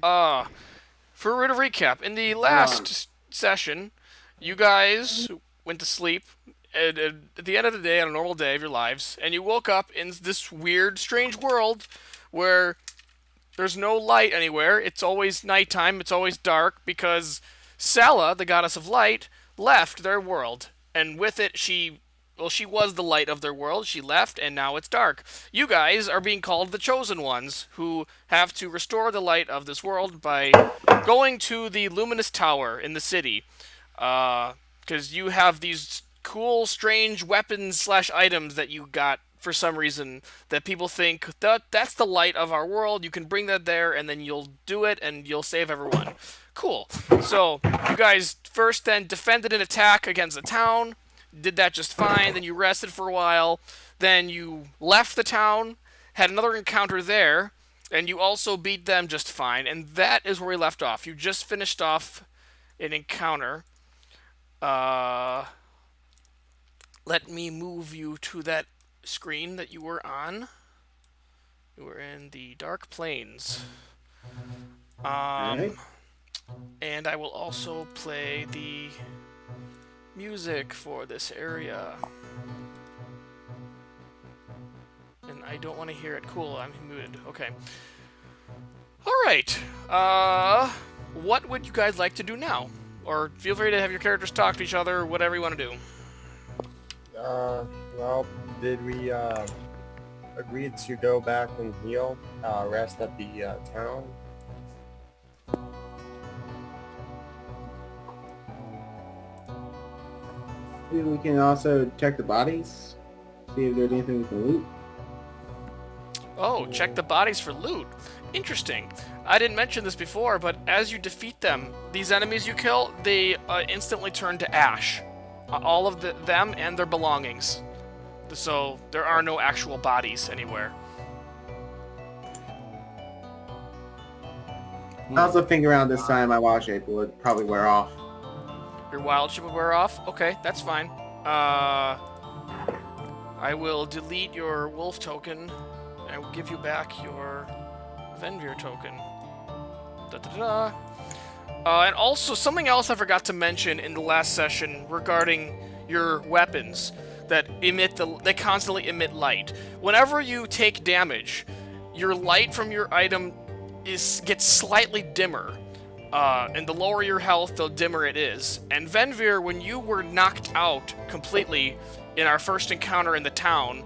For a recap, in the last session, you guys went to sleep at the end of the day on a normal day of your lives, and you woke up in this weird, strange world where there's no light anywhere. It's always nighttime. It's always dark because Sela, the goddess of light, left their world, and with it, she was the light of their world. She left, and now it's dark. You guys are being called the chosen ones, who have to restore the light of this world by going to the luminous tower in the city. Because you have these cool, strange weapons slash items that you got for some reason that people think that's the light of our world. You can bring that there, and then you'll do it, and you'll save everyone. Cool. So you guys first then defended an attack against the town. Did that just fine. Then you rested for a while. Then you left the town, had another encounter there, and you also beat them just fine. And that is where we left off. You just finished off an encounter. Uh, Let me move you to that screen that you were on. You were in the Dark Plains. Alright. And I will also play the music for this area. And I don't want to hear it. Cool, I'm muted. Okay. Alright. What would you guys like to do now? Or feel free to have your characters talk to each other, whatever you want to do. Well, did we, agree to go back and heal, rest at the, town? Maybe we can also check the bodies, see if there's anything we can loot. Oh, check the bodies for loot. Interesting. I didn't mention this before, but as you defeat them, these enemies you kill, they instantly turn to ash. All of them and their belongings. So there are no actual bodies anywhere. I also think around this time my wild shape would probably wear off. Your wild shape will wear off? Okay, that's fine. I will delete your wolf token, and I will give you back your Venvyre token. Da-da-da. And also, something else I forgot to mention in the last session regarding your weapons that they constantly emit light. Whenever you take damage, your light from your item gets slightly dimmer. And the lower your health, the dimmer it is. And Venvyre, when you were knocked out completely in our first encounter in the town,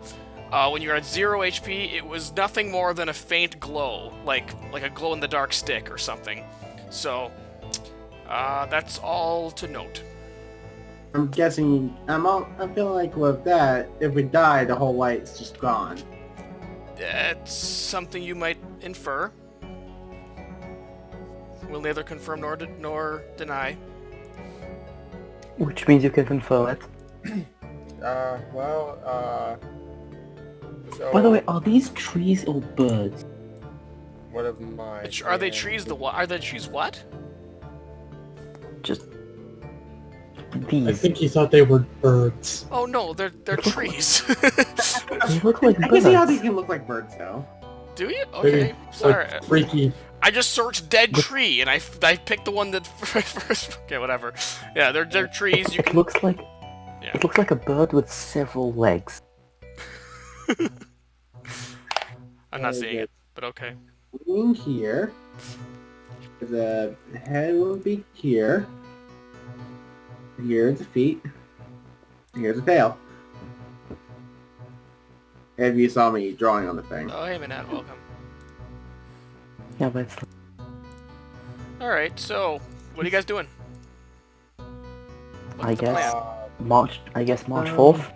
when you were at 0 HP, it was nothing more than a faint glow, like a glow-in-the-dark stick or something. So, that's all to note. I'm guessing, I'm feeling like with that, if we die, the whole light's just gone. That's something you might infer. We'll neither confirm nor deny. Which means you can confirm it. So... By the way, are these trees or birds? What of my... Are they trees? Are they trees what? Just... I these. think he thought they were birds. Oh no, they're trees. They look like I can see how birds. these can look like birds, though. Do you? Okay, sorry. Like freaky. I just searched dead tree and I picked the one that first. Okay, whatever. Yeah, they're trees. You It can. looks like... Yeah. It looks like a bird with several legs. I'm not seeing it, but okay. Wing here. The head will be here. Here's the feet. Here's the tail. If you saw me drawing on the thing. Oh, hey, Manette, welcome. Yeah, but it's... All right, so what are you guys doing? What's I the guess plan? March 4th?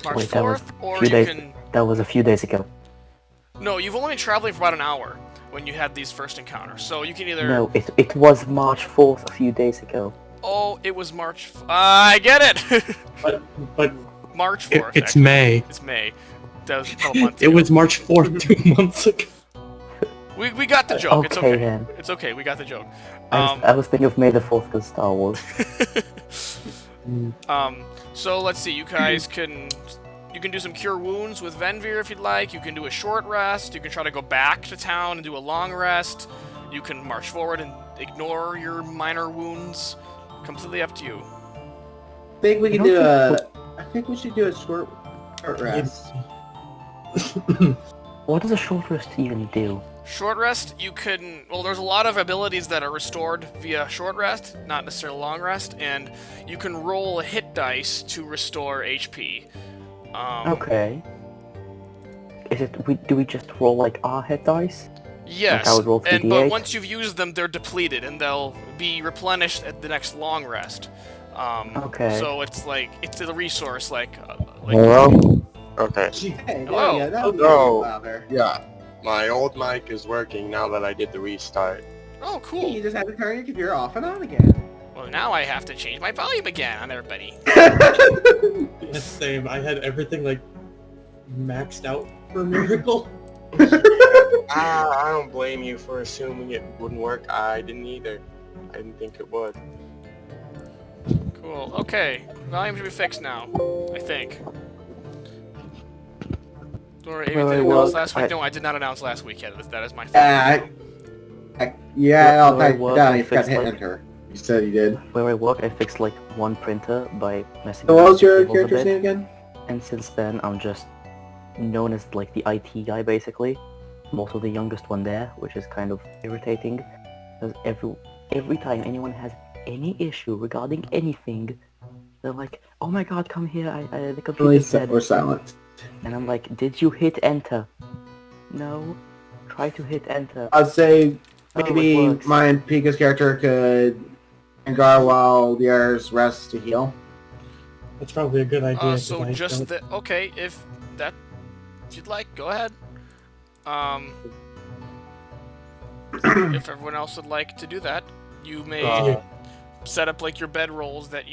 March Wait, that was 4th, or few you days. can. That was a few days ago. No, you've only been traveling for about an hour when you had these first encounters, so you can either. No, it was March 4th a few days ago. Oh, it was March. I get it. But March 4th. it's actually. May. It's May. That was a couple months It ago. was March 4th 2 months ago. We got the joke. It's Okay, okay. then. It's okay. We got the joke. I was thinking of May the 4th because Star Wars. So let's see. You guys can do some cure wounds with Venvyre if you'd like. You can do a short rest. You can try to go back to town and do a long rest. you can march forward and ignore your minor wounds. Completely up to you. I think we can do a. I think we should do a short rest. What does a short rest even do? Short rest, you can... Well, there's a lot of abilities that are restored via short rest, not necessarily long rest, and you can roll a hit dice to restore HP. Okay. Is it? Do we just roll like our hit dice? Yes, Like I would roll but 3d8? once you've used them, they're depleted, and they'll be replenished at the next long rest. Okay. So it's like, it's a resource, like Hello? Okay. Hey, Hello. yeah, that would be Oh. louder. Yeah. My old mic is working now that I did the restart. Oh, You cool. just have to turn your computer off and on again. Well, now I have to change my volume again on everybody. Yeah, same. I had everything like maxed out for a miracle. I don't blame you for assuming it wouldn't work. I didn't either. I didn't think it would. Cool. Okay, volume should be fixed now, I think. Or Wait, anything wait, else well, last week? I- No, I did not announce last week yet. That is my fault. Yeah, I'll Where I type work, it down. I You forgot to fixed, hit like- enter. You said you did. Where I work, I fixed like one printer by messing So what with was your cables a character's bit, name again? and since then I'm just known as like the IT guy basically. I'm also the youngest one there, which is kind of irritating, because every time anyone has any issue regarding anything, they're like, "Oh my God, come here! The computer said," Or silent. and I'm like, "Did you hit enter?" No. Try to hit enter. I'd say Oh, it maybe works. my and Pika's character could guard while the others rest to heal. That's probably a good idea. 'cause So I just don't- the... Okay, if you'd like, go ahead. If everyone else would like to do that, you may Yeah. set up like your bed rolls that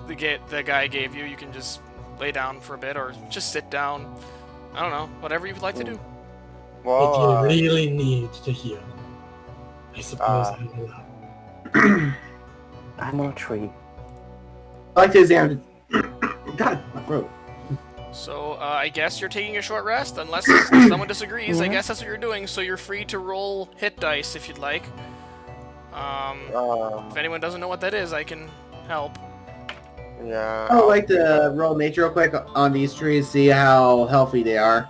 the guy gave you. You can just lay down for a bit or just sit down. I don't know, whatever you'd like to do. Well, if you really need to heal, I suppose I'm allowed. I'm on a tree. I like to examine. God, my throat. So I guess you're taking a short rest, unless someone disagrees. I Yeah. guess that's what you're doing. So you're free to roll hit dice if you'd like. If anyone doesn't know what that is, I can help. yeah. I would like to roll nature real quick on these trees, see how healthy they are.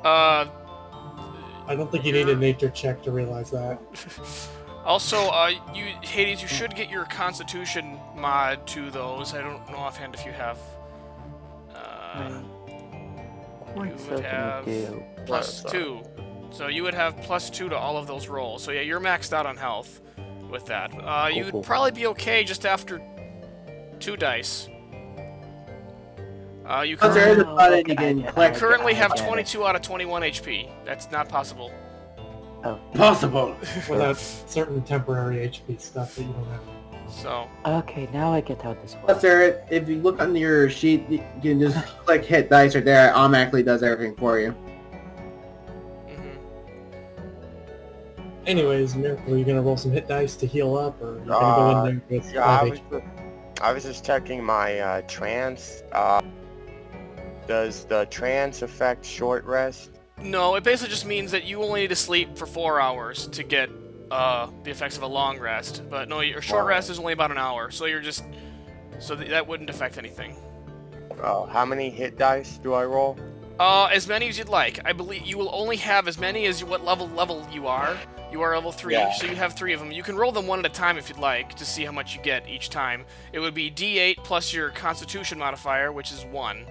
Uh, I don't think you need a nature check to realize that. Also, Hades, you should get your Constitution mod to those. I don't know offhand if you have. Quite would certain have- you do. +2. So you would have +2 to all of those rolls. So yeah, you're maxed out on health with that. You'd cool. probably be okay just after 2 dice. You Once there is a Oh, button, okay, you can I get it. click. currently have I get it. 22 out of 21 HP. That's not possible. Possible. Without certain temporary HP stuff that you don't have. So, Okay, now I get how this Plus, works. there, if you look on your sheet, you can just click hit dice right there. It automatically does everything for you. mhm. Anyways, Miracle, you gonna roll some hit dice to heal up, or you gonna go in there with Yeah, 5 HP? I was just checking my trance. Does the trance affect short rest? No, it basically just means that you only need to sleep for 4 hours to get the effects of a long rest. But no, your short Wow. rest is only about an hour, so you're just... So that wouldn't affect anything. How many hit dice do I roll? As many as you'd like. I believe you will only have as many as what level you are. You are level 3, Yeah. so you have 3 of them. You can roll them one at a time if you'd like, to see how much you get each time. It would be D8 plus your Constitution modifier, which is 1.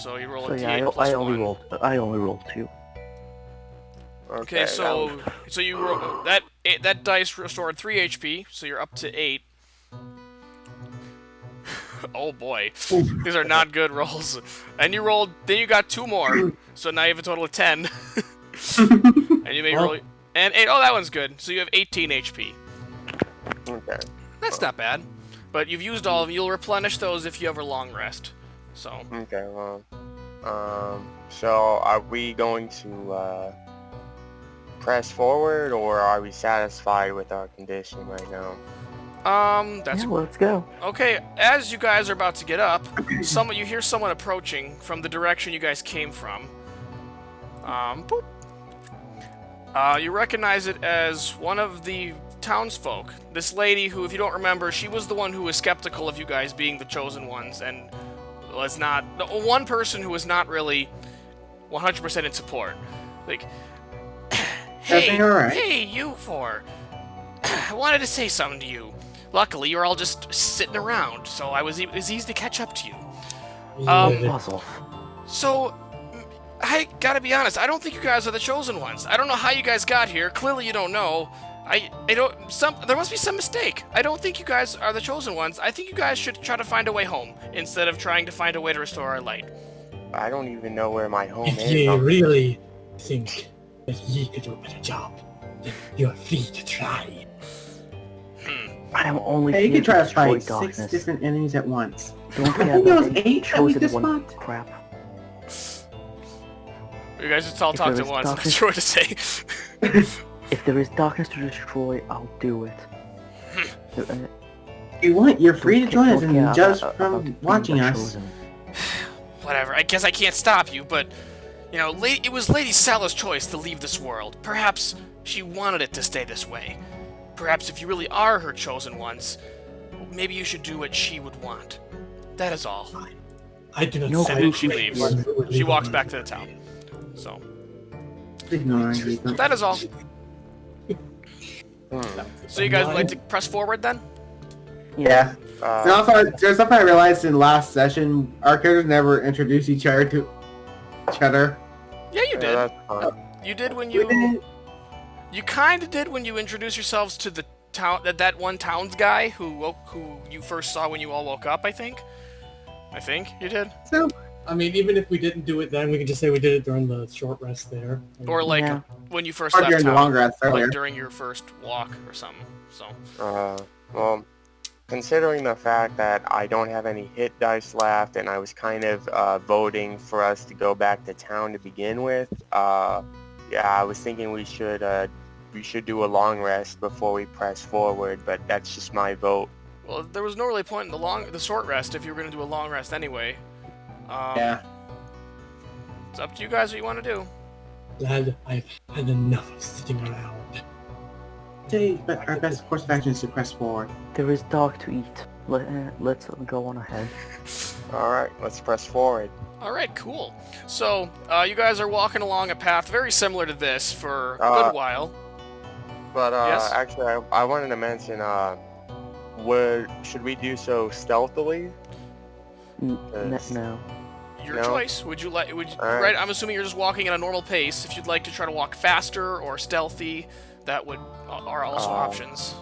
So you roll So a yeah, D8 plus I only 1. rolled 2. Okay, so you roll that dice restored 3 HP, so you're up to 8. Oh boy, these are not good rolls. And you rolled, then you got 2 more, so now you have a total of 10. And you may roll and 8. Oh, that one's good. So you have 18 HP. Okay. That's not bad. But you've used all of them. You'll replenish those if you have a long rest. So Okay. Well. So are we going to press forward, or are we satisfied with our condition right now? that's Yeah, well, let's go. okay. As you guys are about to get up, you hear someone approaching from the direction you guys came from. Boop. You recognize it as one of the townsfolk. This lady who, if you don't remember, she was the one who was skeptical of you guys being the chosen ones, and was not... The one person who was not really 100% in support. Like, hey, alright. hey, you four. I wanted to say something to you. Luckily, you're all just sitting around, so it was easy to catch up to you. Puzzle. So, I gotta be honest, I don't think you guys are the chosen ones. I don't know how you guys got here. Clearly you don't know. There must be some mistake. I don't think you guys are the chosen ones. I think you guys should try to find a way home, instead of trying to find a way to restore our light. I don't even know where my home If is. ye really think that ye could do a better job, then you are free to try. I am only Hey, you here can try to destroy fight darkness. 6 different enemies at once. Don't I care think there about was any 8 that we chosen just one fought. crap. You guys just all If talked there at is once. darkness- That's what to say. If there is darkness to destroy, I'll do it. If you want, you're free to join us and judge from being watching the us. chosen. Whatever, I guess I can't stop you, but... You know, it was Lady Salah's choice to leave this world. Perhaps she wanted it to stay this way. Perhaps if you really are her chosen ones, maybe you should do what she would want. That is all. I do not No say And then clue she who leaves. anyone would She leave walks alone. back to the town. So, Ignoring you. that is all. So you guys would like to press forward then? Yeah. And also, there's something I realized in last session. Our characters never introduced each other to each other. Yeah, you Yeah, did. that's fine. You did when We you... did. You kind of did when you introduced yourselves to the town... That one towns guy who you first saw when you all woke up, I think? I think you did? So, I mean, even if we didn't do it then, we can just say we did it during the short rest there. Or like Yeah. when you first or left during the town. long rest earlier. Like during your first walk or something. So... Well, considering the fact that I don't have any hit dice left, and I was kind of voting for us to go back to town to begin with, yeah, I was thinking we should do a long rest before we press forward, but that's just my vote. Well, there was no really point in the short rest if you were going to do a long rest anyway. Yeah. It's up to you guys what you want to do. Lad, I've had enough of sitting around. But our best course of action is to press forward. There is dark to eat. Let's go on ahead. Alright, let's press forward. Alright, cool. So, you guys are walking along a path very similar to this for a good while. But Yes? actually, I wanted to mention, should we do so stealthily? Yes. No. Your No? choice. Alright. Right, I'm assuming you're just walking at a normal pace. If you'd like to try to walk faster or stealthy, that are also options.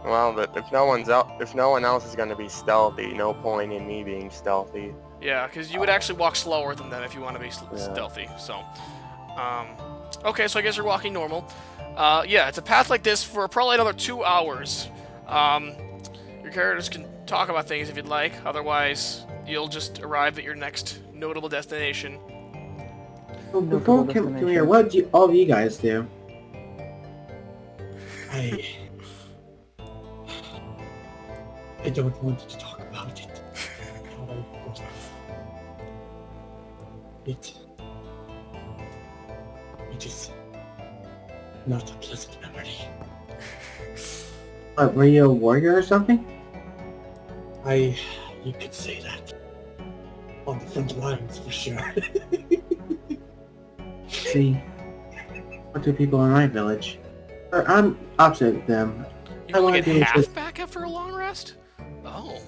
Well, but if no one else is going to be stealthy, no point in me being stealthy. Yeah, because you would actually walk slower than them if you want to be stealthy. So, okay, so I guess you're walking normal. Yeah, it's a path like this for probably another 2 hours. Your characters can talk about things if you'd like. Otherwise, you'll just arrive at your next notable destination. So before we come here, what do all of you guys do? I don't want to talk about it. It is not a pleasant memory. Were you a warrior or something? You could say that. On the front lines, for sure. See, what do people in my village? Or I'm opposite of them. You I only wanna get do half just- back after a long rest? Oh.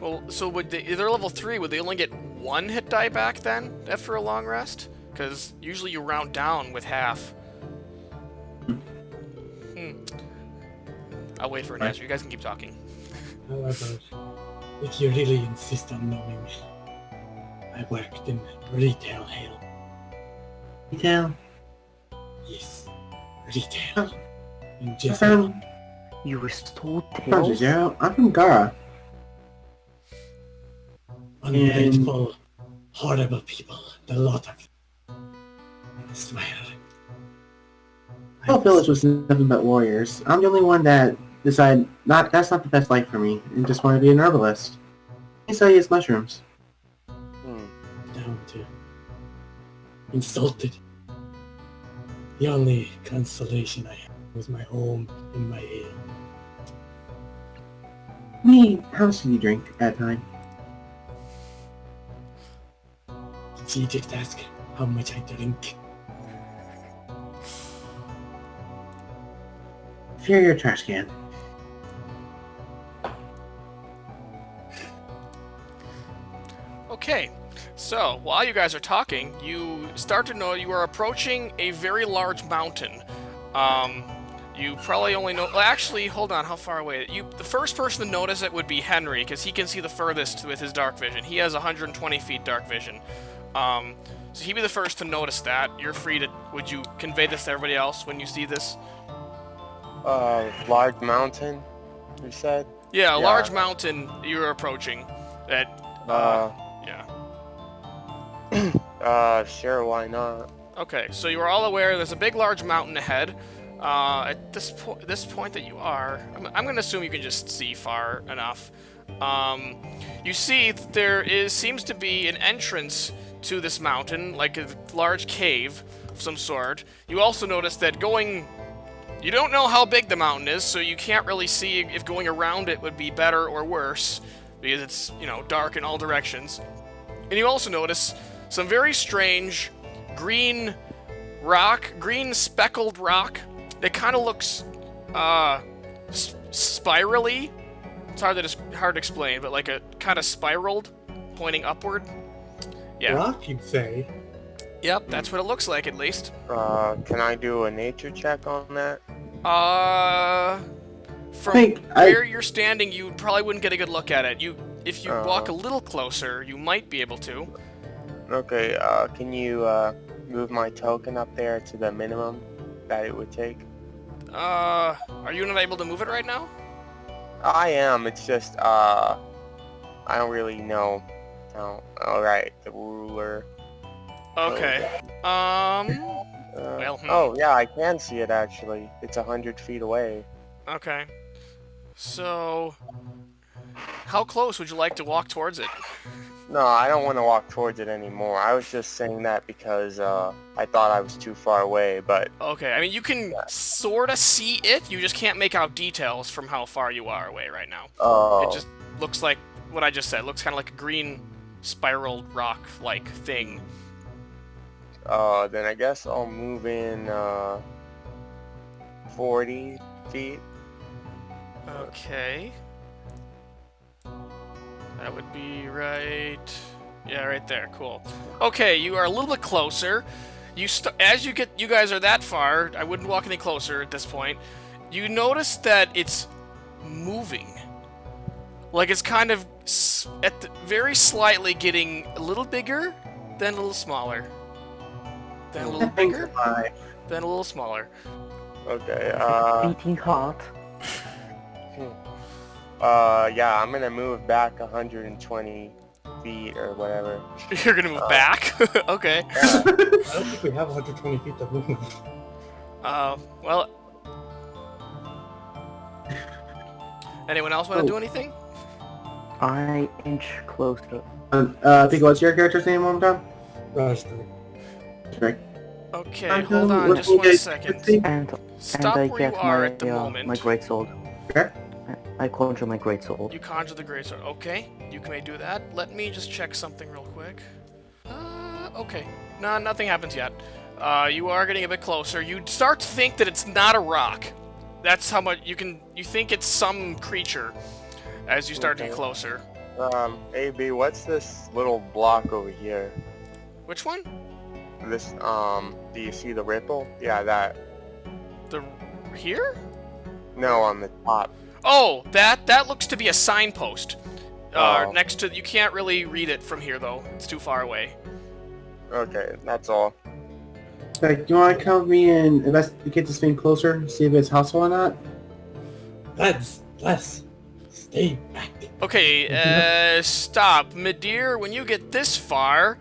Well, so if they're level 3, would they only get 1 hit die back then after a long rest? Because usually you round down with half. I'll wait for an answer. You guys can keep talking. However, if you really insist on knowing, I worked in retail hail. Retail? Yes, retail. In I'm just from You restored from tails? Zero. I'm from Gara. ungrateful, horrible people. A lot of them. I swear. The whole village was nothing but warriors. I'm the only one that decided that's not the best life for me, and just want to be an herbalist. So I use mushrooms. Down to insulted. The only consolation I had was my home and my ale. How much do you drink at a time? Did you just ask how much I drink? Fear your trash can. Okay, so while you guys are talking, you start to know you are approaching a very large mountain. You probably only know. Well, actually, hold on. How far away? The first person to notice it would be Henry, because he can see the furthest with his dark vision. He has 120 feet dark vision. So he'd be the first to notice that. You're free to. Would you convey this to everybody else when you see this? Large mountain, you said? Yeah, a large mountain you're approaching. That. Yeah. Sure, why not? Okay, so you are all aware there's a big, large mountain ahead. At this point that you are, I'm going to assume you can just see far enough. You see that there seems to be an entrance to this mountain, like a large cave of some sort. You also notice that you don't know how big the mountain is, so you can't really see if going around it would be better or worse, because it's, dark in all directions. And you also notice some very strange green speckled rock. It kind of looks spirally. It's hard to explain, but like a kind of spiraled, pointing upward. Yeah. Rock, you'd say. Yep, that's what it looks like at least. Can I do a nature check on that? From where you're standing, you probably wouldn't get a good look at it. If you walk a little closer, you might be able to. Okay, can you move my token up there to the minimum that it would take? Are you not able to move it right now? I am, it's just, I don't really know. Alright, the ruler. Okay. Well, Oh, yeah, I can see it actually. It's 100 feet away. Okay. So, how close would you like to walk towards it? No, I don't want to walk towards it anymore. I was just saying that because I thought I was too far away, but... Okay, I mean, you can sort of see it, you just can't make out details from how far you are away right now. Oh. It just looks like what I just said. It looks kind of like a green spiraled rock-like thing. Then I guess I'll move in 40 feet. Okay. That would be right... Yeah, right there. Cool. Okay, you are a little bit closer. You guys are that far, I wouldn't walk any closer at this point. You notice that it's moving. Like it's kind of very slightly getting a little bigger, then a little smaller. Then a little bigger, then a little smaller. Okay, Beating heart. Yeah, I'm gonna move back 120 feet or whatever. You're gonna move back? Okay. Yeah. I don't think we have 120 feet of movement. Well... Anyone else want to do anything? I inch closer. Think what's your character's name one more time? Rusdric. Right. Okay, hold on just 1 second. And Stop I where get you are my, at the moment. my greatsword. Okay. I conjure my greatsword. You conjure the greatsword. Okay, you may do that. Let me just check something real quick. Okay. No, nothing happens yet. You are getting a bit closer. You start to think that it's not a rock. That's how much you think it's some creature as you start to get closer. AB, what's this little block over here? Which one? This, do you see the ripple? Yeah, that. Here? No, on the top. Oh, that looks to be a signpost. Oh. Next to... You can't really read it from here, though. It's too far away. Okay, that's all. Do you want to come with me and investigate this thing closer, see if it's hostile or not? Lads, stay back. Okay, stop. Midir, when you get this far,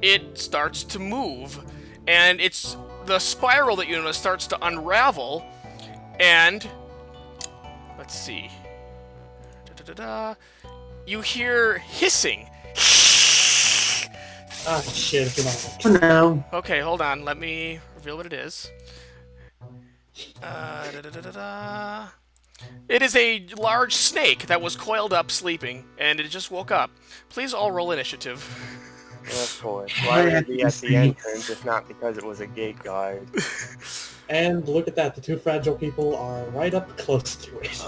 it starts to move. And the spiral that you notice starts to unravel. And... Let's see. You hear hissing. Ah, shit, come on. Oh no. Okay, hold on. Let me reveal what it is. Da-da-da-da-da. It is a large snake that was coiled up sleeping, and it just woke up. Please all roll initiative. Of course. Why would it be at the entrance if not because it was a gate guard? And look at that, the two fragile people are right up close to it.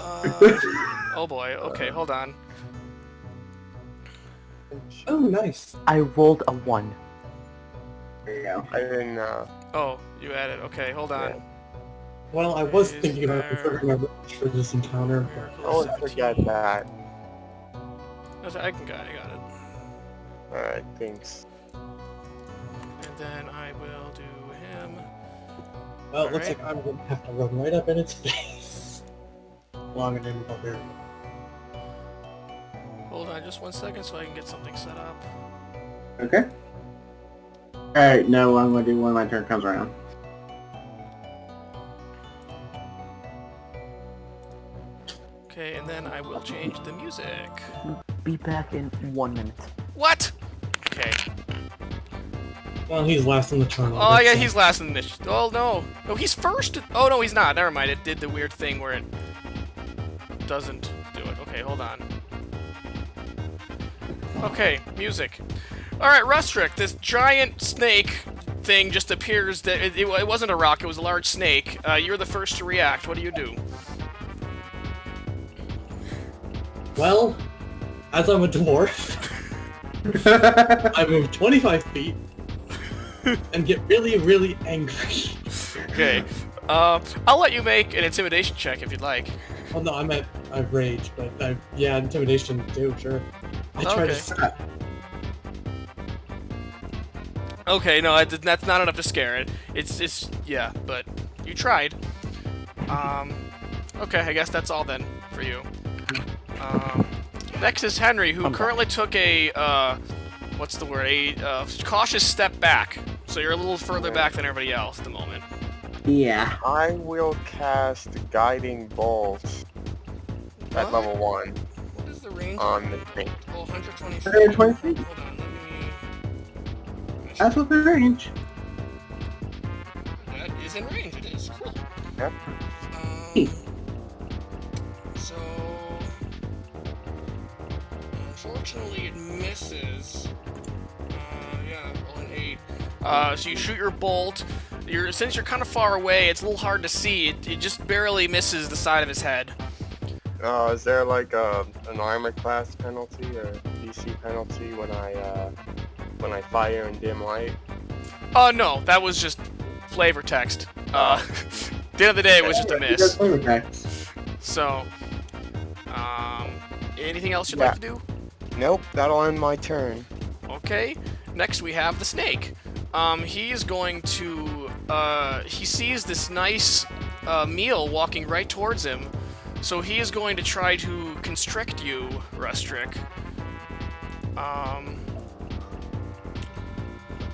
Oh boy, okay, hold on. Oh, nice. I rolled a 1. There you go. I didn't, Oh, you added, okay, hold on. Yeah. Well, I was Is thinking about there- converting my rage for this encounter, but don't forget that. I got it. Alright, thanks. And then I will do him. well, it looks Alright. like I'm going to have to run right up in its face. Longer than Barbarian. Hold on just 1 second so I can get something set up. Okay. Alright, no, what I'm going to do when my turn comes around. Okay, and then I will change the music. Be back in 1 minute. What? Okay. Well, he's last in the turn. Oh yeah, he's last in this. Oh no. No, he's first. Oh no, he's not. Never mind. It did the weird thing where it doesn't do it. Okay, hold on. Okay, music. Alright, Rusdric, this giant snake thing just appears that it wasn't a rock, it was a large snake. You're the first to react. What do you do? Well, as I'm a dwarf, I move 25 feet and get really, really angry. Okay. I'll let you make an intimidation check if you'd like. Oh no, I've rage, but yeah, intimidation too, sure. I try Okay. to set. Okay, no, that's not enough to scare it. It's yeah, but you tried. Okay, I guess that's all then for you. Next is Henry, who currently took a what's the word? A cautious step back. So you're a little further back than everybody else at the moment. Yeah. I will cast Guiding Bolt at What? level 1 What is the range? on the thing. Oh, 120 feet. 120 feet. Hold on, let me... That's what the range. That is in range, it is. Cool. Yep. So... Unfortunately, it misses. Yeah, roll an 8. So you shoot your bolt. Since you're kind of far away, it's a little hard to see. It just barely misses the side of his head. Is there like an armor class penalty or DC penalty when I fire in dim light? Oh, no, that was just flavor text. At the end of the day, it was just a He does miss. flavor text. So, anything else you'd like to do? Nope, that'll end my turn. Okay. Next, we have the snake. He is going to, he sees this nice meal walking right towards him, so he is going to try to constrict you, Rusdric.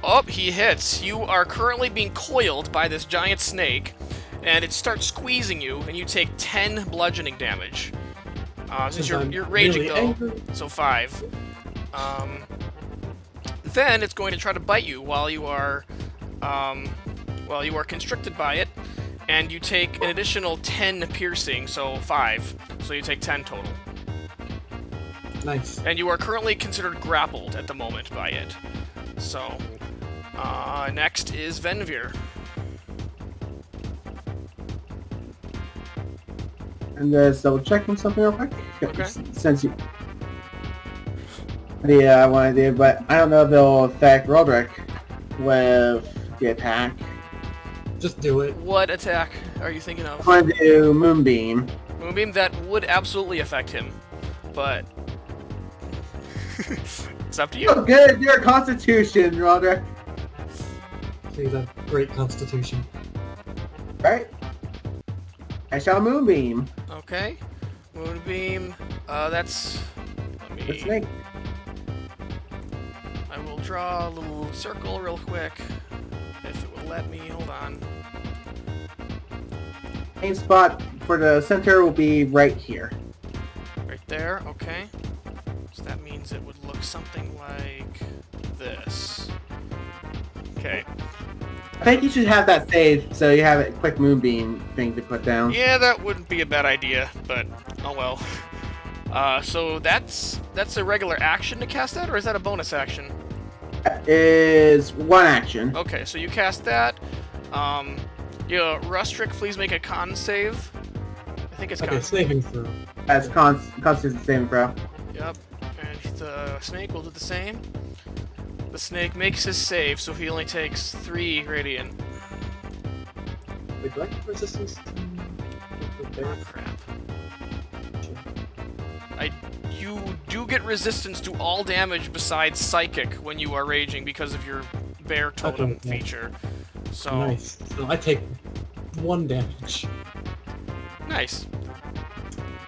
Oh, he hits. You are currently being coiled by this giant snake, and it starts squeezing you, and you take 10 bludgeoning damage. Since you're raging, really though, angry. so 5. Then it's going to try to bite you while you are constricted by it, and you take an additional 10 piercing, so 5. So you take 10 total. Nice. And you are currently considered grappled at the moment by it. So, next is Venvyre. And just double checking something real quick. Okay. Since you... Yeah, I want to do, but I don't know if they'll affect Rusdric with the attack. Just do it. What attack are you thinking I of? want to do Moonbeam. Moonbeam, that would absolutely affect him, but it's up to you. Oh, good, your Constitution, Rusdric. He's a great constitution. Right? I shall Moonbeam. Okay, Moonbeam. That's. Let The me. snake. I will draw a little circle real quick, if it will let me. Hold on. Main spot for the center will be right here. Right there. Okay. So that means it would look something like this. Okay. I think you should have that saved so you have a quick moonbeam thing to put down. Yeah, that wouldn't be a bad idea, but oh well. So that's a regular action to cast that, or is that a bonus action? That is one action. Okay, so you cast that. Yeah, Rusdric, please make a con save. I think it's Okay, con. saving throw. That's Constitution saving throw. Yep, and the snake will do the same. The snake makes his save, so he only takes 3 radiant. Wait, do I have resistance to the Oh, crap. You do get resistance to all damage besides psychic when you are raging because of your bear totem Okay, feature. So Nice. So I take 1 damage. nice.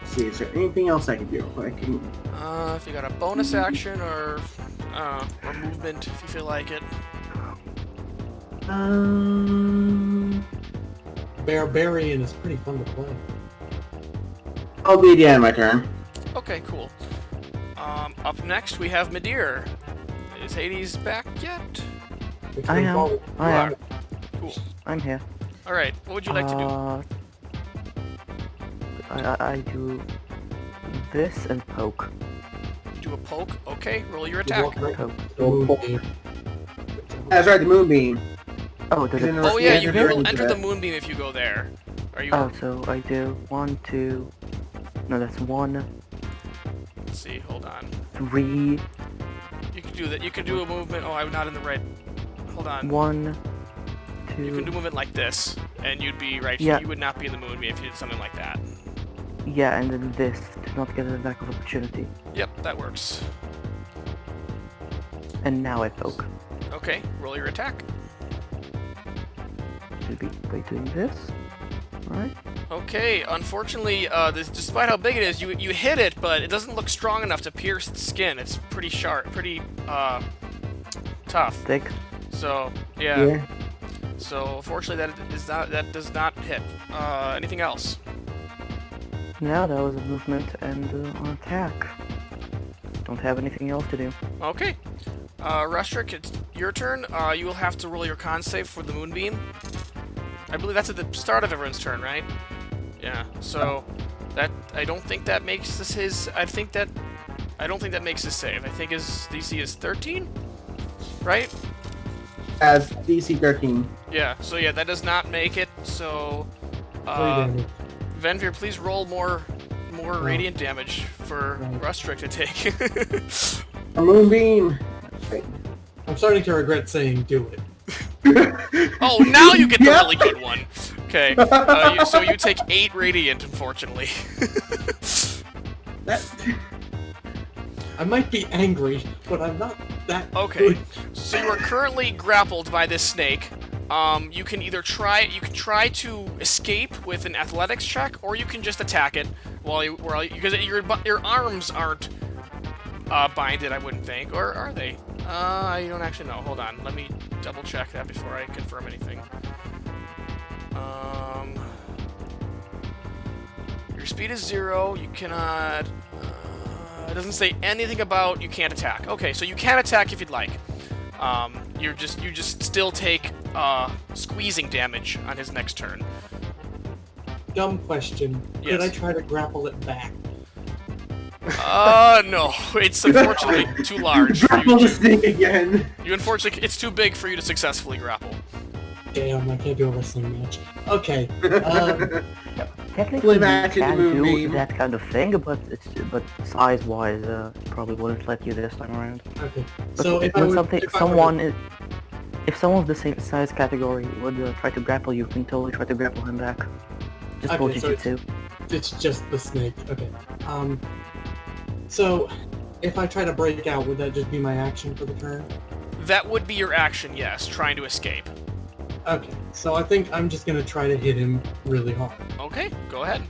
Let's see, is there anything else I can do real quick? If you got a bonus action or movement, if you feel like it. Barbarian is pretty fun to play. I'll be at the end of my turn. Okay, cool. Up next we have Midir. Is Hades back yet? Which I means am. all- I am. Cool. I'm here. All right. What would you like to do? I do this and poke. Do a poke. Okay. Roll your you attack. walk right Poke. to the moonbeam. That's right, the moonbeam. Oh, does He's it? in the- Oh yeah, Yeah, you you're will into enter the that. moonbeam if you go there. Are you? Oh, so I do 1, 2. No, that's 1, Let's see. Hold on. 3, You can do that. You can do a movement. Oh, I'm not in the right. Hold on. 1, You can do 2. movement like this, and you'd be right. Yeah. You would not be in the moonbeam if you did something like that. Yeah, and then this to not get an attack of opportunity. Yep, that works. And now I poke. Okay. Roll your attack. Should be by doing this. Alright. Okay, unfortunately, despite how big it is, you hit it, but it doesn't look strong enough to pierce its skin. It's pretty sharp, pretty tough. Thick. So yeah. Yeah. So unfortunately, that does not hit. Anything else? Now that was a movement and an attack. Don't have anything else to do. Okay. Rusdric, it's your turn. You will have to roll your con save for the moonbeam. I believe that's at the start of everyone's turn, right? Yeah. So that I don't think that makes this his. I don't think that makes his save. I think his DC is 13, right? As DC 13. Yeah. So yeah, that does not make it. So, 3 damage. Venvyre, please roll more radiant damage for Right. Rusdric to take. A moonbeam. I'm starting to regret saying do it. Oh, now you get the Yep. really good one. Okay. So you take 8 radiant, unfortunately. That, I might be angry, but I'm not that Okay. good. So you are currently grappled by this snake. You can either try to escape with an athletics check, or you can just attack it because your arms aren't binded, I wouldn't think, or are they? I don't actually know. Hold on, let me double check that before I confirm anything. Your speed is 0. You cannot. It doesn't say anything about you can't attack. Okay, so you can attack if you'd like. You just still take squeezing damage on his next turn. Dumb question. Yes. Could I try to grapple it back? No, it's unfortunately too large. For grapple you, the snake again. unfortunately, it's too big for you to successfully grapple. Damn, I can't do a wrestling match. Okay. Technically, Flip you action can moonbeam. do that kind of thing, but size-wise, probably wouldn't let you this time around. Okay. But So if I when would, something, if I were to- if someone of the same size category would try to grapple you, can totally try to grapple him back. Just roll Okay, so Jiu-Jitsu. it's just the snake. Okay. So if I try to break out, would that just be my action for the turn? That would be your action, yes, trying to escape. Okay. So I think I'm just gonna try to hit him really hard. Okay, go ahead.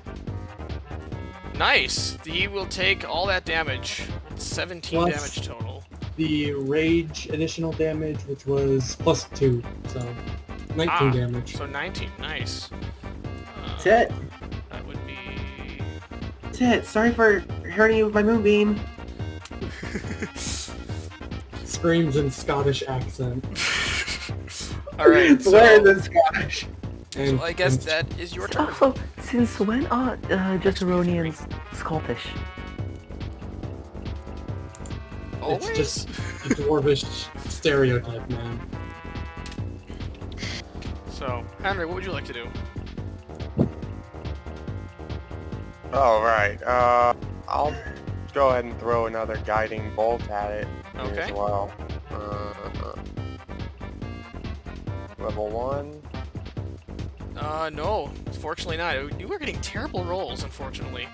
Nice. He will take all that damage. 17 Plus- damage total. The rage additional damage, which was +2, so 19 damage. So 19. Nice. That's it. That would be. That's it. Sorry for hurting you with my moonbeam. Screams in Scottish accent. All right. Where So, is this Scottish? And, I guess and that is your turn. Also, since when are Jesteronians Scottish? Always. it's just a dwarvish stereotype, man. So, Henry, what would you like to do? All right. I'll go ahead and throw another guiding bolt at it Okay. as well. Level 1. No, fortunately not. You were getting terrible rolls, unfortunately.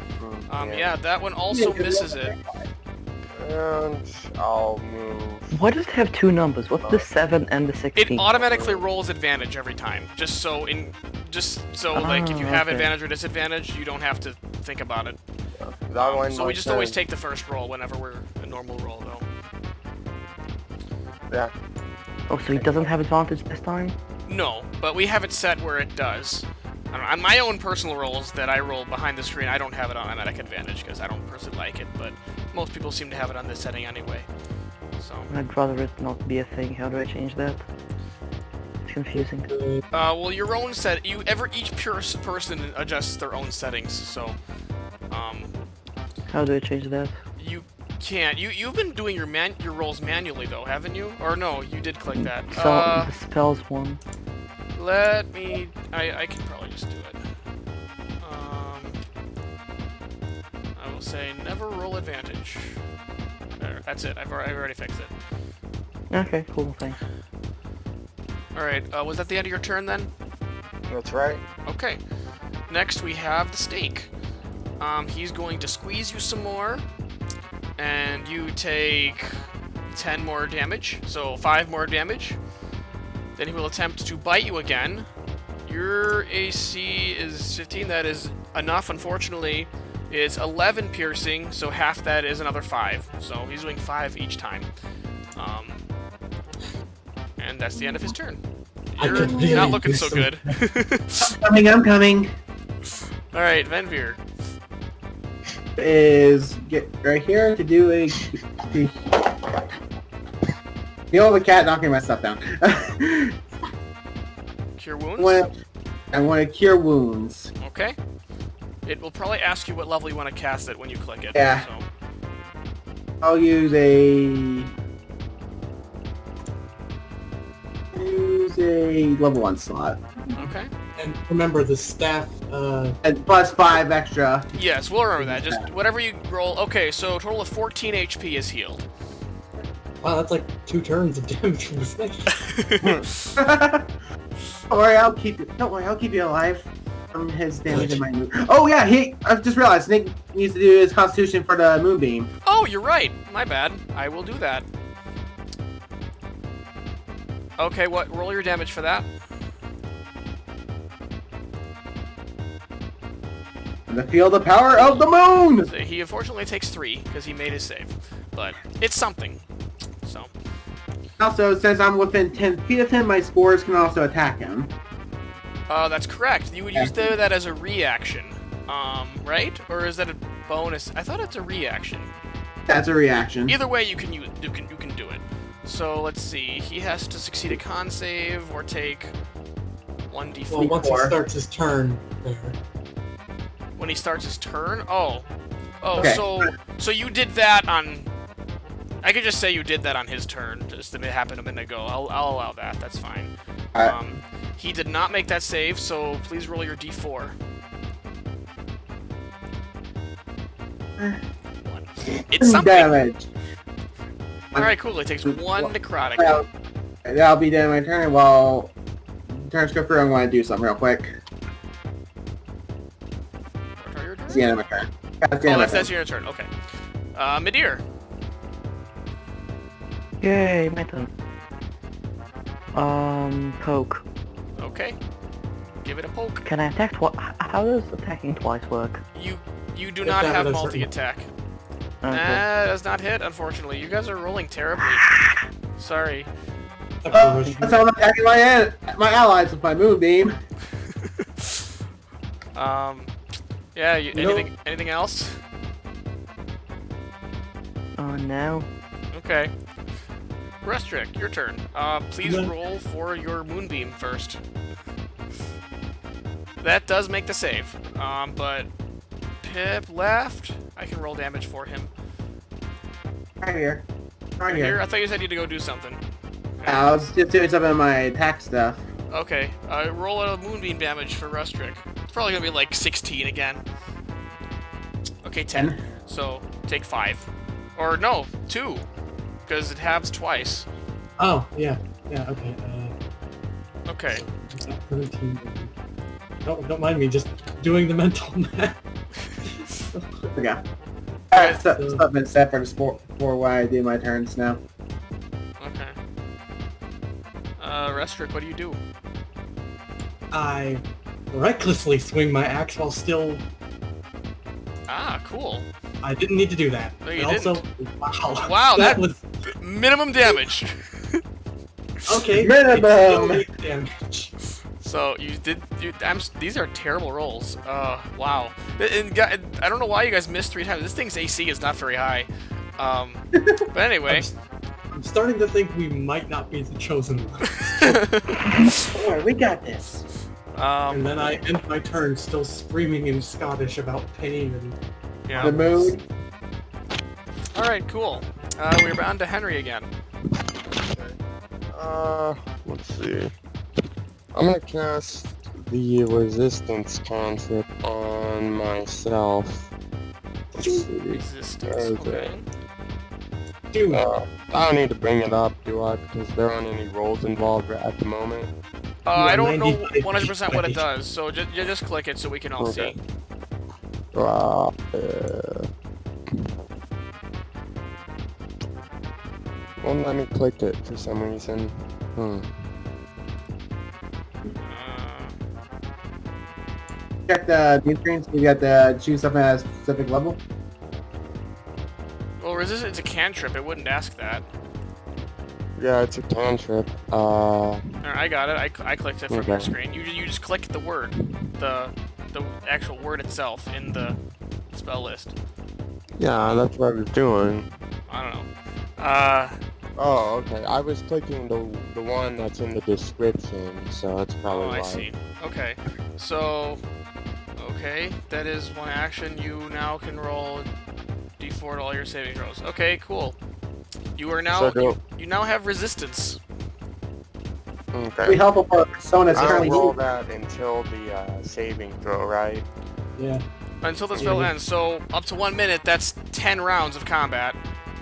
Yeah. Yeah, that one also misses it. And I'll move. Why does it have two numbers? What's the 7 and the 16? It automatically rolls advantage every time, just so like if you have okay. advantage or disadvantage, you don't have to think about it. That one. So we just always take the first roll whenever we're a normal roll, though. Yeah. Oh, so he doesn't have advantage this time? No, but we have it set where it does. I don't know, on my own personal rolls that I roll behind the screen, I don't have it on automatic advantage because I don't personally like it, but most people seem to have it on this setting anyway. So, I'd rather it not be a thing. How do I change that? It's confusing. well, your own set. Each person adjusts their own settings. So, How do I change that? you can't. You've been doing your rolls manually though, haven't you? Or no, you did click that. So the spells one. Let me. I can probably just do it. I will say never roll advantage. There, that's it. I've already fixed it. Okay, cool, thanks. All right. Was that the end of your turn then? That's right. Okay. Next we have the stake. He's going to squeeze you some more, and you take 10 more damage, so 5 more damage. Then he will attempt to bite you again. Your AC is 15. That is enough, unfortunately. It's 11 piercing, so half that is another 5. So he's doing 5 each time. And that's the end of his turn. I You're could really not looking do so some- good. I'm coming. Alright, Venvyre. Is get right here to do a... Deal with the cat knocking my stuff down. Cure wounds? I want to cure wounds. Okay. It will probably ask you what level you want to cast it when you click it. Yeah. So. I'll use a level 1 slot. Okay. And remember the staff. And plus 5 extra. Yes, we'll remember that. Just whatever you roll. Okay, so a total of 14 HP is healed. Wow, that's like 2 turns of damage from the snake. Don't worry, I'll keep you alive from his damage in my move. Oh yeah, I just realized Snake needs to do his constitution for the moonbeam. Oh, you're right. My bad. I will do that. Okay, roll your damage for that. The field of power of the moon! So he unfortunately takes 3 because he made his save. But it's something. So. Also, since I'm within 10 feet of him, my spores can also attack him. That's correct. You would use that as a reaction. Right? Or is that a bonus? I thought it's a reaction. That's a reaction. Either way, you can do it. So let's see. He has to succeed a con save or take 1d4. Well, once he starts his turn, there. When he starts his turn? Oh, Okay. so you did that on... I could just say you did that on his turn, just that it happened a minute ago. I'll allow that, that's fine. Alright. He did not make that save, so please roll your d4. 1. It's something! Damage. Alright, cool, it takes 1 necrotic. Well, that'll be the end of my turn. While turns go through, I'm going to do something real quick. What are your turns? That's the end of my turn. That's your turn, okay. Midir. Yay, my turn. Poke. Okay. Give it a poke. Can I attack twice? How does attacking twice work? You do not that have doesn't- multi-attack. Okay. That does not hit, unfortunately. You guys are rolling terribly. Sorry. That's how I'm attacking my allies with my moonbeam. Yeah, anything else? Oh no. Okay. Rusdric, your turn. Please roll for your moonbeam first. That does make the save. But Pip left. I can roll damage for him. Right here. Right Here? here. I thought you said you had to go do something. I was just doing some of my attack stuff. Okay, roll a moonbeam damage for Rusdric. It's probably gonna be like 16 again. Okay, 10. So, take 5. Or no, 2. Because it halves twice. Oh, yeah. Yeah, okay. Okay. Is that 17? Don't mind me just doing the mental math. Okay. Alright, stuff been set for why I do my turns now. Okay. Rusdric, what do you do? I recklessly swing my axe while still... Ah, cool. I didn't need to do that. No, you also, didn't. wow. Wow, that was... minimum damage. Okay. Minimum! Damage. So you did. These are terrible rolls. Wow. And I don't know why you guys missed 3 times. This thing's AC is not very high. But anyway. I'm starting to think we might not be the chosen ones. Don't worry, we got this. And then I end my turn still screaming in Scottish about pain and... Yeah. The mood. All right, cool. We're bound to Henry again. Let's see. I'm gonna cast the resistance concept on myself. Let's see. Resistance. Okay. Dude, I don't need to bring it up, do I? Because there aren't any rolls involved at the moment. I don't know 100% what it does, so just click it so we can all Okay. see. Won't let me click it for some reason. Check the new screen so you got to choose something at a specific level. Well, resistance is a cantrip. It wouldn't ask that. Yeah, it's a cantrip. Alright, I got it. I clicked it from your Okay. screen. You just click the word, the actual word itself in the spell list. Yeah, that's what I was doing. I don't know. Oh, okay. I was clicking the one that's in the description, so that's probably Oh, why. I see. Okay, so okay, that is one action. You now can roll d4 to all your saving throws. Okay, cool. You are now you now have resistance. Okay. We help for Persona's I don't currently roll using. that until the saving throw, right? yeah. Until the spell ends, so up to 1 minute, that's 10 rounds of combat.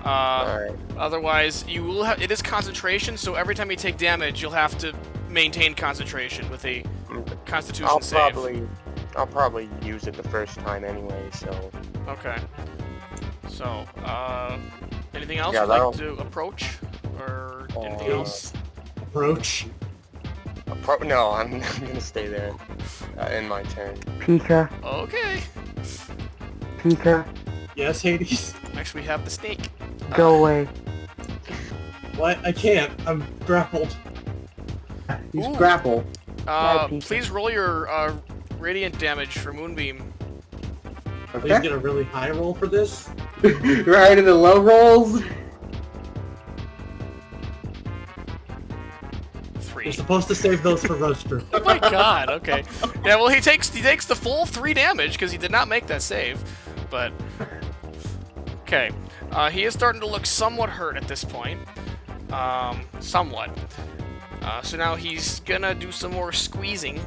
Alright. Otherwise, you will have. It is concentration, so every time you take damage, you'll have to maintain concentration with a Constitution save. I'll probably use it the first time anyway, so... Okay. So, anything else Yeah, you'd like that'll- to approach, or anything else? Approach. No, I'm gonna stay there in my turn. Pika, Okay. Pika, Yes, Hades? Next, we have the snake. go away. What? I can't. I'm grappled. He's Ooh. grapple. Pika. Please roll your radiant damage for Moonbeam. Please Okay. get a really high roll for this. Right in the low rolls. 3. You're supposed to save those for Rusdric. Oh my god, okay. Yeah, well, he takes the full 3 damage because he did not make that save, but... Okay. He is starting to look somewhat hurt at this point. Somewhat. So now he's gonna do some more squeezing.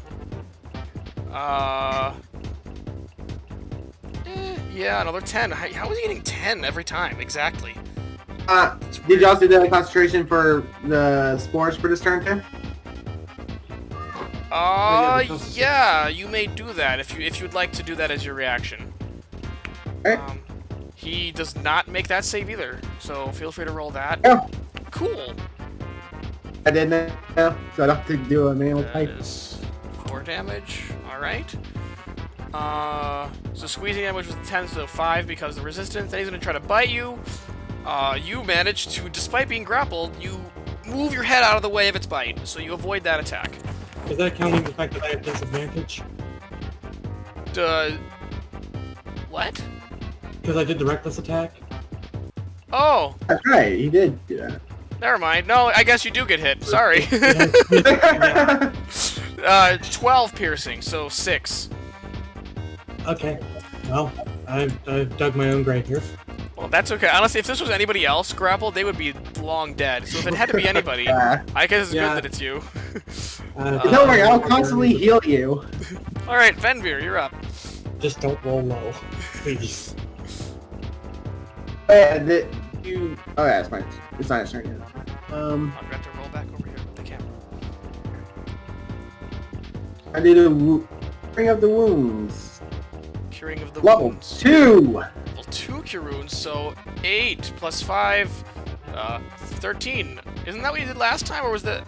Yeah, another 10. How is he getting 10 every time? Exactly. Did y'all do the concentration for the spores for this turn too? Yeah, you may do that if you'd like to do that as your reaction. Alright. He does not make that save either, so feel free to roll that. Oh. Cool. I didn't know, so I don't have to do a manual That type. is 4 damage. Alright. So squeezing damage was 10, so 5 because of the resistance. Then he's going to try to bite you. You manage to, despite being grappled, you move your head out of the way of its bite, so you avoid that attack. Is that counting the fact that I have disadvantage? What? Because I did the reckless attack? Oh, That's right, he did do that. Never mind. No, I guess you do get hit. Sorry. 12 piercing, so 6. Okay. Well, I've dug my own grave here. Well, that's okay. Honestly, if this was anybody else grappled, they would be long dead. So if it had to be anybody, Yeah. I guess it's Yeah. good that it's you. Don't worry, I'll constantly heal you. Alright, Venvyre, you're up. Just don't roll low, please. Oh, yeah, oh yeah, it's mine. It's not his turn yet. I'm going to have to roll back over here with the camera. I did a bring up the wounds. Curing of the Level wounds. 2. Level 2 cure wounds, so 8 plus 5, 13. Isn't that what you did last time, or was that...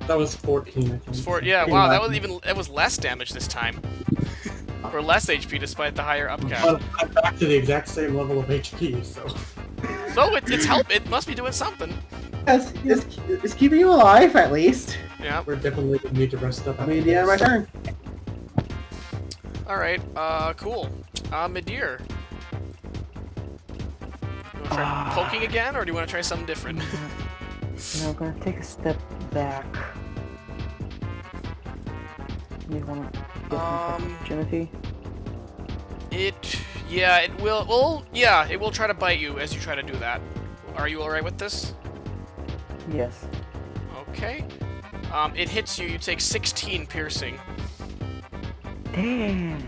That was 14, I think. It was yeah, wow, that was less damage this time. Or less HP despite the higher upcast. Well, I'm back to the exact same level of HP, so... So it's it must be doing something. Yes, it's keeping you alive, at least. Yeah. We're definitely going to need to rest up. I mean, the end of my turn. Alright, cool. Midir. You wanna try poking again, or do you want to try something different? No, I'm gonna take a step back. You wanna get some opportunity? It will try to bite you as you try to do that. Are you alright with this? Yes. Okay. It hits you, you take 16 piercing. Damn.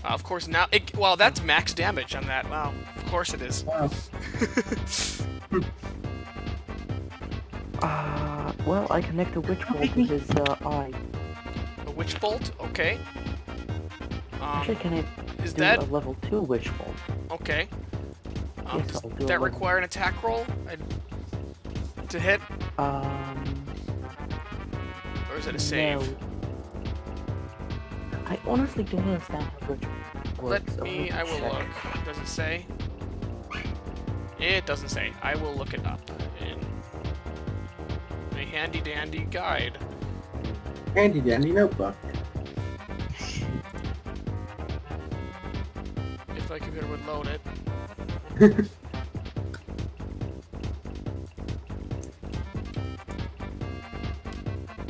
Of course now, well, that's max damage on that. Wow, of course it is. Wow. Well, I connect a witch bolt to his eye. A witch bolt, okay. Actually, can I Is do that a level 2 witch bolt? okay? Yes, Does I'll do a that level- require an attack roll to hit, or is it a save? No. I honestly don't understand how witch works. I will look. Does it say? It doesn't say. I will look it up in a handy dandy guide. Handy dandy notebook. If my computer would load it.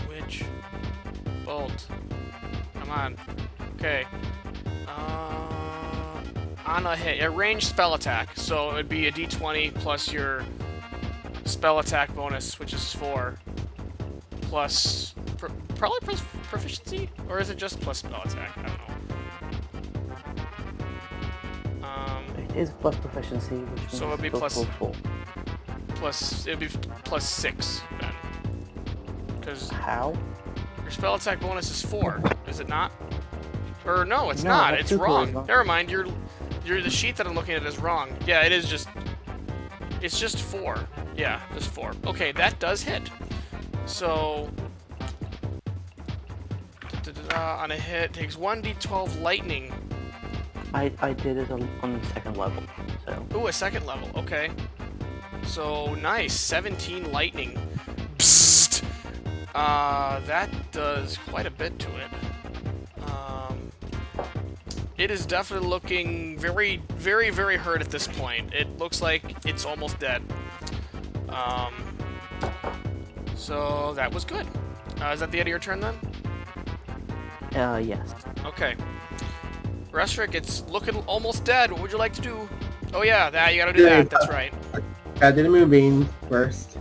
Witch bolt. Come on. Okay. On a hit, a ranged spell attack. So it would be a d20 plus your spell attack bonus, which is 4. Plus... probably plus proficiency? Or is it just plus spell attack? I don't know. It is plus proficiency, which means So it'd be both plus- roll 4. It'd be plus 6, then. Because How? your spell attack bonus is 4, is it not? Or no, it's No, not. that's It's super wrong. wrong. Never mind. The sheet that I'm looking at is wrong. Yeah, it is just. It's just 4. Yeah, just 4. Okay, that does hit. So. On a hit, takes 1d12 lightning. I did it on the second level, so... Ooh, a second level. Okay. So nice. 17 lightning. Psst. That does quite a bit to it. It is definitely looking very, very, very hurt at this point. It looks like it's almost dead. So that was good. Is that the end of your turn then? Yes. Okay. Rusdric, it's looking almost dead. What would you like to do? Oh yeah, you gotta do that. That's right. I did a moonbeam first.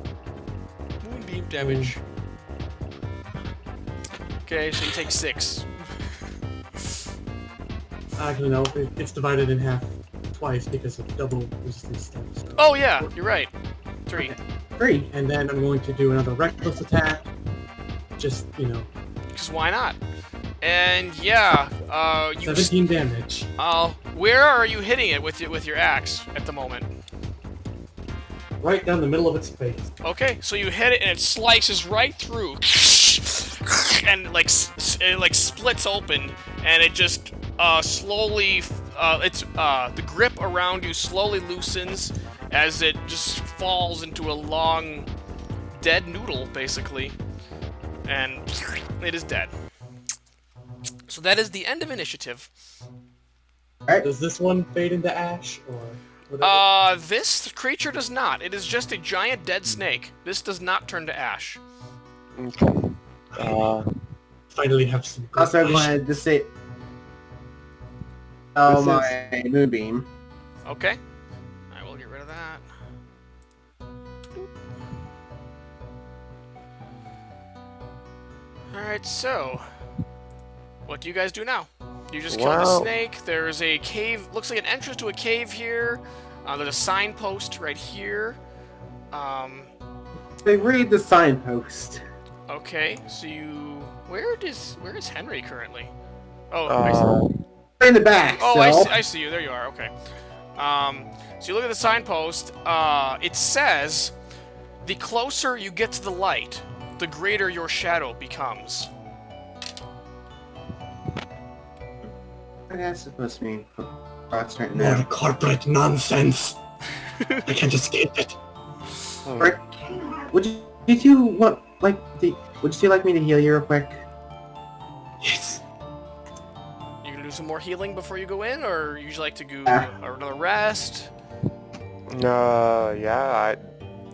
Moonbeam damage. Okay, so you take 6. Actually, no, it's divided in half twice because of double resistance stuff. So. Oh yeah, you're right. 3. 3. And then I'm going to do another reckless attack. Just, Because why not? And yeah, you. 17 damage. Where are you hitting it with your axe at the moment? Right down the middle of its face. Okay, so you hit it and it slices right through, and it splits open, and it just slowly, the grip around you slowly loosens as it just falls into a long, dead noodle, basically, and it is dead. So that is the end of initiative. Alright. Does this one fade into ash, or...? This creature does not. It is just a giant dead snake. This does not turn to ash. Okay. Finally have some good Also, ash. going to say, oh, This my moonbeam. Okay. I will get rid of that. Alright, so what do you guys do now? You just killed the Wow. snake. There's a cave, looks like an entrance to a cave here. There's a signpost right here. They read the signpost. Okay, so you... Where is Henry currently? Oh, I see. In the back, Oh, so. I see you. There you are. Okay. So you look at the signpost. It says, "The closer you get to the light, the greater your shadow becomes." What that's supposed to mean? Thoughts right More now. corporate nonsense. I can't escape it. Rick, would you want like would you like me to heal you real quick? Yes. You gonna do some more healing before you go in, or you like to go Yeah. or another rest? No, yeah,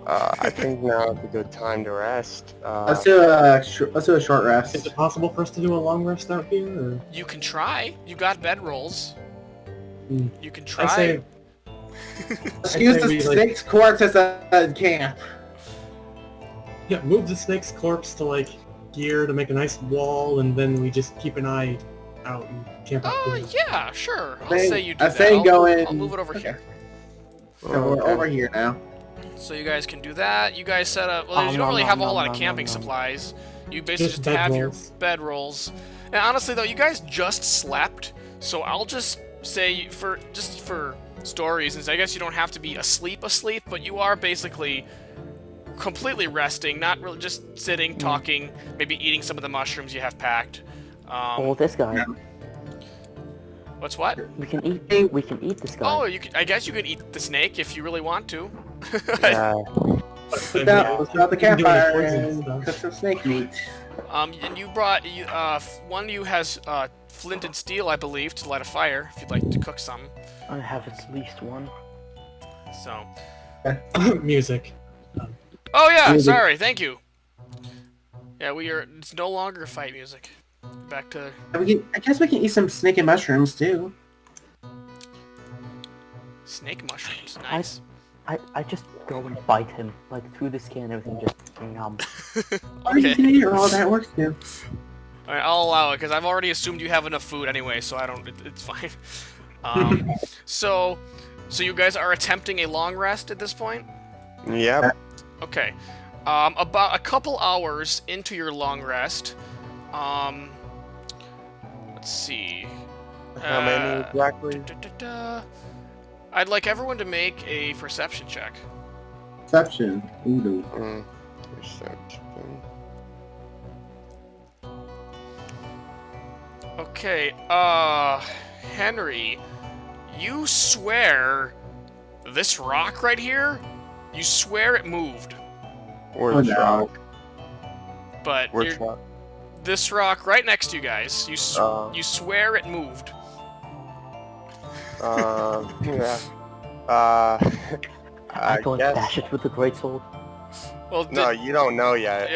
I think now's a good time to rest. Let's do a short Is rest. it possible for us to do a long rest out here? Or? You can try. You got bedrolls. Hmm. You can I try. say Let's I'd use say the we, like- snake's corpse as a camp. Yeah, move the snake's corpse to like here to make a nice wall, and then we just keep an eye out and camp out Oh there. yeah, sure. I'll Say- say you do I that. say I'll, go I'll in- move it over okay. here. So we're Okay. over here now. So you guys can do that. You guys set up. Well, you don't really have a whole lot of camping supplies. You basically Just just have your bedrolls. bedrolls. And honestly, though, you guys just slept, so I'll just say for story reasons, I guess you don't have to be asleep, but you are basically completely resting, not really just sitting, talking, maybe eating some of the mushrooms you have packed. Oh, this guy. What's what? We can eat this guy. Oh, I guess you can eat the snake if you really want to. Yeah. But then, Let's put out the we can do any campfire poison and stuff. cook some snake meat. And you brought one of you has flint and steel, I believe, to light a fire if you'd like to cook some. I have at least one. So. Music. Oh yeah, Music. sorry, thank you. Yeah, it's no longer fight music. Back to I guess we can eat some snake and mushrooms too. snake mushrooms. Nice. I just go and bite him, like through the skin and everything, just yum. Or you Okay. can eat all that works too. All right, I'll allow it because I've already assumed you have enough food anyway, so I don't. It's fine. So you guys are attempting a long rest at this point. Yep. Okay. About a couple hours into your long rest. Let's see. How many exactly? I'd like everyone to make a perception check. Perception. Ooh. Perception. Okay, Henry, you swear this rock right here, you swear it moved. Which no. rock? But Which rock? this rock right next to you guys, you you swear it moved. Yeah. I go and guess. bash it with a great sword. Well, No, you don't know yet.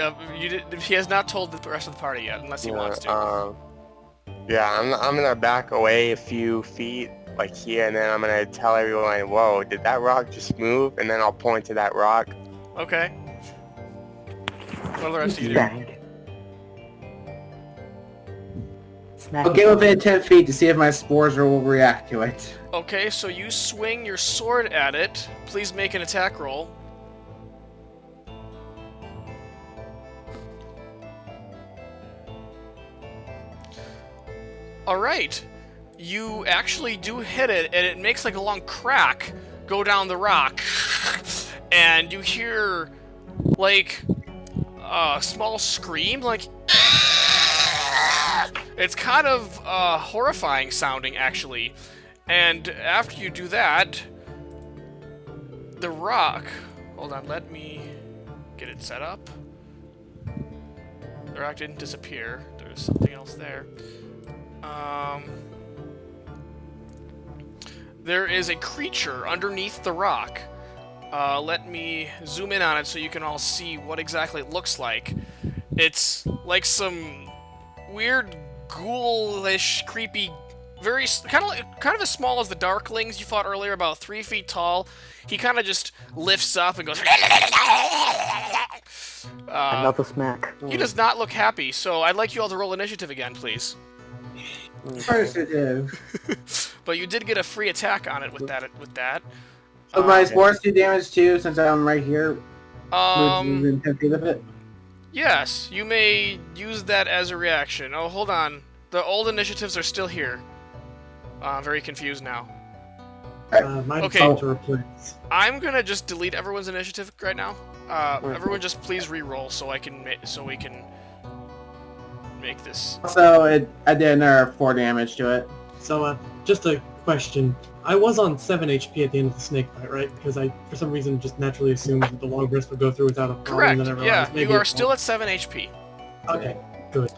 he has not told the rest of the party yet, unless he wants to. Yeah, I'm gonna back away a few feet, like here, and then I'm gonna tell everyone, "Whoa, did that rock just move?" And then I'll point to that rock. Okay. What are the rest of you do? Bang. Smack I'll it. get within 10 feet to see if my spores will react to it. Okay, so you swing your sword at it. Please make an attack roll. Alright. You actually do hit it, and it makes like a long crack go down the rock. And you hear, like, a small scream, like... It's kind of horrifying sounding, actually. And after you do that, the rock... Hold on, let me get it set up. The rock didn't disappear. There's something else there. there is a creature underneath the rock. Let me zoom in on it so you can all see what exactly it looks like. It's like some weird, ghoulish, creepy, kind of as small as the Darklings you fought earlier, about 3 feet tall. He kind of just lifts up and goes. Another smack. He does not look happy, so I'd like you all to roll initiative again, please. Initiative. But you did get a free attack on it with that. So my sports do damage too, since I'm right here. Within 10 feet of it. Yes, you may use that as a reaction. Oh, hold on. The old initiatives are still here. I'm very confused now. Mine's Okay. time to replace. I'm gonna just delete everyone's initiative right now. Everyone, just please re-roll so we can make this. So I did another 4 damage to it. So, just a question. I was on 7 HP at the end of the snake bite, right? Because I, for some reason, just naturally assumed that the long rest would go through without a problem. Correct. And then I Yeah, realized maybe you are it still won't. at 7 HP. Okay, good.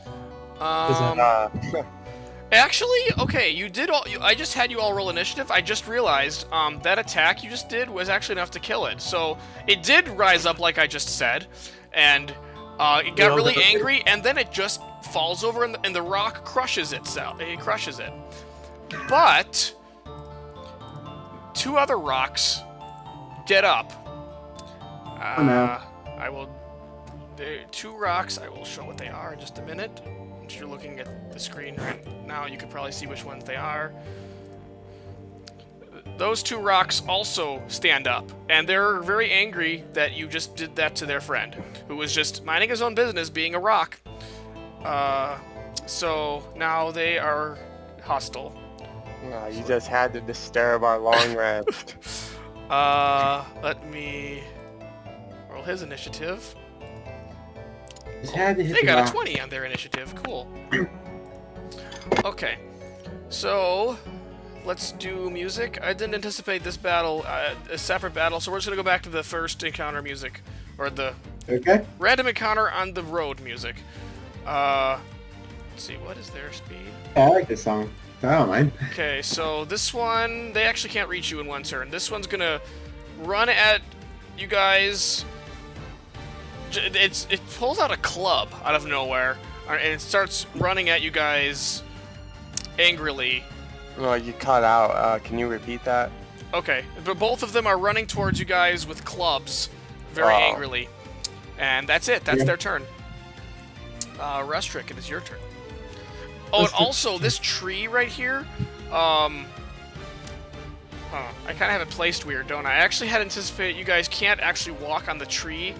Actually, okay, you did all. I just had you all roll initiative. I just realized that attack you just did was actually enough to kill it. So it did rise up like I just said, and it got really angry, and then it just falls over, and the rock crushes itself. It crushes it. But 2 other rocks get up. Oh, no. I will. 2 rocks. I will show what they are in just a minute. If you're looking at the screen right now, you can probably see which ones they are. Those 2 rocks also stand up, and they're very angry that you just did that to their friend, who was just minding his own business, being a rock. So now they are hostile. You just had to disturb our long rest. Let me roll his initiative. Just had to hit They the got rock. a 20 on their initiative. Cool. Okay, so let's do music. I didn't anticipate this battle, a separate battle, so we're just gonna go back to the first encounter music, or the Okay. random encounter on the road music. Let's see, what is their speed? Yeah, I like this song. I don't mind. Okay, so this one, they actually can't reach you in one turn. This one's gonna run at you guys. It pulls out a club out of nowhere, and it starts running at you guys angrily. Well, you cut out. Can you repeat that? Okay, but both of them are running towards you guys with clubs, very angrily. And that's it. That's their turn. Rusdric, it is your turn. Oh, and also, this tree right here, I kind of have it placed weird, don't I? I actually had anticipated you guys can't actually walk on the tree.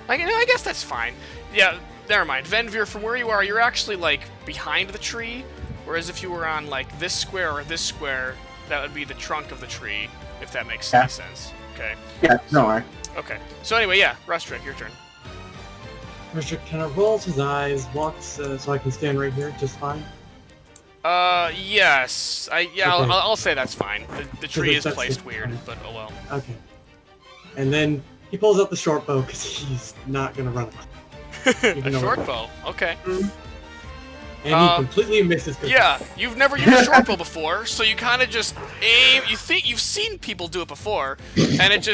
I guess that's fine. Yeah, never mind. Venvyre, from where you are, you're actually, like, behind the tree, whereas if you were on, like, this square or this square, that would be the trunk of the tree, if that makes any sense. Okay. Yeah, don't worry. Okay. So anyway, yeah, Rusdric, your turn. Rusdric kind of rolls his eyes, walks so I can stand right here just fine. Yes. Okay. I'll say that's fine. The tree is that's placed it. weird, but oh well. Okay. And then he pulls out the short bow because he's not going to run away. A short bow. Okay. And he completely misses. Yeah, you've never used a short bow before, so you kind of just aim. You think you've seen people do it before, and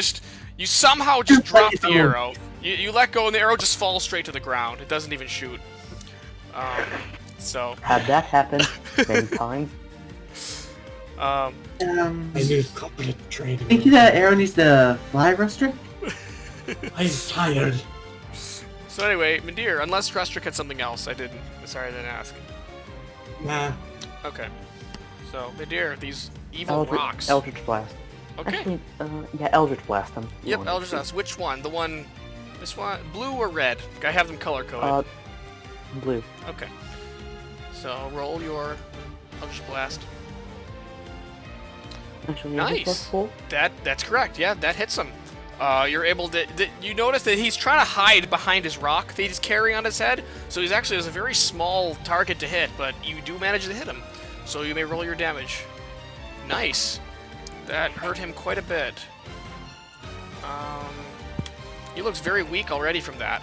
you somehow just drop the arrow. You let go, and the arrow just falls straight to the ground. It doesn't even shoot. So. Had that happen many times. I need competent training. Think that arrow needs to fly, Rusdric? I'm tired. So anyway, Midir, unless Rusdric had something else, I didn't ask. Nah. Okay. So, Midir, these evil rocks. Eldritch Blast. Okay. Actually, yeah, Eldritch Blast them. Yep, Eldritch Blast. Which one? This one? Blue or red? I have them color-coded. Blue. Okay. So, roll your Eldritch Blast. Actually, Nice! That's correct, yeah, that hits him. You're able to... You notice that he's trying to hide behind his rock that he's carrying on his head, so he's actually a very small target to hit, but you do manage to hit him. So you may roll your damage. Nice. That hurt him quite a bit. He looks very weak already from that.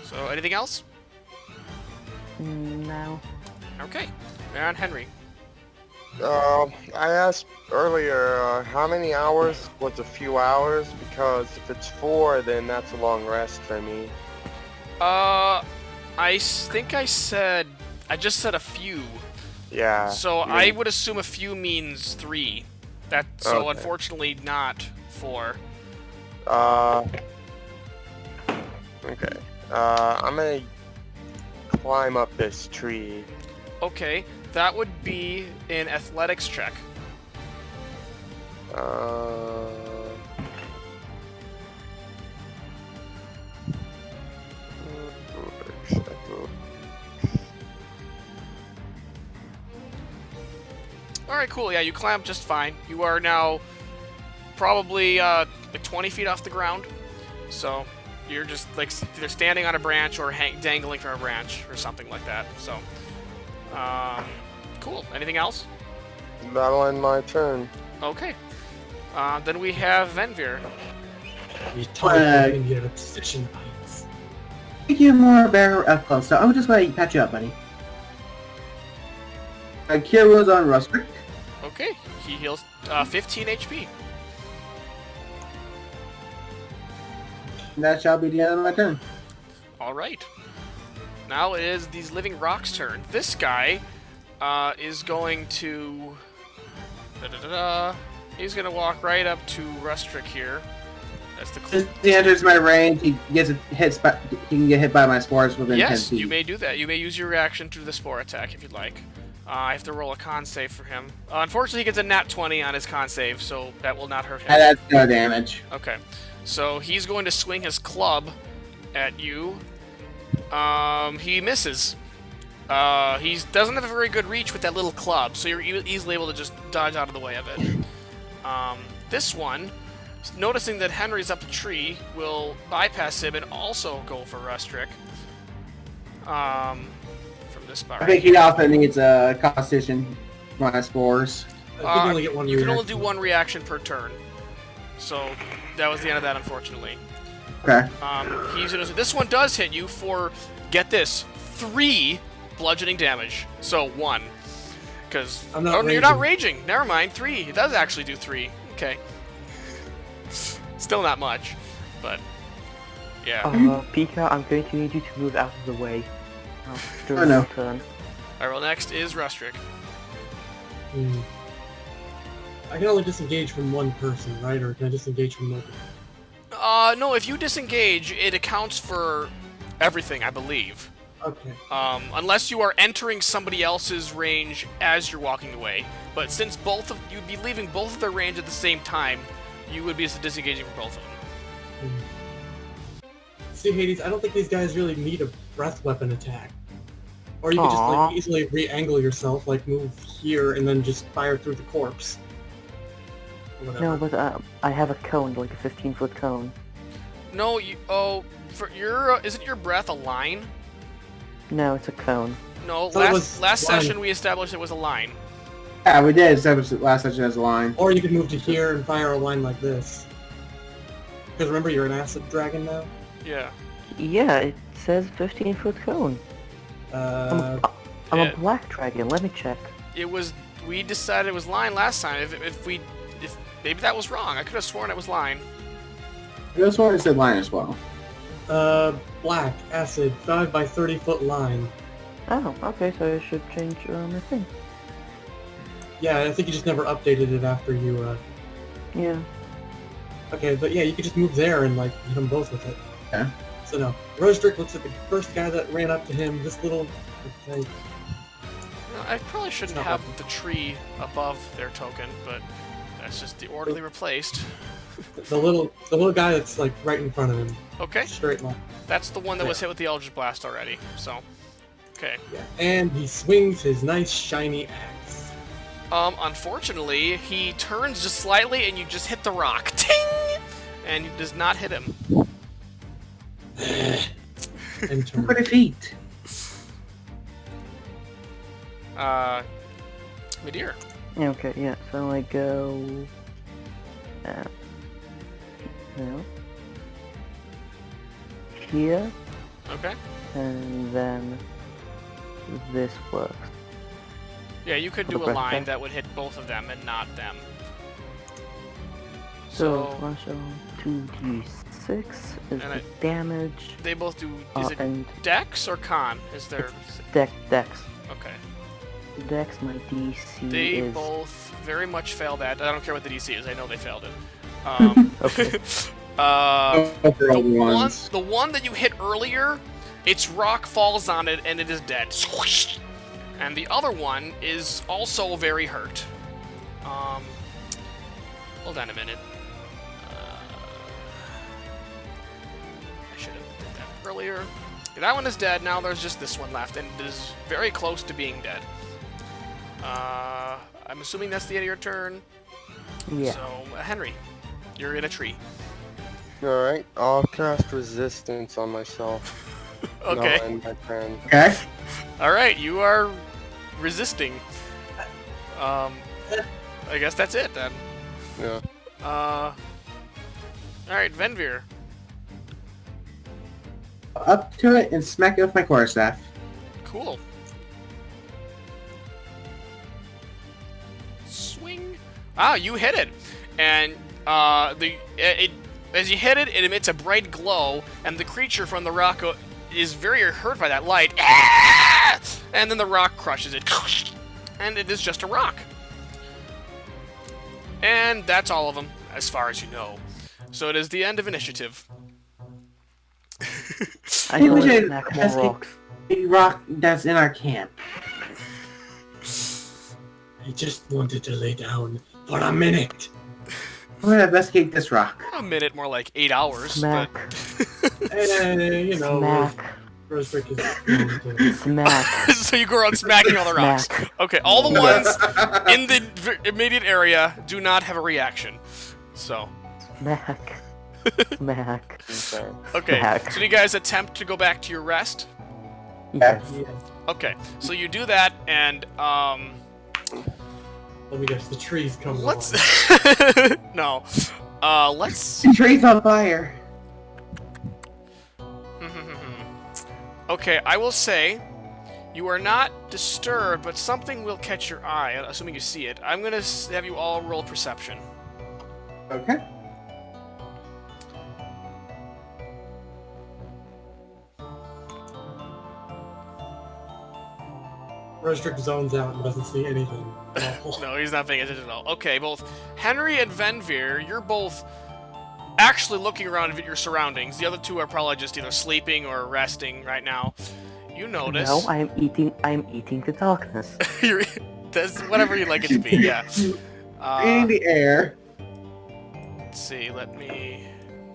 So, anything else? No. Okay. And Henry. I asked earlier, how many hours was a few hours? Because if it's 4, then that's a long rest for me. Think I just said a few. Yeah. So you I mean- would assume a few means 3. So Okay. unfortunately not 4. Okay. I'm gonna climb up this tree. Okay, that would be an athletics check. Alright, cool. Yeah, you climb just fine. You are now probably like 20 feet off the ground. So you're just like either standing on a branch or dangling from a branch or something like that. So, cool. Anything else? That'll end my turn. Okay. Then we have Venvyre. You target him in position heights. Make you more better up close, so I'm just gonna patch you up, buddy. Cure wounds on Rusdric. Okay, he heals 15 HP. And that shall be the end of my turn. All right. Now it is these living rocks' turn. This guy is going to. He's gonna walk right up to Rusdric here. That's the. As he enters my range, he gets hit. He can get hit by my spores within 10 Yes, feet. you may do that. You may use your reaction to the spore attack if you'd like. I have to roll a con save for him. Unfortunately, he gets a nat 20 on his con save, so that will not hurt him. And that's no damage. Okay, so he's going to swing his club at you. He misses. He doesn't have a very good reach with that little club, so you're easily able to just dodge out of the way of it. This one, noticing that Henry's up the tree, will bypass him and also go for Rusdric. From this spot. I think he also needs a Constitution minus spores. You can only get one You can only reaction. do one reaction per turn. So that was the end of that, unfortunately. Okay. This one does hit you for, get this, 3 bludgeoning damage. So 1. Because I'm not you're not raging. raging. Never mind, 3. It does actually do 3. Okay. Still not much, but yeah. Pika, I'm going to need you to move out of the way. During Oh, no. your turn. Alright, well next is Rusdric. I can only disengage from one person, right? Or can I disengage from multiple? No, if you disengage, it accounts for everything, I believe. Okay. Unless you are entering somebody else's range as you're walking away. But since you'd be leaving both of their range at the same time, you would be disengaging from both of them. See, Hades, I don't think these guys really need a breath weapon attack. Or you could just like easily re-angle yourself, like move here and then just fire through the corpse. Or whatever. No, but I have a cone, like a 15-foot cone. No, isn't your breath a line? No, it's a cone. No, So it was last line. session we established it was a line. Yeah, we did establish it last session as a line. Or you could move to here and fire a line like this. Because remember, you're an acid dragon now? Yeah. Yeah, it says 15-foot cone. I'm Yeah. a black dragon. Let me check. We decided it was line last time. If maybe that was wrong. I could have sworn it was line. This one said line as well. Black, acid, 5 by 30 foot line. Oh, okay, so I should change my thing. Yeah, I think you just never updated it after you, Yeah. Okay, but yeah, you could just move there and, like, hit them both with it. Okay. So no. Rusdric looks at the first guy that ran up to him, this little... Okay, No, I probably shouldn't not have the tree above their token, but that's just the orderly replaced. the little guy that's, like, right in front of him. Okay, Straight line. that's the one that was hit with the Eldritch Blast already. So, okay. Yeah. And he swings his nice, shiny axe. Unfortunately, he turns just slightly and you just hit the rock. Ting! And he does not hit him. And turn. 20 feet. Midir. Okay, yeah, so I go... no. Here, Okay. and then this works. Yeah, you could For do the a breath line check. that would hit both of them and not them. So, So 2d6 is And the I- damage. they both do. Is it And Dex or Con? Is there? Dex. Okay. Dex, my DC They is... both very much failed that. I don't care what the DC is. I know they failed it. Okay. Overall ones. the one that you hit earlier, its rock falls on it and it is dead. Squish! And the other one is also very hurt. Hold on a minute. I should have did that earlier. That one is dead. Now there's just this one left, and it is very close to being dead. I'm assuming that's the end of your turn. Yeah. So, Henry, you're in a tree. Alright, I'll cast resistance on myself. And I'll Okay. end my turn. Okay. All right, you are resisting. I guess that's it then. Yeah. All right, Venvyre. Up to it and smack it with my quarterstaff. Cool. Swing. Ah, you hit it, and as you hit it, it emits a bright glow, and the creature from the rock is very hurt by that light. Ah! And then the rock crushes it, and it is just a rock. And that's all of them, as far as you know. So it is the end of initiative. I know we it's should smack more ask it- rocks. A rock that's in our camp. I just wanted to lay down for a minute. I'm gonna investigate this rock. A minute, more like 8 hours. Smack. You know, Smack. Rusdric is Smack. But... so you go around smacking all the rocks. Smack. Okay, all the ones in the immediate area do not have a reaction. So, Smack. Smack. Okay. okay. Smack. So you guys attempt to go back to your rest? Yes. Okay. So you do that, and Let me guess, the trees come let's alive. no. Let's The tree's on fire. okay, I will say you are not disturbed, but something will catch your eye, assuming you see it. I'm gonna have you all roll perception. Okay. Rusdric zones out and doesn't see anything. No, he's not paying attention at all. Okay, both Henry and Venvyre, you're both actually looking around at your surroundings. The other two are probably just either sleeping or resting right now. You notice. No, I am eating the darkness. You're, that's whatever you'd like it to be, yeah. In the air. Let's see, let me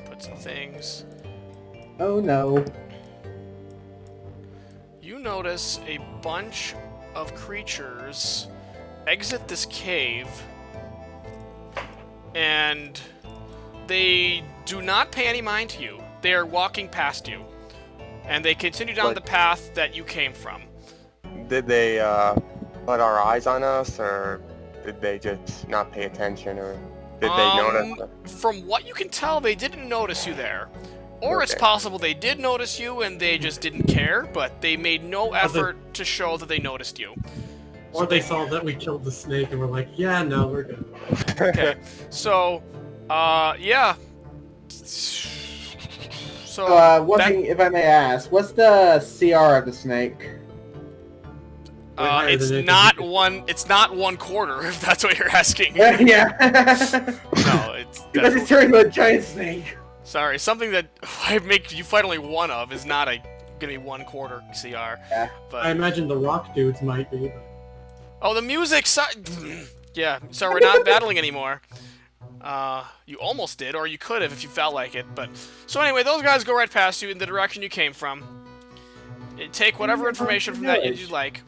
put some things. Oh no. You notice a bunch of creatures exit this cave, and they do not pay any mind to you. They are walking past you, and they continue down But- the path that you came from. Did they put our eyes on us, or did they just not pay attention, or did they notice? From what you can tell, they didn't notice you there. Or it's Okay. possible they did notice you and they just didn't care, but they made no effort to show that they noticed you. Or they saw that we killed the snake and were like, yeah, no, we're good. Okay, so, yeah. So, One that- thing, if I may ask, what's the CR of the snake? higher it's than it not can be. one. It's not 1/4. If that's what you're asking. Yeah. No, it's Because it's turned into a giant snake. sorry. Something that I make you fight only one of is not gonna be 1/4 CR. Yeah. But I imagine the rock dudes might be. oh, the music. Yeah. So we're not battling anymore. You almost did, or you could have if you felt like it. But so anyway, those guys go right past you in the direction you came from. Take whatever information from that you'd like.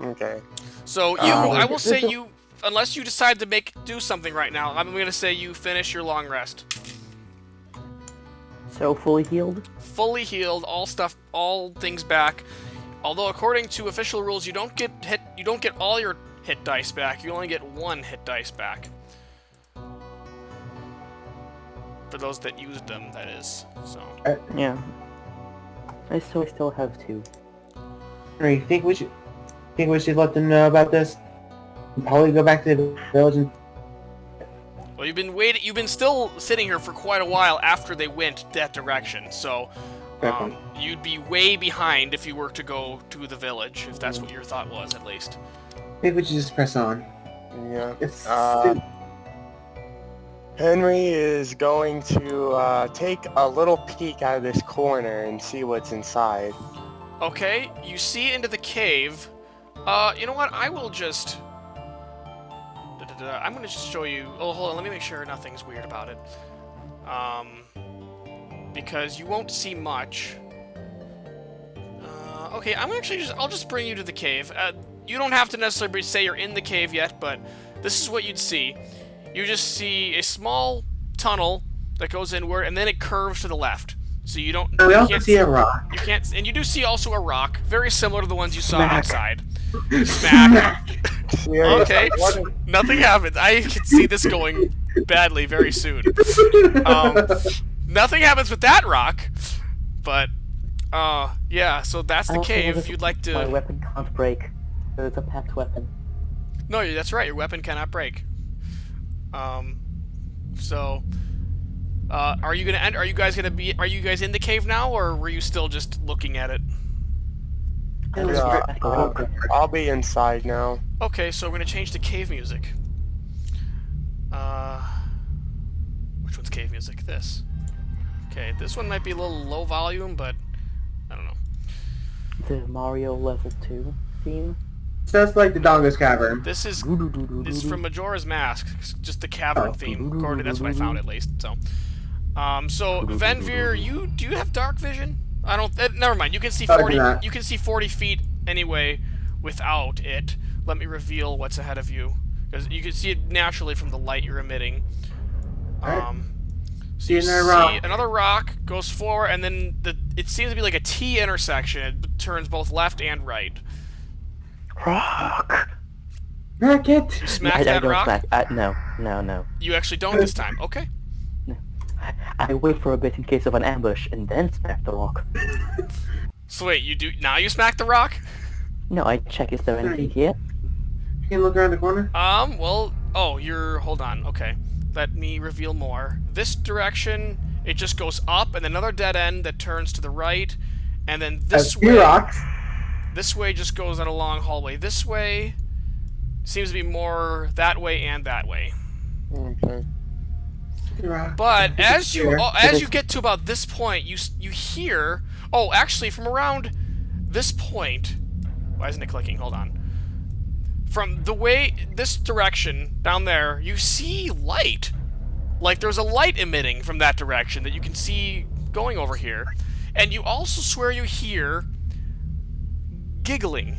Okay. So you, I will say this- you, unless you decide to do something right now, I'm gonna say you finish your long rest, So fully healed? fully healed, all things back. Although according to official rules, you don't get all your hit dice back. You only get 1 hit dice back. For those that used them, that is. So Yeah. I still have 2. I think we should think we should let them know about this? And probably go back to the village and... Well, you've been waiting. You've been still sitting here for quite a while after they went that direction. So, you'd be way behind if you were to go to the village, if that's what your thought was, at least. Maybe we should just press on. Yeah. It's... Henry is going to take a little peek out of this corner and see what's inside. Okay, you see into the cave. You know what? I will just... I'm going to just show you... Oh, hold on. Let me make sure nothing's weird about it. Because you won't see much. Okay, I'm actually just... I'll just bring you to the cave. You don't have to necessarily say you're in the cave yet, but this is what you'd see. You just see a small tunnel that goes inward, and then it curves to the left. So you don't... We also see a rock. You can't... And you do see also a rock, very similar to the ones you saw Smack. outside. Smack. Okay, What- nothing happens. I can see this going badly very soon. Nothing happens with that rock, but, yeah, so that's I the also cave. noticed You'd like My to... weapon can't break. So it's a packed weapon. No, that's right, your weapon cannot break. So, are you gonna end? Are you guys in the cave now, or were you still just looking at it? I'll be inside now. Okay, so we're gonna change to cave music. Which one's cave music? This. Okay, this one might be a little low volume, but I don't know. The Mario level 2 theme. Sounds like the Donga's Cavern. This is from Majora's Mask, just the cavern theme. According, that's what I found at least. So, so Venvyre, do you have dark vision? I don't. Never mind. You can see 40. You can see 40 feet anyway without it. Let me reveal what's ahead of you, because you can see it naturally from the light you're emitting. So you see another rock goes forward, and then it seems to be like a T intersection. It turns both left and right. Rock! Racket! You smack I that don't rock? smack. No. You actually don't this time. Okay. I wait for a bit in case of an ambush and then smack the rock. So wait, you do now? You smack the rock? No, I check is there anything here? You can look around the corner? Well, oh, hold on, okay. Let me reveal more. This direction, it just goes up, and another dead end that turns to the right, and then this way... rocks. This way just goes on a long hallway. This way seems to be more that way and that way. Okay. But as you get to about this point, you hear... Oh, actually, from around this point... Why isn't it clicking? Hold on. From the way... This direction, down there, you see light. Like, there's a light emitting from that direction that you can see going over here. And you also swear you hear... giggling.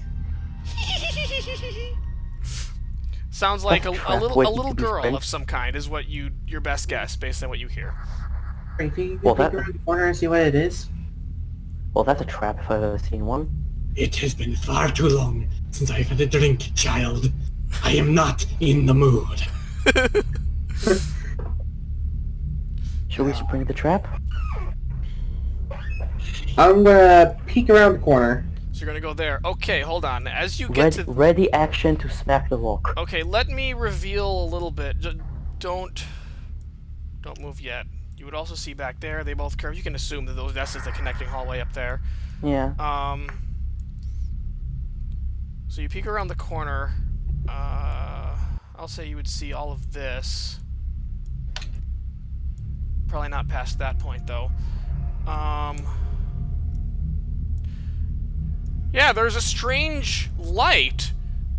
Sounds like a little girl of some kind is what your best guess based on what you hear. If you can Well, peek around the corner and see what it is. Well, that's a trap if I've ever seen one. It has been far too long since I've had a drink, child. I am not in the mood. Should we spring the trap? I'm gonna peek around the corner. So you're gonna go there. Okay, hold on. As you get to... Ready action to smack the rock. Okay, let me reveal a little bit. Don't move yet. You would also see back there, they both curve. You can assume that that's just the connecting hallway up there. Yeah. So you peek around the corner. I'll say you would see all of this. Probably not past that point, though. Yeah, there's a strange light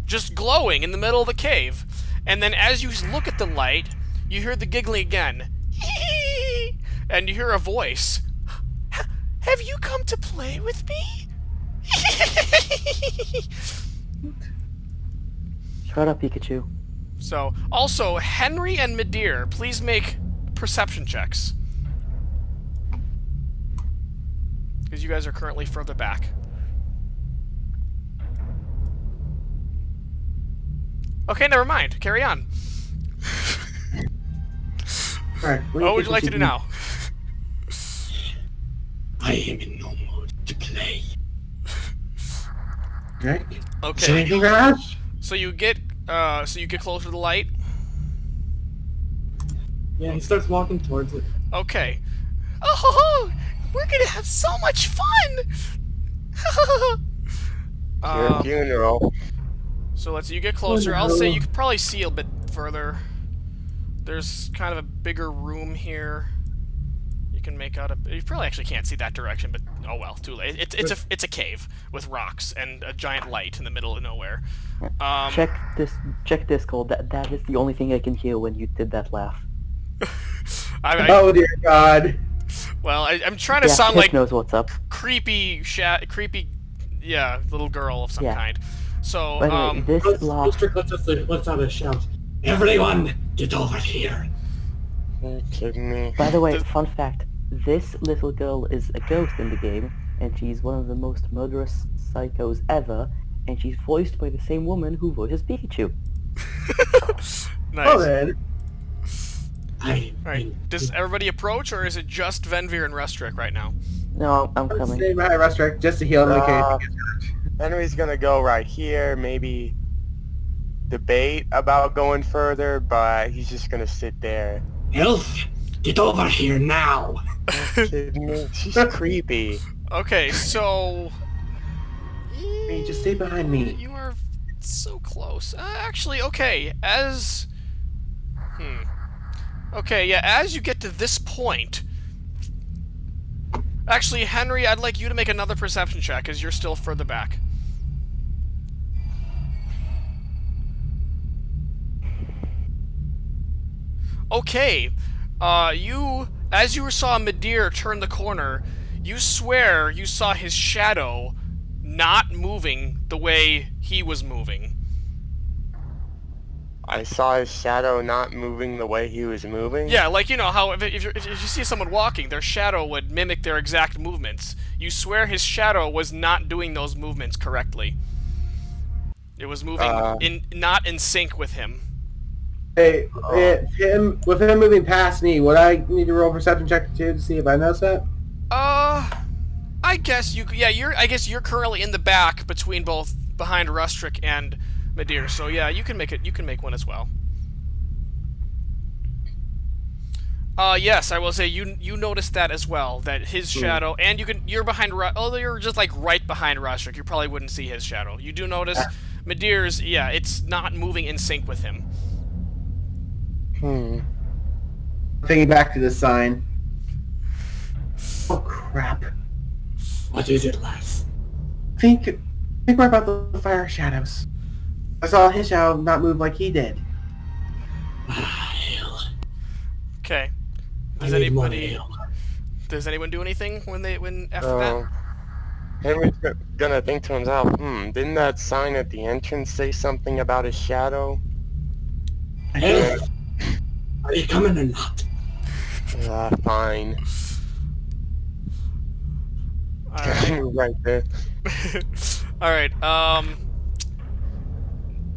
just glowing in the middle of the cave. And then as you look at the light, you hear the giggling again. And you hear a voice. Have you come to play with me? Shut up, Pikachu. So, also, Henry and Midir, please make perception checks. Because you guys are currently further back. Okay, never mind. Carry on. Alright, What would you like to do now? I am in no mood to play. Rick? See Okay. anything, Raj? So you get closer to the light. Yeah, he starts walking towards it. Okay. Oh, we're gonna have so much fun. Your funeral. So let's see, you get closer. I'll say you could probably see a bit further. There's kind of a bigger room here. You can make out you probably actually can't see that direction, but oh well, too late. It's a cave with rocks and a giant light in the middle of nowhere. Check Discord. That is the only thing I can hear when you did that laugh. Oh dear God. Well, I'm trying to Yeah, sound Pip like knows what's up. creepy, yeah, little girl of some Yeah. kind. So, By the way, this laugh. Rusdric lets out a shout. Everyone, get over here. Are you kidding me? By the way, fun fact: this little girl is a ghost in the game, and she's one of the most murderous psychos ever. And she's voiced by the same woman who voices Pikachu. nice. Oh then. Alright, does everybody approach, or is it just Venvyre and Rusdric right now? No, I'm Let's coming. stay behind Rusdric just to heal him in case he gets hurt. Henry's gonna go right here, maybe debate about going further, but he's just gonna sit there. Elf, get over here now. Kidding me? She's creepy. Okay, so... Hey, just stay behind me. You are so close. Actually, okay, as... Okay, yeah, as you get to this point... Actually, Henry, I'd like you to make another perception check, because you're still further back. Okay, as you saw Midir turn the corner, you swear you saw his shadow not moving the way he was moving. I saw his shadow not moving the way he was moving? Yeah, like, you know how if you see someone walking, their shadow would mimic their exact movements. You swear his shadow was not doing those movements correctly. It was moving not in sync with him. Hey, with him moving past me, would I need to roll a perception check too to see if I notice that? I guess I guess you're currently in the back behind Rusdric and Midir. So yeah, you can make one as well. Yes, I will say you noticed that as well, that his shadow, and you're behind although you're just like right behind Rusdric, you probably wouldn't see his shadow. You do notice Midir's, yeah, it's not moving in sync with him. Thinking back to the sign. Oh crap. What is it, lass? Think more about the fire shadows. I saw his shadow not move like he did. Ah, hell. Okay. I need more ale. Does anyone do anything when after that? Henry's gonna think to himself, didn't that sign at the entrance say something about his shadow? Elf, are you coming or not? Fine. Right there. Alright,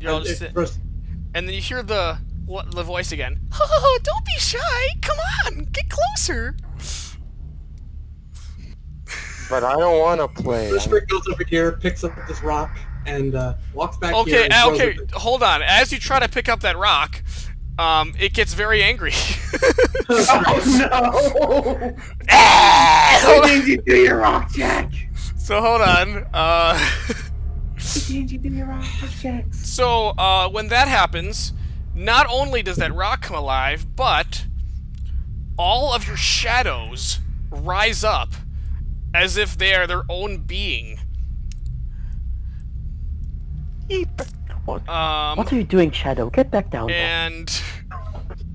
you'll just sit, and then you hear the voice again. Oh, don't be shy! Come on, get closer! But I don't want to play. Rusdric goes over here, picks up this rock, and walks back Okay, here. And okay, hold on. As you try to pick up that rock, it gets very angry. Oh no! I need you to do your rock check! So hold on. I need you to do your rock checks. So when that happens, not only does that rock come alive, but all of your shadows rise up as if they are their own being. What are you doing, Shadow? Get back down there. And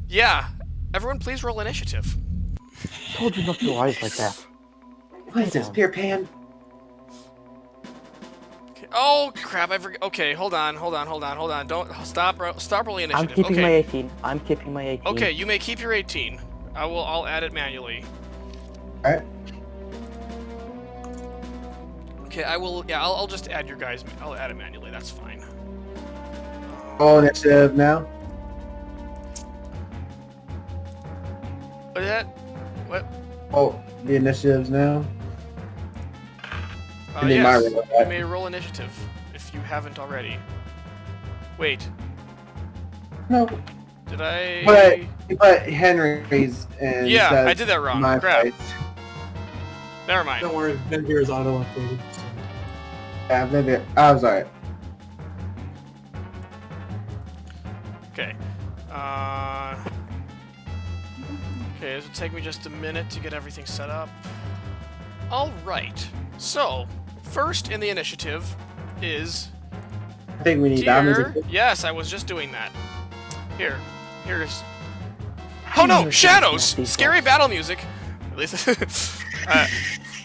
yeah, everyone please roll initiative. Told you not to rise like that. What is this, Peter Pan? Okay. Oh crap! I forgot. Okay, hold on. Don't stop rolling initiative. I'm keeping okay. my 18. I'm keeping my 18. Okay, you may keep your 18. I'll add it manually. Alright. Okay, I will. Yeah, I'll just add your guys. I'll add it manually. That's fine. Roll initiative now. What is that? What? Oh, the initiatives now. Yes. roll You may roll initiative haven't already. Wait, No, did I... but Henry's and Yeah, I did that wrong. my Crap. place. Never mind. Don't worry, Venvyre is auto-updated. So. Yeah, maybe I was alright. Okay. Okay, this will take me just a minute to get everything set up. Alright. So, first in the initiative is... I think we need that Dear... music. Yes, I was just doing that. Here's... Oh no! Shadows! Scary battle music! At least...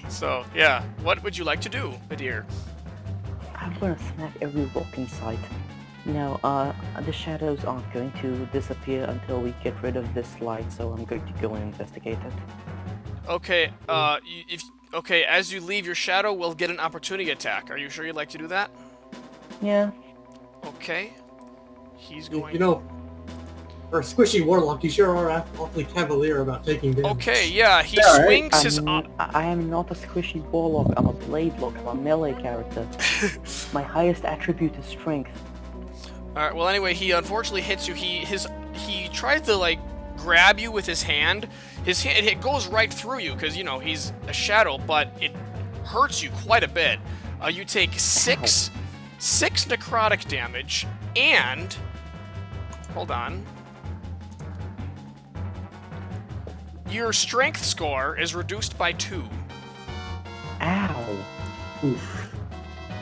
so, yeah. What would you like to do, Midir? I'm gonna smack every rock in sight. Now, the shadows aren't going to disappear until we get rid of this light, so I'm going to go and investigate it. Okay, okay, as you leave, your shadow will get an opportunity attack. Are you sure you'd like to do that? Yeah. Okay. He's going... You know, for a squishy warlock, you sure are awfully cavalier about taking damage. Okay, yeah, he Yeah, right. swings his... I am not a squishy warlock, I'm a blade lock, I'm a melee character. My highest attribute is strength. Alright, well anyway, he unfortunately hits you. He tries to, like, grab you with his hand. It goes right through you, because, you know, he's a shadow, but it hurts you quite a bit. You take six necrotic damage, and... Hold on. Your strength score is reduced by 2. Ow. Oof.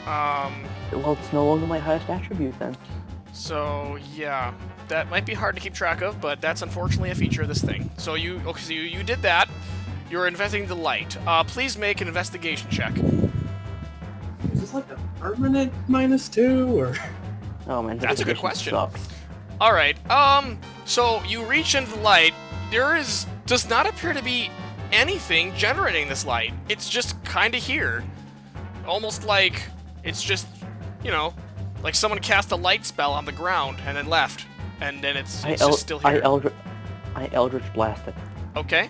Well, it's no longer my highest attribute then. So, yeah. That might be hard to keep track of, but that's unfortunately a feature of this thing. So you did that. You're investigating the light. Please make an investigation check. Is this like a permanent -2, or...? Oh man, That's a good investigation question. Sucks. Alright, so you reach into the light. Does not appear to be anything generating this light. It's just kind of here. Almost like it's just, you know, like someone cast a light spell on the ground and then left. And then it's just still here. I Eldritch Blasted. Okay.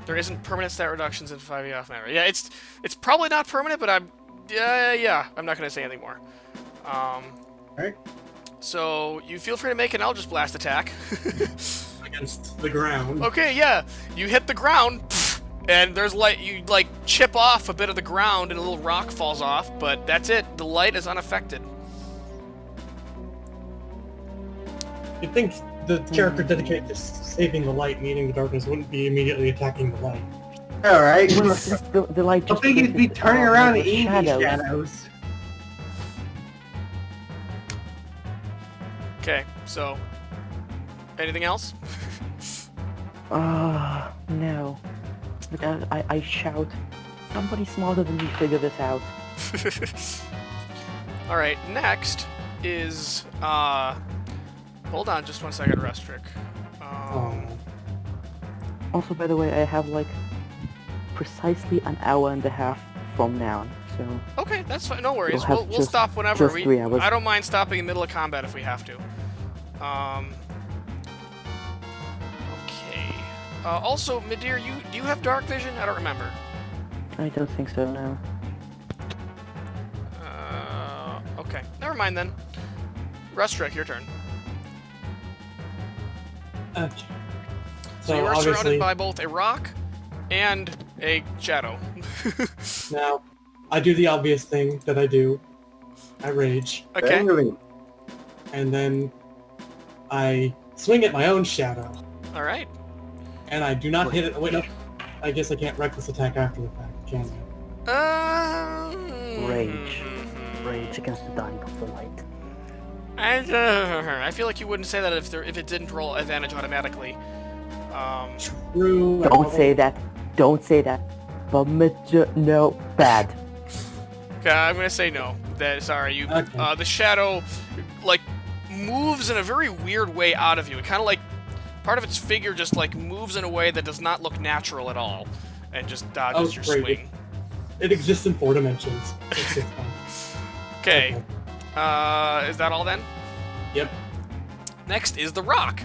There isn't permanent stat reductions in 5e off matter. Yeah, it's probably not permanent, but I'm not gonna say anything more. Alright. So you feel free to make an Eldritch Blast attack. Against the ground. Okay, yeah. You hit the ground, and there's you chip off a bit of the ground, and a little rock falls off. But that's it. The light is unaffected. You'd think the character dedicated to saving the light, meaning the darkness, wouldn't be immediately attacking the light. Alright. Well, it's just the light I just think you'd be produces turning all around the and eating these shadows. Okay, so anything else? No. I shout, somebody smarter than me figure this out. Alright, next is, hold on just 1 second, Rusdric. Also, by the way, I have like precisely an hour and a half from now, so... Okay, that's fine, no worries. We'll have We'll stop whenever. just 3 hours. I don't mind stopping in the middle of combat if we have to. Okay. Also, Midir, do you have dark vision? I don't remember. I don't think so, no. Okay. Never mind then. Rusdric, your turn. Okay. So you are surrounded by both a rock and a shadow. Now, I do the obvious thing that I do. I rage. Okay. And then I swing at my own shadow. Alright. And I do not hit it. Wait, no. I guess I can't reckless attack after the fact, can I? Rage. Rage against the dying of the light. I feel like you wouldn't say that if it didn't roll advantage automatically. True. Don't say that. Don't say that. But no, bad. Okay, I'm gonna say no. Sorry, you. Okay. The shadow, like, moves in a very weird way out of you. It kind of like part of its figure just like moves in a way that does not look natural at all, and just dodges your great. swing. It exists in 4 dimensions. It's just fun. Okay. Is that all then? Yep. Next is the rock.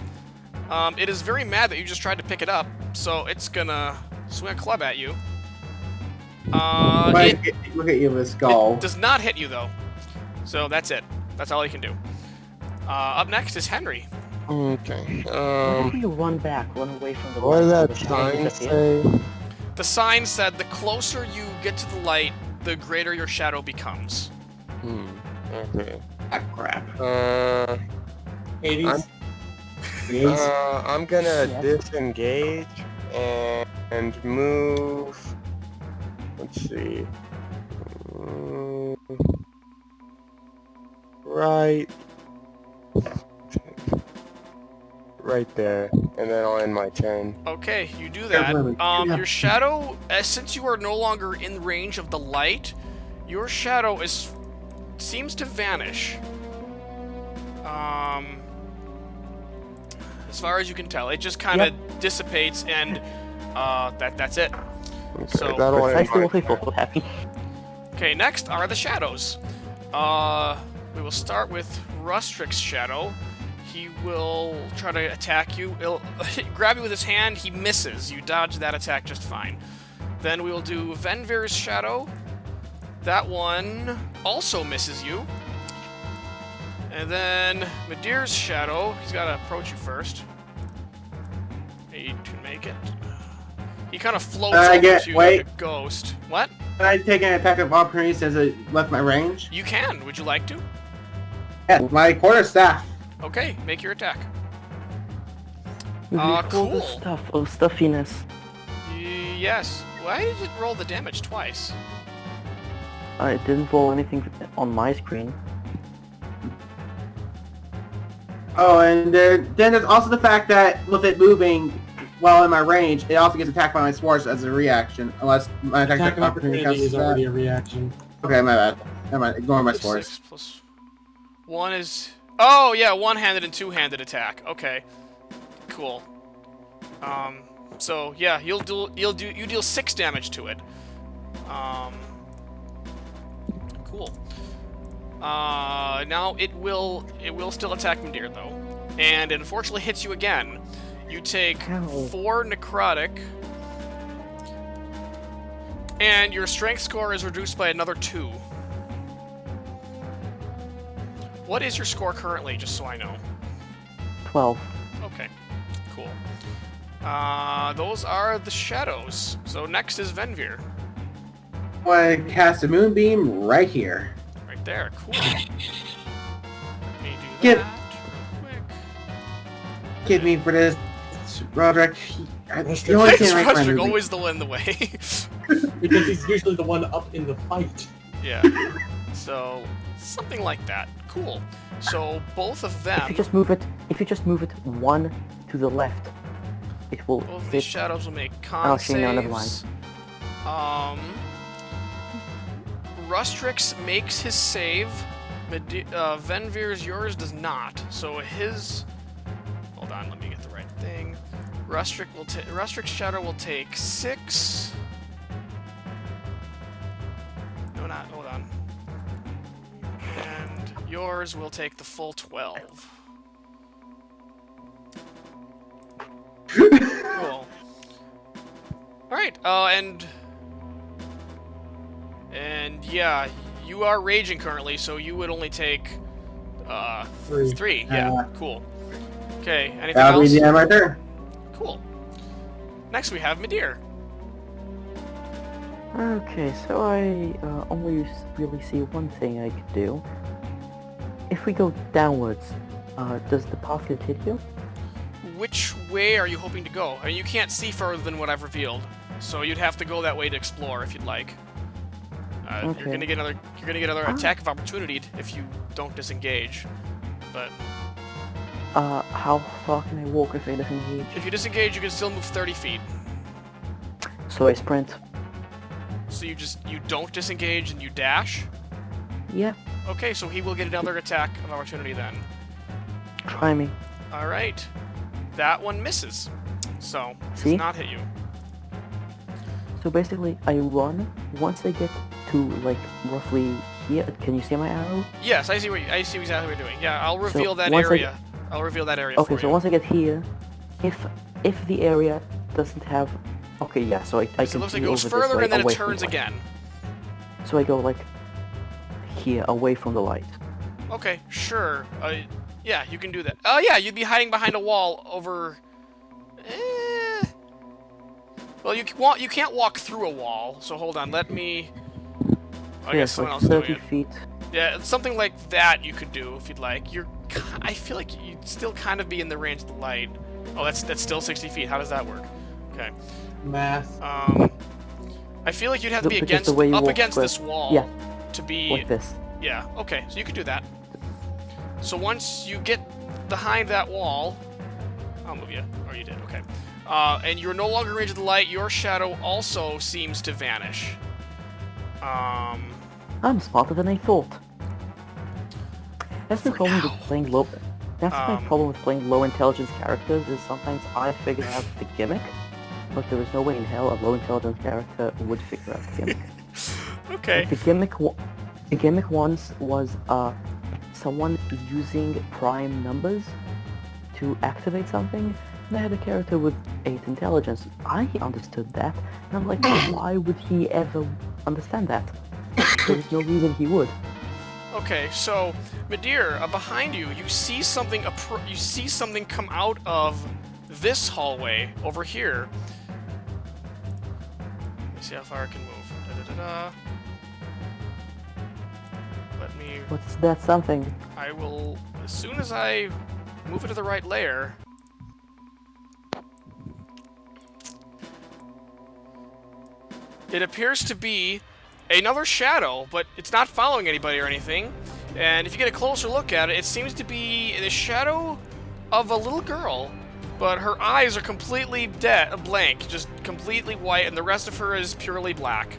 It is very mad that you just tried to pick it up, so it's gonna swing a club at you. Look at you with a skull. It does not hit you though. So that's it. That's all he can do. Up next is Henry. Okay. What if we run back, run away from the What light, did so that the shadow sign disappears? say? The sign said the closer you get to the light, the greater your shadow becomes. Okay. Ah, crap. Hades. I'm gonna Yes. disengage and move. Let's see. Right there, and then I'll end my turn. Okay, you do that. Your shadow, since you are no longer in range of the light, your shadow seems to vanish. As far as you can tell, it just kind of dissipates, and that's it. Okay, So that'll end Precisely my what we turn. thought would happen. Okay, next are the shadows. We will start with Rusdric's shadow. He will try to attack you. He'll grab you with his hand. He misses. You dodge that attack just fine. Then we will do Venvyre's shadow. That one also misses you. And then Midir's shadow. He's got to approach you first. He can make it. He kind of floats over to you like a ghost. What? Can I take an attack of opportunity since it left my range? You can. Would you like to? Yeah, my quarterstaff. Okay, make your attack. All Cool. the stuff, oh stuffiness. Yes. Why did it roll the damage twice? It didn't roll anything on my screen. Oh, and then there's also the fact that with it moving while in my range, it also gets attacked by my swords as a reaction, unless my Attack of opportunity counts is as already that. a reaction. Okay, my bad. Never mind, ignore my swords. 6 plus 1 is... Oh, yeah, one-handed and two-handed attack. Okay. Cool. So, yeah, you deal 6 damage to it. Cool. Now it will still attack Midir though, and it unfortunately hits you again. You take 4 necrotic, and your strength score is reduced by another 2. What is your score currently, just so I know? 12. Okay, cool. Those are the shadows. So next is Venvyre. I want to cast a moonbeam right here. Right there, cool. Let me do Get- that real quick. Give me for this, Roderick. Rusdric. The only It's thing I find Rusdric, really- always the one in the way. Because he's usually the one up in the fight. Yeah. So something like that. Cool. So both of If them, you just move it 1 to the left, it will both of fit. these shadows will make con actually, no, never saves. Rusdric's makes his save. Venvyre's yours does not. So his. Hold on, let me get the right thing. Rusdric's shadow will take 6. No, not. Hold on. And yours will take the full 12. Cool. Alright, and yeah, you are raging currently, so you would only take 3. Yeah, cool. Okay, anything That'll be else? the end right there. Cool. Next we have Midir. Okay, so I only really see one thing I could do. If we go downwards, does the path continue? Which way are you hoping to go? I mean, you can't see further than what I've revealed, so you'd have to go that way to explore if you'd like. Okay. You're gonna get another attack of opportunity if you don't disengage. But How far can I walk if I disengage? if you disengage, you can still move 30 feet. So I sprint. So you don't disengage and you dash. Yeah, Okay, so he will get another attack of opportunity then. try me. All right, that one misses. So See? does not hit you. So basically, I run. Once I get to like roughly here, can you see my arrow? Yes, I see exactly what you're doing. Yeah, I'll reveal that once I area. I'll reveal that area Okay, for so you. once I get here, if the area doesn't have Okay, yeah, so I So it looks like it continue goes over this further way, and then it away from turns the light. again. So I go, like, here, away from the light. Okay, sure. Yeah, you can do that. Oh yeah, you'd be hiding behind a wall over... Well, you can't walk through a wall, so hold on, let me... I Yeah, guess so someone like else is doing 30 it. feet. Yeah, something like that you could do if you'd like. I feel like you'd still kind of be in the range of the light. Oh, that's still 60 feet. How does that work? Okay. Math. I feel like you'd have to be Because the way you up walk against square- this wall Yeah. to be... Like this. Yeah, okay, so you could do that. So once you get behind that wall... I'll move you. Or you did, okay. And you're no longer in range of the light, your shadow also seems to vanish. I'm smarter than I thought. That's the For problem now. with playing low... That's my problem with playing low intelligence characters, is sometimes I figure out the gimmick, but there is no way in hell a low intelligence character would figure out the gimmick. Okay. The gimmick once was someone using prime numbers to activate something. And I had a character with 8 intelligence. I understood that, and I'm like, why would he ever understand that? There's no reason he would. Okay, so Midir, behind you, you see something. You see something come out of this hallway over here. Let me see how far I can move. Da-da-da-da. Let me. What's that something? I will, as soon as I move it to the right layer. It appears to be another shadow, but it's not following anybody or anything. And if you get a closer look at it, it seems to be the shadow of a little girl, but her eyes are completely blank, just completely white, and the rest of her is purely black.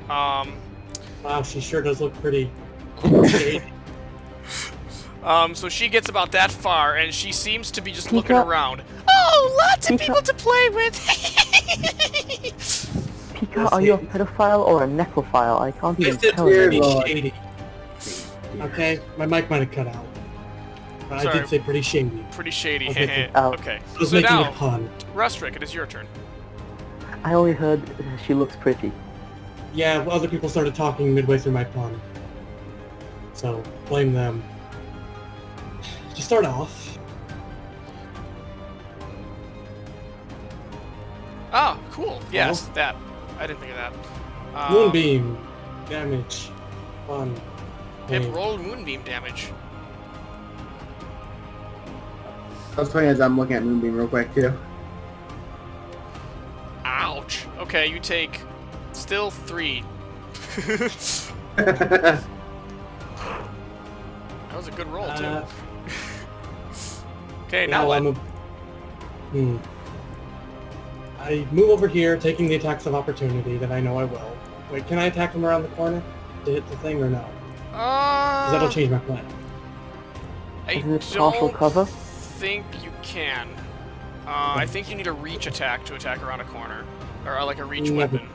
Wow, she sure does look pretty shady. So she gets about that far, and she seems to be just Pika. looking around. Oh, lots of Pika. people to play with! Pika, are you a pedophile or a necrophile? I can't I even said tell weird, you. pretty Lord. shady. Okay, my mic might have cut out. But I Sorry. did say pretty shady. Pretty shady. Okay, Okay. I was So making a now, pun. Rusdric, it is your turn. I only heard she looks pretty. Yeah, well, other people started talking midway through my pun. So, blame them. To start off, Oh, cool. Yes, that. I didn't think of that. Moonbeam, damage, fun. Pip, pain. roll Moonbeam damage. What's funny is I'm looking at Moonbeam real quick too. Ouch. Okay, you take still 3. That's That was a good roll, too. Uh, Okay, now what? I move over here, taking the attacks of opportunity that I know I will. Wait, can I attack them around the corner to hit the thing or no? Because that'll change my plan. I Isn't it partial don't cover? think you can. I think you need a reach attack to attack around a corner. Or like a reach Never. weapon.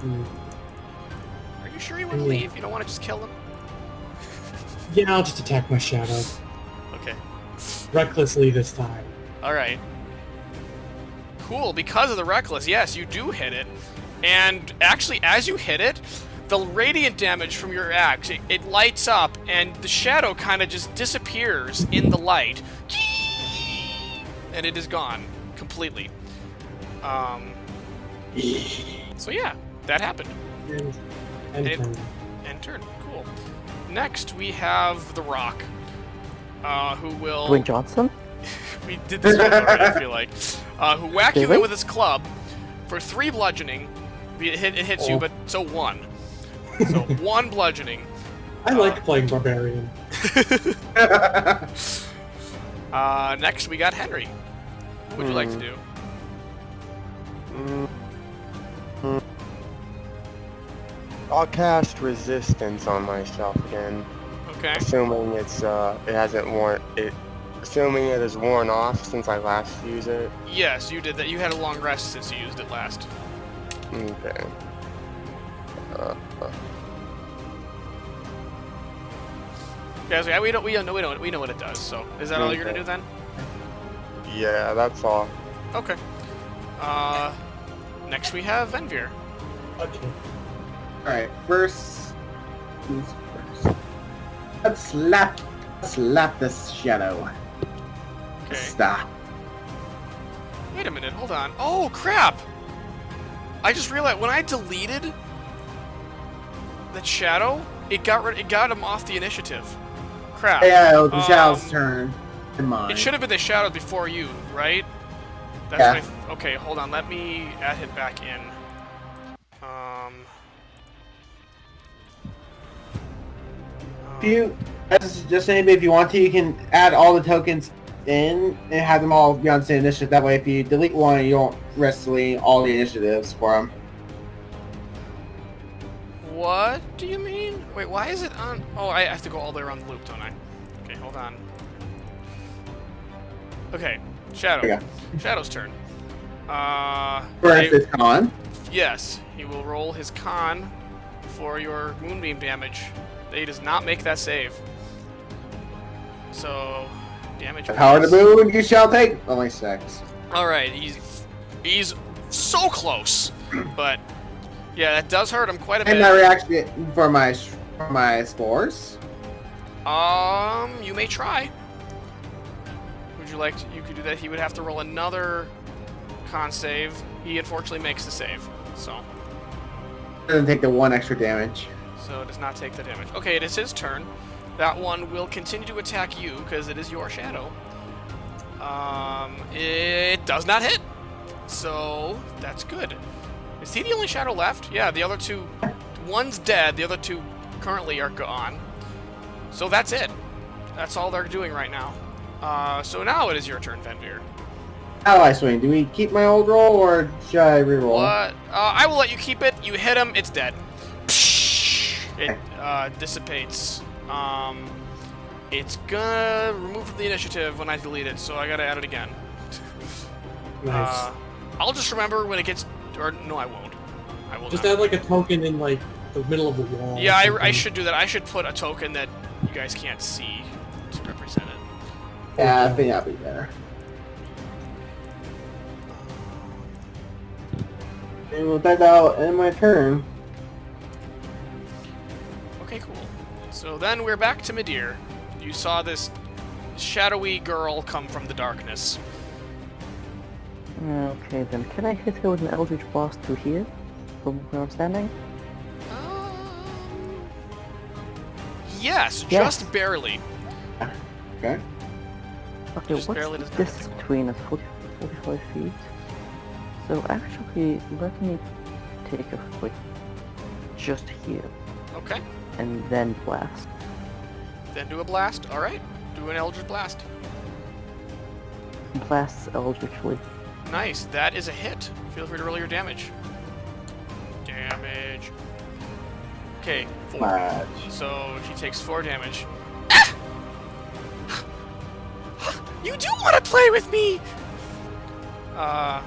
Hmm. Are you sure you want to leave? You don't want to just kill them? Yeah, I'll just attack my shadow. Okay. Recklessly this time. Alright. Cool, because of the reckless, yes, you do hit it. And actually, as you hit it, the radiant damage from your axe, it lights up, and the shadow kind of just disappears in the light. And it is gone. Completely. So yeah, that happened. And It- turn. End turn. Cool. Next, we have The Rock. Who will... Dwayne Johnson? We did this one already, I feel like. Who whack you Did we? in with his club for 3 bludgeoning. It hits you, Oh. but so 1. So 1 bludgeoning. I like playing Barbarian. Next, we got Henry. What would you like to do? I'll cast resistance on myself again, Okay. assuming it hasn't worn it. Assuming it has worn off since I last used it. Yes, you did that. You had a long rest since you used it last. Okay. Yeah, so we know what it does. So is that all you're gonna do then? Yeah, that's all. Okay. next we have Venvyre. Okay. Alright, first... Who's first? Let's slap this shadow. Okay. Stop. Wait a minute, hold on. Oh, crap! I just realized when I deleted that shadow, it got him off the initiative. Crap. Yeah, it was the shadow's turn. And mine. It should have been the shadow before you, right? That's Yeah. okay, hold on. Let me add it back in. If you, just maybe if you want to, you can add all the tokens in and have them all be on the same initiative. That way, if you delete one, you don't risk deleting all the initiatives for them. What do you mean? Wait, why is it on? Oh, I have to go all the way around the loop, don't I? Okay, hold on. Okay, Shadow. There you Shadow's turn. First is con. Yes, he will roll his con for your moonbeam damage. He does not make that save. So, damage. The power of the moon, you shall take only 6. All right, he's so close, but yeah, that does hurt him quite a bit. And my reaction for my spores. You may try. Would you like to, you could do that. He would have to roll another con save. He unfortunately makes the save, so. Doesn't take the 1 extra damage. So it does not take the damage. Okay, it is his turn. That one will continue to attack you because it is your shadow. It does not hit. So that's good. Is he the only shadow left? Yeah, the other two. One's dead. The other two currently are gone. So that's it. That's all they're doing right now. So now it is your turn, Venvyre. How do I swing? Do we keep my old roll or should I reroll? What? I will let you keep it. You hit him. It's dead. It dissipates. It's gonna remove from the initiative when I delete it, so I gotta add it again. Nice. I'll just remember when it gets. Or no, I won't. I will Just not. add like a token in like the middle of the wall. Yeah, I should do that. I should put a token that you guys can't see to represent it. Yeah, I think that'd be better. And with that, I'll end my turn. Okay, cool. So then we're back to Midir. You saw this shadowy girl come from the darkness. Okay then, can I hit her with an Eldritch Blast to here? From where I'm standing? Yes, Yes. just barely. Okay. Okay, Just what's barely the does not distance hit. between us? 45 feet? So actually, let me take a quick... just here, Okay. and then blast. Then do a blast. All right. Do an Eldritch Blast. Blasts Eldritchly. Nice. That is a hit. Feel free to roll your damage. Damage. Okay, 4. Match. So she takes 4 damage. Ah! You do want to play with me?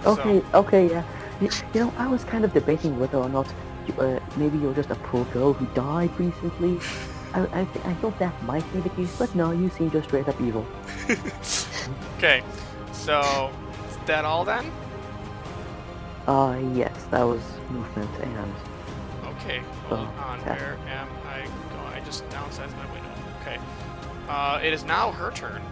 Okay, okay, yeah. You know, I was kind of debating whether or not maybe you're just a poor girl who died recently. I thought that might be the case, but no, you seem just straight up evil. Okay, so is that all then? Yes, that was movement and... Okay, hold Oh, on. yeah. Where am I going? I just downsized my window. Okay. It is now her turn.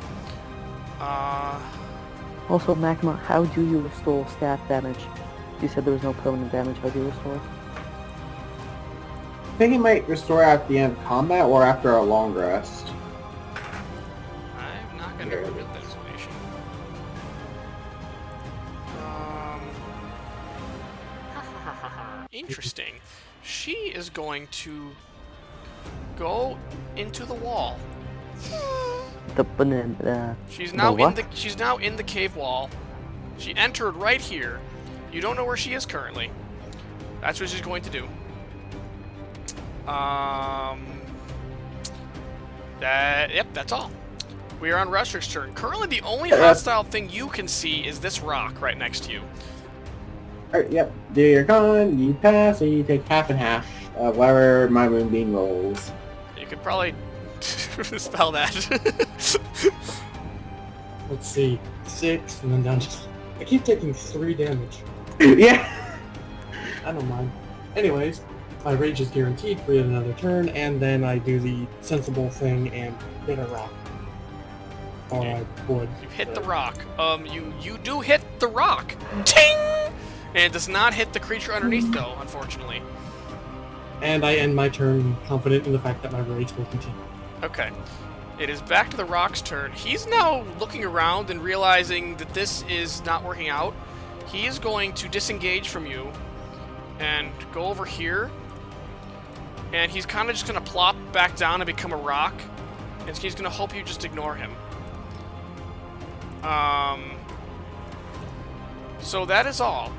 Also, Magma, how do you restore stat damage? You said there was no permanent damage, how do you restore? I think it might restore at the end of combat or after a long rest. I'm not going to reveal that explanation. Interesting. She is going to go into the wall. The banana... She's now what? she's now in the cave wall. She entered right here. You don't know where she is currently. That's what she's going to do. Yep, that's all. We are on Rusdric's turn. Currently, the only hostile thing you can see is this rock right next to you. Alright, yep. Do your con, you pass, and you take half and half of whatever my moonbeam rolls. You could probably spell that. Let's see. 6, and then down to... I keep taking 3 damage. Yeah! I don't mind. Anyways, my rage is guaranteed for yet another turn, and then I do the sensible thing and hit a rock. Or I would. You hit the rock. You do hit the rock. Ting! And it does not hit the creature underneath, though, unfortunately. And I end my turn confident in the fact that my rage will continue. Okay. It is back to the rock's turn. He's now looking around and realizing that this is not working out. He is going to disengage from you and go over here. And he's kind of just going to plop back down and become a rock. And he's going to hope you just ignore him. So that is all.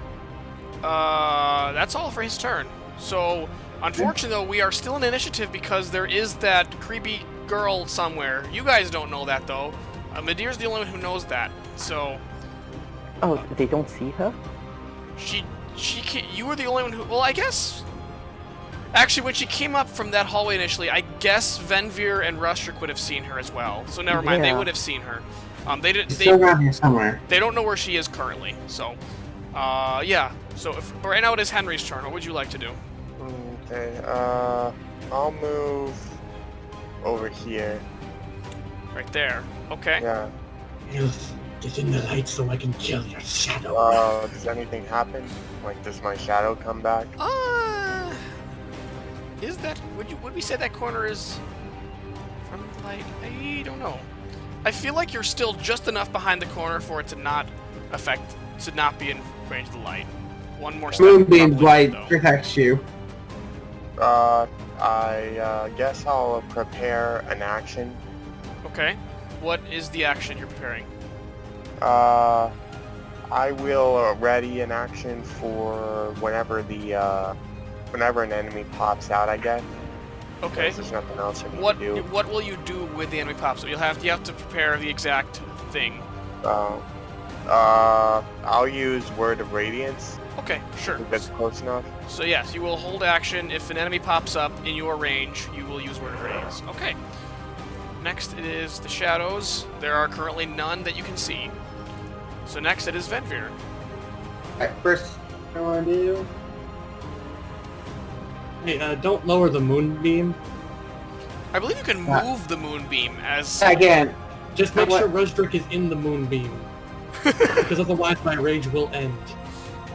That's all for his turn. So, unfortunately, though, we are still in initiative because there is that creepy girl somewhere. You guys don't know that, though. Midir's the only one who knows that. So... Oh, they don't see her? You were the only one who... Well, I guess... Actually, when she came up from that hallway initially, I guess Venvyre and Rusdric would have seen her as well. So never mind, they would have seen her. She's still around here somewhere. They don't know where she is currently, so... yeah. So, right now it is Henry's turn. What would you like to do? Okay, I'll move over here. Right there. Okay. Yeah. Elf, get in the light so I can kill your shadow. Does anything happen? Like, does my shadow come back? Is that... Would we say that corner is... from the light? I don't know. I feel like you're still just enough behind the corner for it to not affect... to not be in range of the light. One more step. Moonbeam light protects you. I guess I'll prepare an action. Okay. What is the action you're preparing? I will ready an action for whenever an enemy pops out, I guess. Okay. There's nothing else I need to do. What will you do with the enemy pops? So you have to prepare the exact thing. I'll use Word of Radiance. Okay, sure. I think that's close enough. So yes, you will hold action. If an enemy pops up in your range, you will use Word of Radiance. Okay. Next it is the shadows. There are currently none that you can see. So next it is Venvyre. Alright, first I want to do... Hey, don't lower the moonbeam. I believe you can move the moonbeam as... Again. Just make sure Rusdric is in the moonbeam. Because otherwise my rage will end.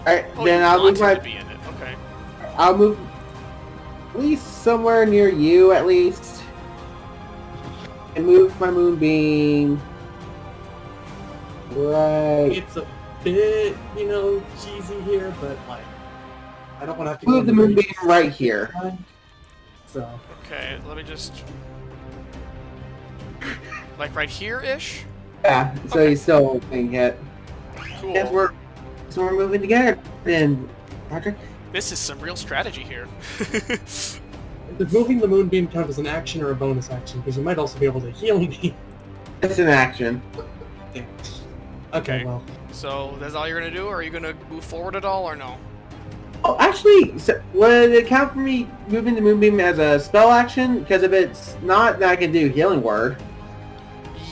Alright, Oh, then you I'll want move my... him to be in it. Okay. I'll move... at least somewhere near you, at least. And move my moonbeam... right... It's a bit, cheesy here, but, like... I don't want to have to move the moonbeam right here. So... Okay, let me just... like right here-ish? Yeah, so Okay. he's still being hit. Cool. Yes, we're moving together. And Roger. This is some real strategy here. Does moving the moonbeam count as an action or a bonus action? Because you might also be able to heal me. It's an action. Damn. Okay. Well. So that's all you're gonna do, or are you gonna move forward at all, or no? Oh, actually, so, would it count for me moving the moonbeam as a spell action? Because if it's not, then I can do healing word.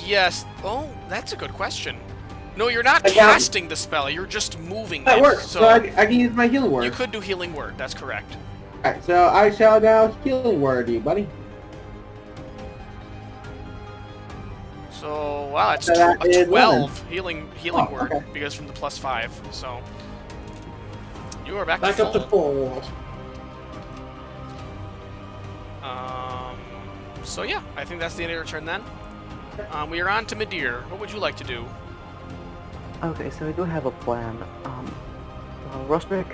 Yes. Oh, that's a good question. No, you're not Again, casting the spell. You're just moving that it. works. So I can use my healing word. You could do healing word. That's correct. Alright, so I shall now healing word you, buddy. So wow, it's So that a is 12 healing Oh, word okay. because from the +5. So you are back Back to up to full. 4. So yeah, I think that's the end of your turn then. We are on to Midir. What would you like to do? Okay, so I do have a plan. Rusdric.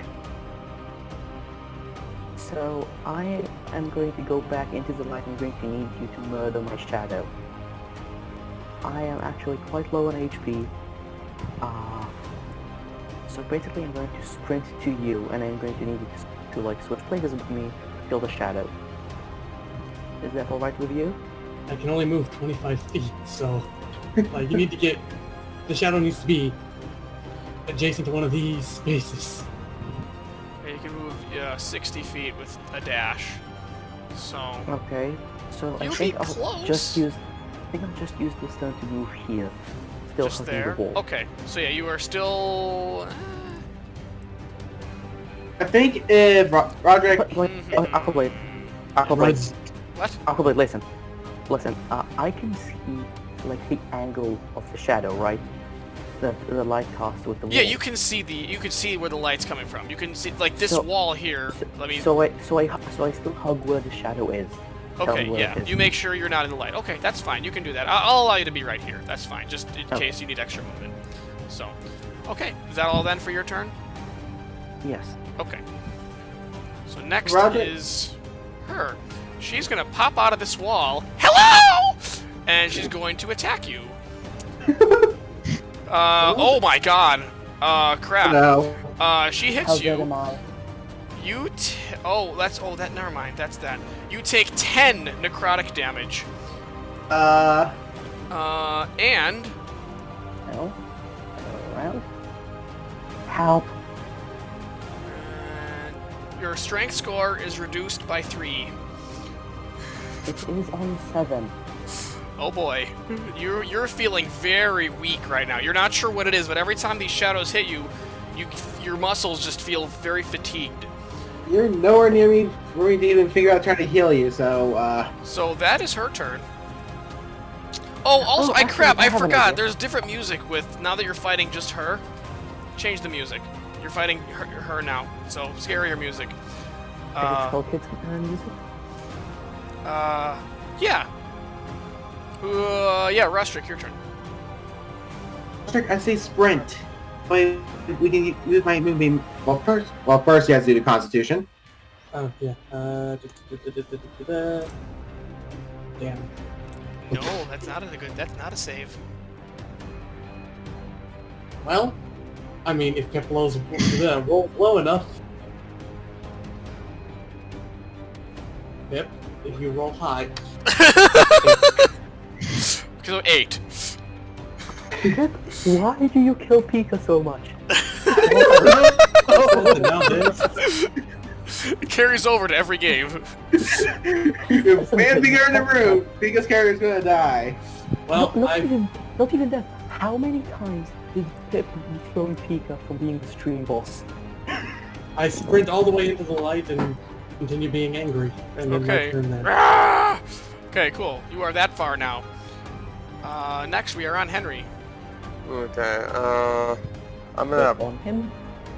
So I am going to go back into the light. I'm going to need you to murder my shadow. I am actually quite low on HP. So basically I'm going to sprint to you, and I'm going to need you to like switch places with me, kill the shadow. Is that alright with you? I can only move 25 feet, so like you need to get the shadow needs to be adjacent to one of these spaces. You can move 60 feet with a dash. So Okay, so I You'll think be I'll close. just use this turn to move here. Still just hugging there. the wall. Okay. So yeah, you are still. think if Rusdric... Aquablade. What? Listen. I can see like the angle of the shadow, right? The light cast with the wall. Yeah, you can see where the light's coming from. You can see like this wall here. Let me. So I still hug where the shadow is. Okay, yeah. You make sure you're not in the light. Okay, that's fine. You can do that. I'll allow you to be right here. That's fine, just in case you need extra movement. So, okay. Is that all then for your turn? Yes. Okay. So next Roderick. is her. She's gonna pop out of this wall. Hello! And she's going to attack you. Oh my god. Crap. No. She hits How you. good am I? Never mind. That's that. You take 10 necrotic damage. And No. Around. Help. your strength score is reduced by 3. It is on 7. Oh boy. You're feeling very weak right now. You're not sure what it is, but every time these shadows hit you, your muscles just feel very fatigued. You're nowhere near me for me to even figure out trying to heal you, so, So that is her turn. Oh, also, I have an forgot. idea. There's different music with, now that you're fighting just her, change the music. You're fighting her now, so scarier music. Is it Skull Kids music? Yeah. Yeah, Rusdric, your turn. I say sprint. Wait, we can use my moonbeam. Well, first he has to do the Constitution. Oh, yeah. Damn. No, that's not a save. Well, I mean, if Kepler's roll low enough. Yep, if you roll high. So 8. Why do you kill Pika so much? It carries over to every game. If man bigger in the room, Pika's character's gonna die. Well, not even that. How many times did Pip dethrone Pika from being the stream boss? I sprint all the way into the light and continue being angry. And then Okay. my turn there. Ah! Okay, cool. You are that far now. Next we are on Henry. Okay, I'm gonna On him?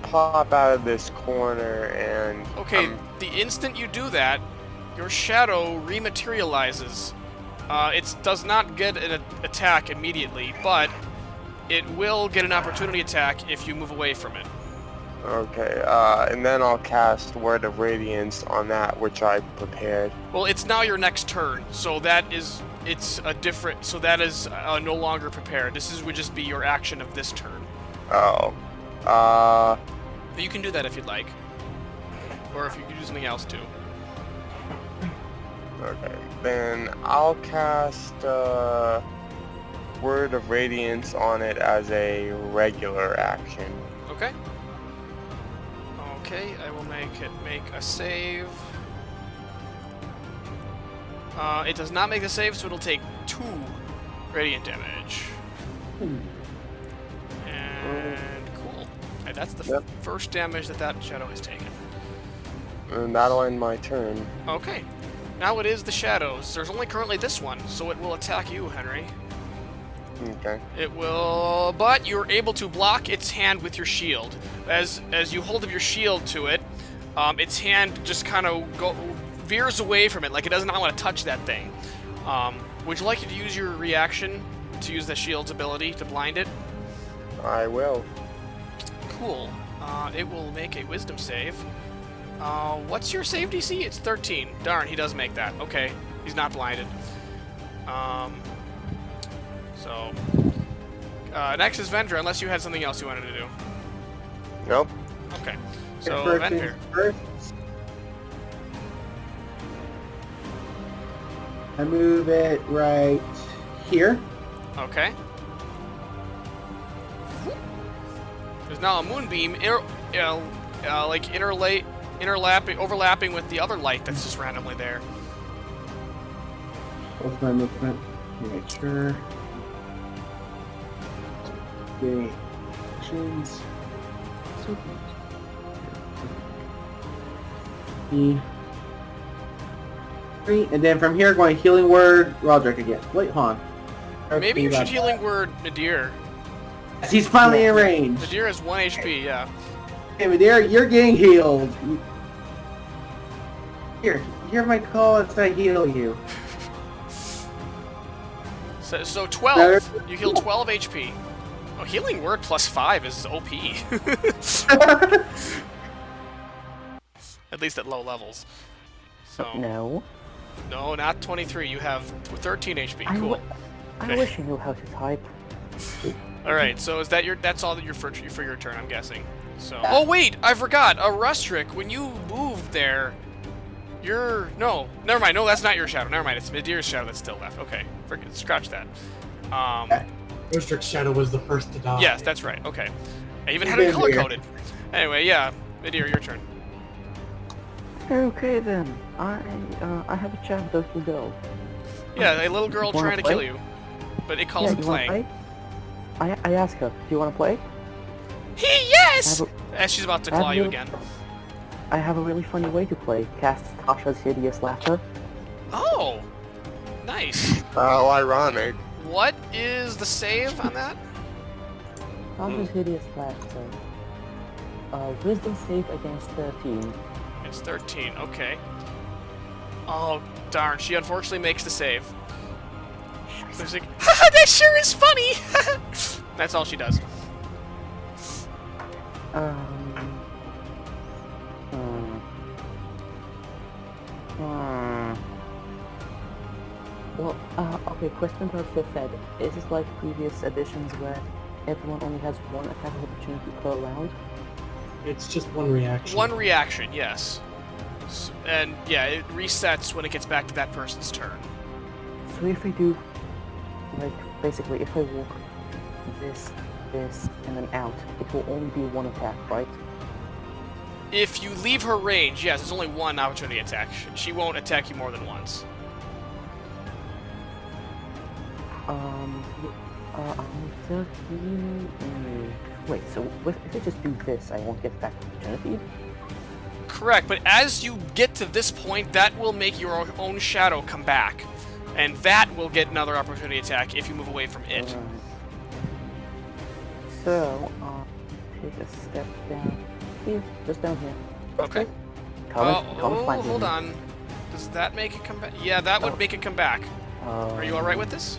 pop out of this corner and... Okay, the instant you do that, your shadow rematerializes. It does not get an attack immediately, but it will get an opportunity attack if you move away from it. Okay, and then I'll cast Word of Radiance on that which I prepared. Well, it's now your next turn, so that is no longer prepared. Would just be your action of this turn. Oh. But you can do that if you'd like, or if you could do something else too. Okay, then I'll cast Word of Radiance on it as a regular action. Okay. Okay, I will make it make a save. It does not make a save, so it'll take 2 radiant damage. And cool. Okay, that's the first damage that shadow has taken. And that'll end my turn. Okay. Now it is the shadows. There's only currently this one, so it will attack you, Henry. Okay. It will, but you're able to block its hand with your shield. As you hold up your shield to it, its hand just kind of veers away from it, like it does not want to touch that thing. Would you like to use your reaction to use the shield's ability to blind it? I will. Cool. It will make a wisdom save. What's your save DC? It's 13. Darn, he does make that. Okay, he's not blinded. So, next is Venvyre, unless you had something else you wanted to do. Nope. Okay, so First Venvyre. things first. I move it right here. Okay. There's now a moonbeam, overlapping with the other light that's just randomly there. What's my movement? Make sure. Okay. Actions. And then from here, going healing word, Rusdric again. Wait, hold on. Maybe you should healing word Midir. Yes, he's finally in range. Midir has 1 HP, yeah. Hey, Midir, you're getting healed. Here, hear my call as I heal you. So 12. You heal 12 HP. Oh, healing word plus 5 is OP. At least at low levels. So No. no, not 23. You have 13 HP. Cool. I wish I knew how to type. All right. So is that that's all that for your turn? I'm guessing. So. Oh wait, I forgot. A Rusdric. When you moved there, no. Never mind. No, that's not your shadow. Never mind. It's Midir's shadow that's still left. Okay. Scratch that. Rusdric's shadow was the first to die. Yes, that's right. Okay. I even had it color coded. Anyway, yeah. Midir, your turn. Okay then. I have a chat with a little girl. Yeah, a little girl Wanna trying to play? kill you, but it calls Yeah, it you wanna playing. play? I asked her, do you want to play? Yes! As she's about to claw you again. I have a really funny way to play. Cast Tasha's Hideous Laughter. Oh! Nice. How ironic. What is the save on that? Tasha's Hideous Laughter. Wisdom save against 13. It's 13, okay. Oh, darn, she unfortunately makes the save. She's like, haha, that sure is funny! That's all she does. Well, okay, question about 5th ed. Is this like previous editions where everyone only has one attack opportunity per round? It's just one reaction. One reaction, yes. And yeah, it resets when it gets back to that person's turn. So if I do, like, basically if I walk this, and then out, it will only be one attack, right? If you leave her range, yes, it's only one opportunity attack. She won't attack you more than once. I'm 13... Wait, so if I just do this, I won't get back opportunity? Correct, but as you get to this point, that will make your own shadow come back. And that will get another opportunity attack if you move away from it. Alright. So, take a step down here, just down here. Okay. Come find me. Hold on. Does that make it come back? Yeah, that would make it come back. Are you alright with this?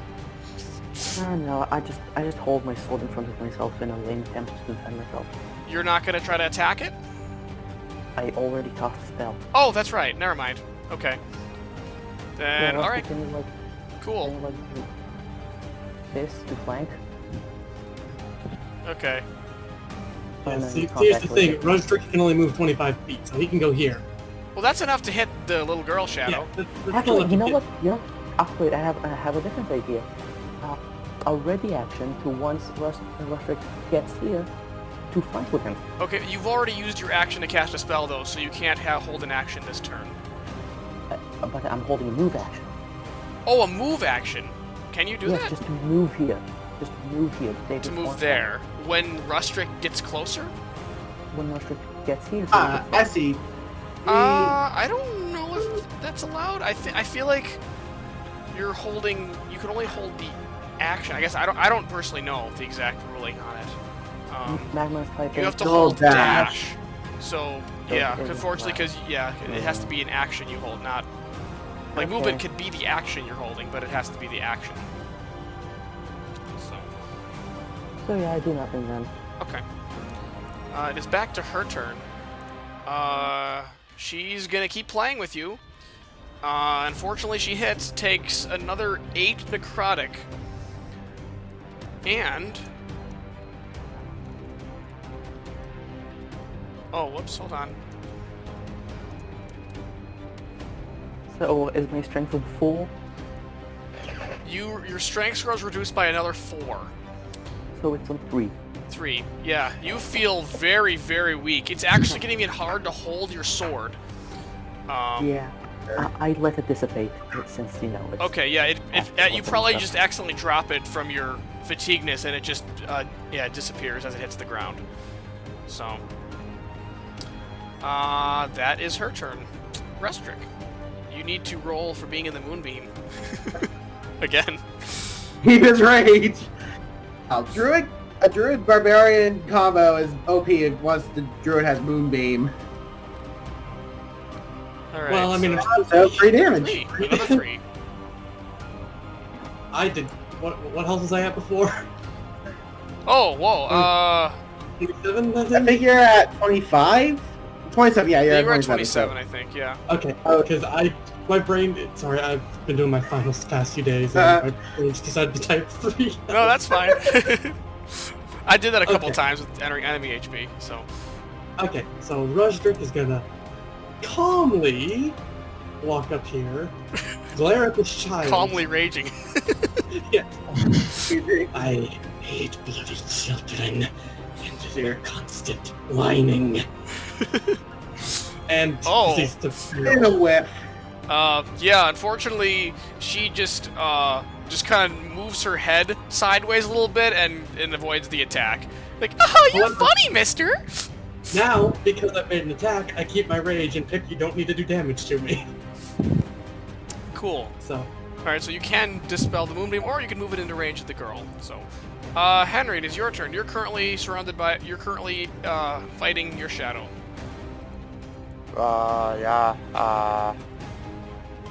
No, I just hold my sword in front of myself in a lame attempt to defend myself. You're not gonna try to attack it? I already cast a spell. Oh, that's right. Never mind. Okay. Then, alright. Can you, like, Cool. Can you, like, do this to flank? Okay. Yeah, And then see, contact here's the with thing. it. Rusdric can only move 25 feet, so he can go here. Well, that's enough to hit the little girl shadow. Yeah, that's Actually, enough you to know hit. what? Wait, I have a different idea. A ready action to once Rusdric gets here to fight with him. Okay, you've already used your action to cast a spell, though, so you can't hold an action this turn. But I'm holding a move action. Oh, a move action. Can you do Yes, that? just to move here. Just move here. To move there. When Rusdric gets closer? When Rusdric gets here. I see. I don't know if that's allowed. I feel like you're holding. You can only hold the action. I guess I don't personally know the exact ruling on it. Magma's type You have to Don't hold dash. dash. So Don't yeah, dash. unfortunately, because it has to be an action you hold, not like Okay. movement could be the action you're holding, but it has to be the action. So yeah, I do nothing then. Okay. It is back to her turn. She's gonna keep playing with you. Unfortunately, she hits, takes another 8 necrotic. And... Oh, whoops, hold on. So is my strength of 4? Your strength score is reduced by another 4. So it's on 3. 3. Yeah, you feel very, very weak. It's actually getting it hard to hold your sword. Yeah. I let it dissipate since, you know, it's... Okay, yeah, you probably just accidentally drop it from your fatigueness and it just, disappears as it hits the ground. So, that is her turn. Rusdric, you need to roll for being in the moonbeam. Again. Keep his rage. A druid barbarian combo is OP once the druid has moonbeam. Alright. Well, I mean, So 3 damage. Another 3. I did. What health was I at before? Oh, whoa, 27, I I think? think you're at 25? 27, yeah, you're you at were at 27. 27, I think, yeah. Okay, because my brain, sorry, I've been doing my finals the past few days, and my brain just decided to type 3. No, that's fine. I did that a couple Okay. times with entering enemy HP, so. Okay, so Rusdric is gonna calmly walk up here, glare at this child. Calmly raging. Yeah. I hate bloody children and their constant whining. And Oh. cease to In a feel. whiff. Yeah, unfortunately, she just kind of moves her head sideways a little bit and avoids the attack. Like, oh, you're However- funny, mister! Now, because I've made an attack, I keep my rage and pick you don't need to do damage to me. Cool. So, Alright, so you can dispel the moonbeam, or you can move it into range of the girl. So, Henry, it is your turn. You're currently fighting your shadow.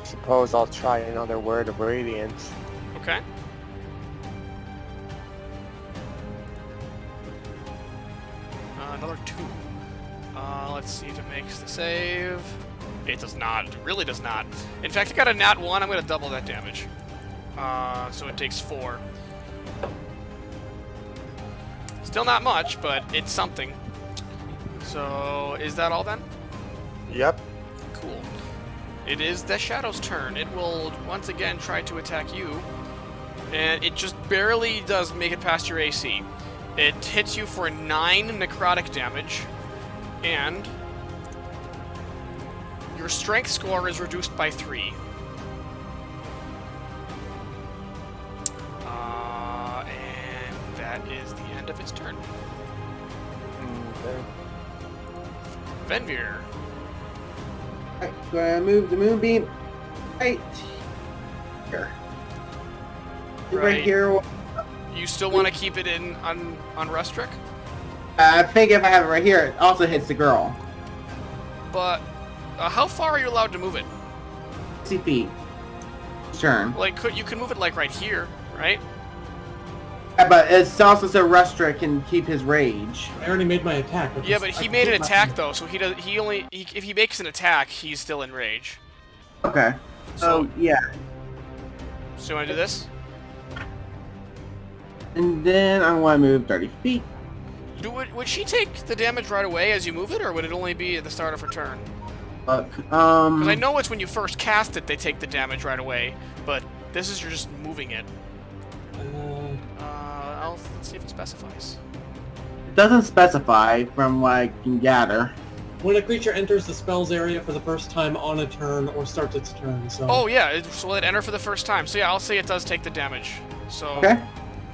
Suppose I'll try another word of radiance. Okay. Another 2. Let's see if it makes the save. It does not. It really does not. In fact, it got a nat 1. I'm going to double that damage. So it takes 4. Still not much, but it's something. So, is that all then? Yep. Cool. It is the Shadow's turn. It will once again try to attack you. And it just barely does make it past your AC. It hits you for 9 necrotic damage. And your strength score is reduced by 3. And that is the end of its turn. Okay. Venvyre. Alright, gonna move the moonbeam right here. Right Right. here. You still want to keep it in on Rusdric? I think if I have it right here, it also hits the girl. But how far are you allowed to move it? 60 feet. Turn. Like, you can move it like right here, right? Yeah, but it's also so Rusdric can keep his rage. I already made my attack. Yeah, but he made an attack though, so if he makes an attack, he's still in rage. Okay. So yeah. So you want to do this? And then I want to move 30 feet. Would she take the damage right away as you move it, or would it only be at the start of her turn? Look, Because I know it's when you first cast it they take the damage right away, but this is you're just moving it. Let's see if it specifies. it doesn't specify from what I can gather. When a creature enters the spell's area for the first time on a turn or starts its turn, so... Oh yeah, so let it enter for the first time. So yeah, I'll say it does take the damage. So Okay.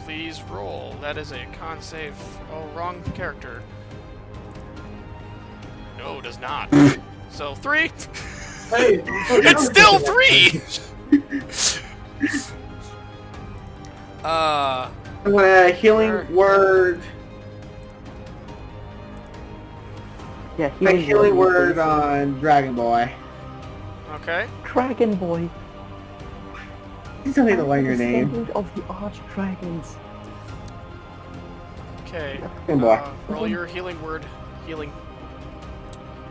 please roll. That is a con save. Oh, wrong character. No, it does not. So 3. Hey! It's still 3! I want a healing Sure. word. Yeah, A healing word on Dragon Boy. Okay. Dragon Boy. You still need to learn your name. Descendant of the Archdragons. Okay. Dragon Boy. Roll your healing word. Healing.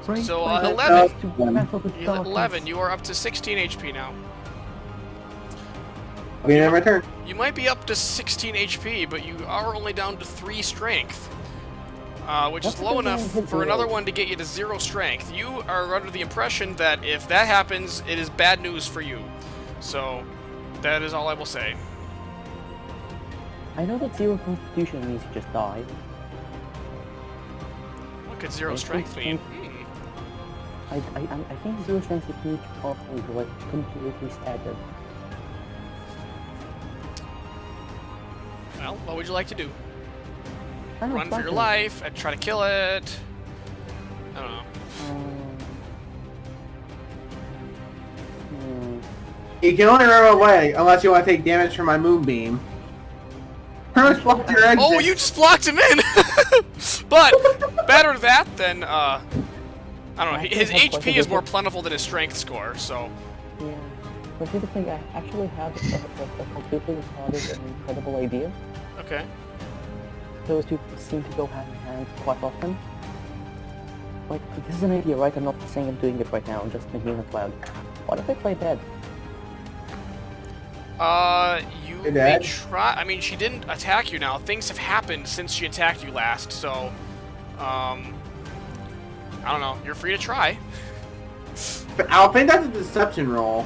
Raised So, by the 11. gods to battle the You're at 11. darkness. You are up to 16 HP now. I'll be in my turn. You might be up to 16 HP, but you are only down to 3 strength. Which is What's low the enough hit for another roll? one to get you to 0 strength. You are under the impression that if that happens, it is bad news for you. So, that is all I will say. I know that 0 constitution means you just die. What could 0 I strength think- mean? I think 0 strength is means you like completely staggered. Well, what would you like to do? I don't know, Run for your staggered. life and try to kill it? I don't know. You can only run away unless you want to take damage from my moonbeam. Pretty much blocked your exit. Oh, you just blocked him in! But, better that than, I don't know, his HP is more plentiful than his strength score, so... Yeah. But here's the thing, I actually have a completely retarded and incredible idea. Okay. Those two seem to go hand in hand quite often. Like, this is an idea, right? I'm not saying I'm doing it right now, I'm just thinking it out loud. What if I play dead? You may try. I mean, she didn't attack you now. Things have happened since she attacked you last, so, I don't know. You're free to try. I'll think that's a deception roll.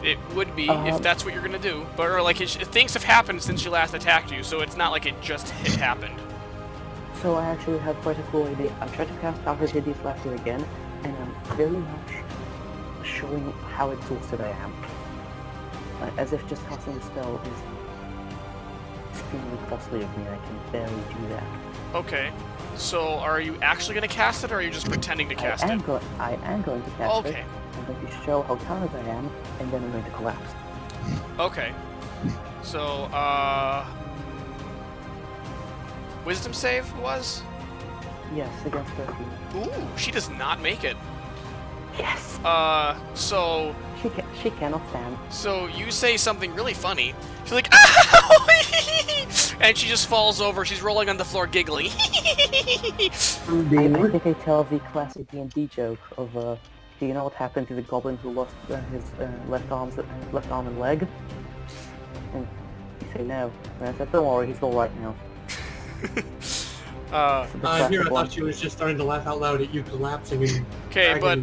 It would be, if that's what you're gonna do. But, or, like, things have happened since she last attacked you, so it's not like it just happened. So I actually have quite a cool idea. I'm trying to cast Outer Cities Laughter again, and I'm very much showing how exhausted I am. As if just casting the spell is extremely costly of me, I can barely do that. Okay. So, are you actually going to cast it, or are you just pretending to cast it? I am going to cast it. Okay. I'm going to show how tired I am, and then I'm going to collapse. Okay. So, Wisdom save was? Yes, against 13. Ooh, she does not make it. Yes! So... She cannot stand. So, you say something really funny. She's like, ow! And she just falls over. She's rolling on the floor giggling. I think I tell the classic D&D joke of, do you know what happened to the goblin who lost his left arm and leg? And you say no. And I said, don't worry, he's alright now. Here I thought she was just starting to laugh out loud at you collapsing and... Okay, but,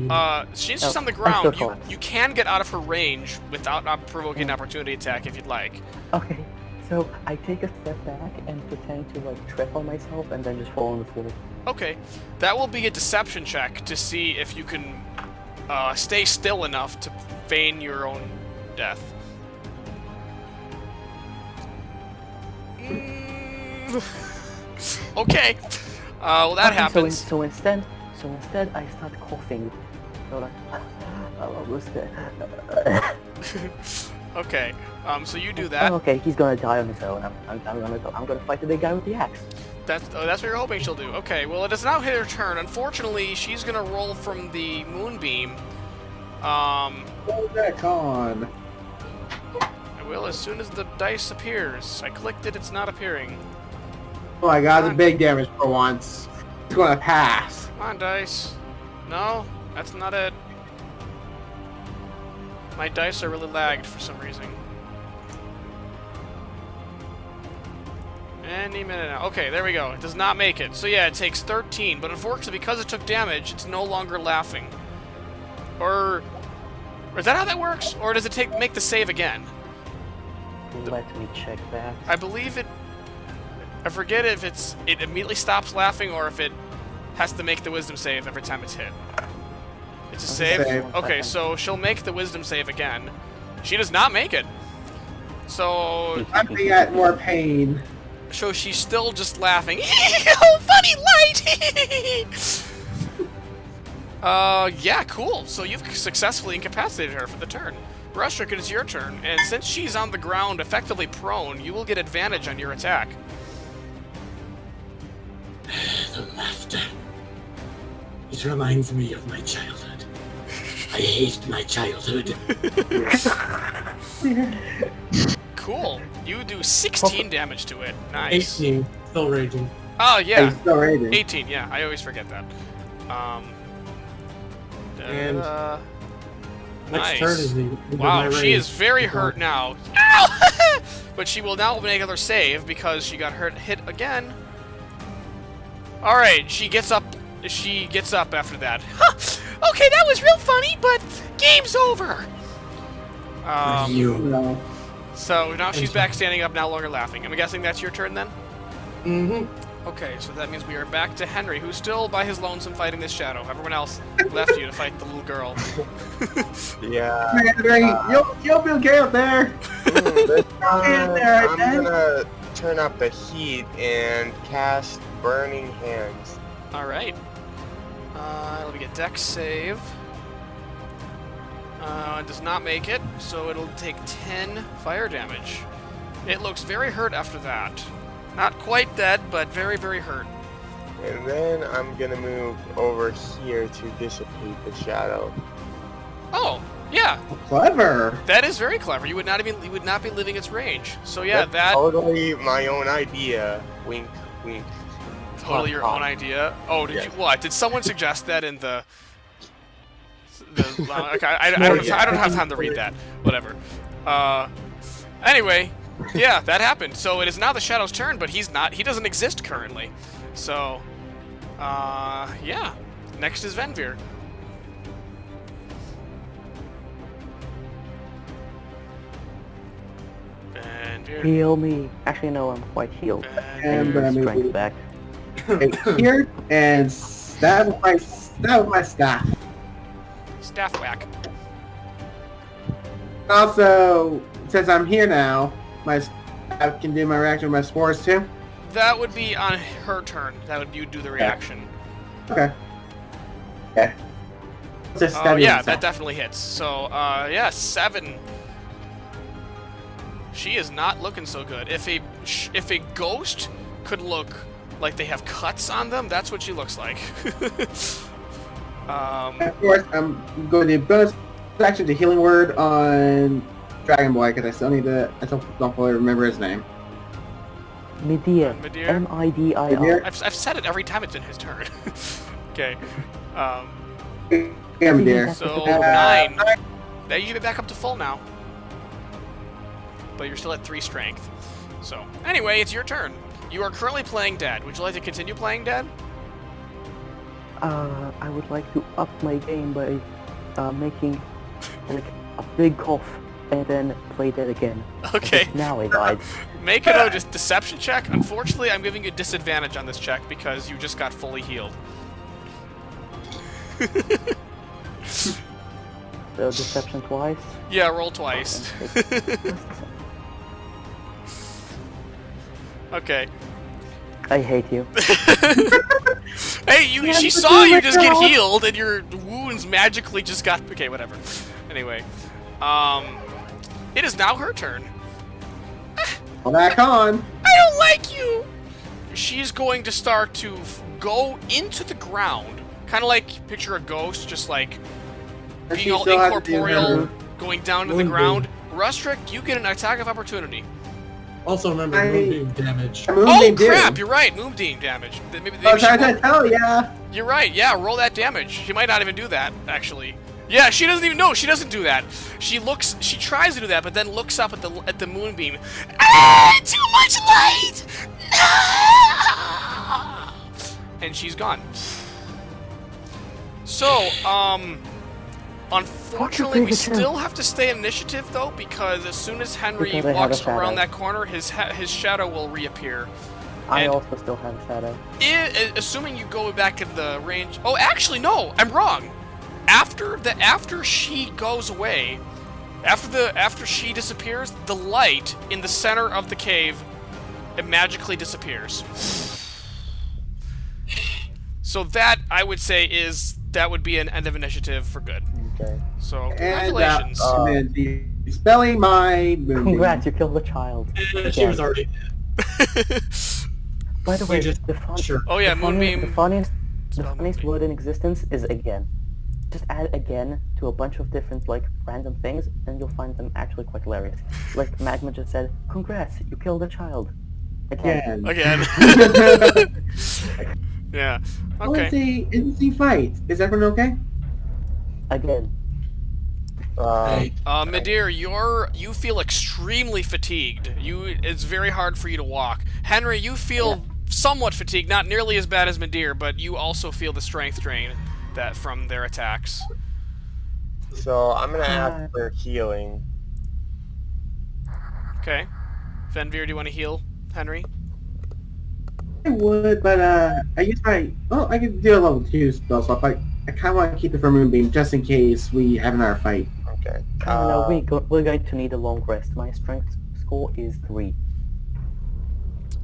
she's just on the ground. You can get out of her range without not provoking an opportunity attack if you'd like. Okay, so I take a step back and pretend to, like, trip on myself and then just fall on the floor. Okay, that will be a deception check to see if you can, stay still enough to feign your own death. Okay. Well, that happens. So instead, I start coughing. So like, I'm almost dead. Okay. So you do that. Oh, okay, he's gonna die on his own. I'm gonna fight the big guy with the axe. That's what you're hoping she'll do. Okay. Well, it does not hit her turn. Unfortunately, she's gonna roll from the moonbeam. Roll back on. I will as soon as the dice appears. I clicked it. It's not appearing. Oh my god, it's big damage for once. It's gonna pass. Come on, dice. No, that's not it. My dice are really lagged for some reason. Any minute now. Okay, there we go. It does not make it. So yeah, it takes 13, but unfortunately, because it took damage, it's no longer laughing. Or is that how that works? Or does it make the save again? Let me check that. I believe it... I forget if it immediately stops laughing or if it has to make the wisdom save every time it's hit. It's a save? Okay, so she'll make the wisdom save again. She does not make it. So... I'm being at more pain. So she's still just laughing. Oh, funny light! Yeah, cool. So you've successfully incapacitated her for the turn. Rusdric, it is your turn, and since she's on the ground, effectively prone, you will get advantage on your attack. The laughter. It reminds me of my childhood. I hate my childhood. Cool. You do 16 damage to it. Nice. 18. Still raging. Oh, yeah. It's still raging. 18, yeah. I always forget that. And nice. next turn is the wow, she is very hurt now. Ow! But she will now make another save because she got hit again. Alright, she gets up after that. Huh, okay, that was real funny, but game's over. So now she's back standing up, no longer laughing. I'm guessing that's your turn then? Mm-hmm. Okay, so that means we are back to Henry, who's still by his lonesome fighting this shadow. Everyone else left you to fight the little girl. Yeah. Henry, you'll be okay up there. I'm gonna turn up the heat and cast Burning Hands. Alright. Let me get Dex save. It does not make it, so it'll take 10 fire damage. It looks very hurt after that. Not quite dead, but very, very hurt. And then I'm gonna move over here to dissipate the shadow. Oh, yeah. Clever. That is very clever. You would not be leaving its range. So yeah, That's totally my own idea. Wink, wink. Totally your own idea. Oh, did you what? Did someone suggest that in the okay, I don't have time to read that. Whatever. Anyway, yeah, that happened. So it is now the Shadow's turn, but he doesn't exist currently. So yeah. Next is Venvyre. Venvyre. Heal me. Actually, no, I'm quite healed. And Your I mean, strength back. here and stab with my staff. Staff whack. Also, since I'm here now, I can do my reaction with my spores too. That would be on her turn. That would you do the reaction. Okay. Okay. Just Oh stabbing yeah, myself. that definitely hits. So yeah, 7. She is not looking so good. If a ghost could look like they have cuts on them, that's what she looks like. Of course, I'm going to do bonus action to healing word on Dragon Boy because I still need to. I still don't fully remember his name. Midir. Midir? M-I-D-I-R. Midir? I've said it every time it's in his turn. Okay. Yeah, dear. So 9. Now you should be back up to full now. But you're still at 3 strength. So anyway, it's your turn. You are currently playing dead. Would you like to continue playing dead? I would like to up my game by making like a big cough and then play that again. Okay. Now I died. Make it a deception check. Unfortunately, I'm giving you a disadvantage on this check because you just got fully healed. So deception twice. Yeah, roll twice. Okay. I hate you. Hey, she saw you just get healed, and your wounds magically just got... Okay, whatever. Anyway. It is now her turn. Well, back on. I don't like you! She's going to start to go into the ground. Kind of like, picture a ghost, just like Does being she all still have to do incorporeal, her- going down to the ground. Rusdric, you get an attack of opportunity. Also remember, I- moonbeam damage. Oh, crap, you're right, Moonbeam damage. Maybe I was she trying won't- to tell ya. You're right, yeah, roll that damage. She might not even do that, actually. Yeah, she doesn't even know. She doesn't do that. She tries to do that, but then looks up at the moonbeam. Ah, too much light! No! And she's gone. So, unfortunately, we still have to stay in initiative though, because as soon as Henry Because I have a walks shadow. around that corner, his shadow will reappear. I And- also still have a shadow. Assuming you go back in the range. Oh, actually, no, I'm wrong. After she goes away, after she disappears, the light in the center of the cave, it magically disappears. So that I would say that would be an end of initiative for good. Okay. So And congratulations. and then dispelling my moonbeam. Congrats, you killed the child. And she was already By the way, just- sure. Oh yeah, Moonbeam. the funniest Spell word in existence is again. Just add again to a bunch of different like random things, and you'll find them actually quite hilarious. Like Magma just said, "Congrats, you killed a child." Again. Again. Again. Yeah. Oh, it's Okay. a fight. Is everyone okay? Again. Hey, Midir, you feel extremely fatigued. It's very hard for you to walk. Henry, you feel somewhat fatigued, not nearly as bad as Midir, but you also feel the strength drain that from their attacks. So I'm gonna ask for healing. Okay. Venvyre, do you want to heal Henry? I would, but I use my. Oh, I could do a level 2 spell slot. But I kind of want to keep it for Moonbeam just in case we have another fight. Okay. No, we're going to need a long rest. My strength score is 3.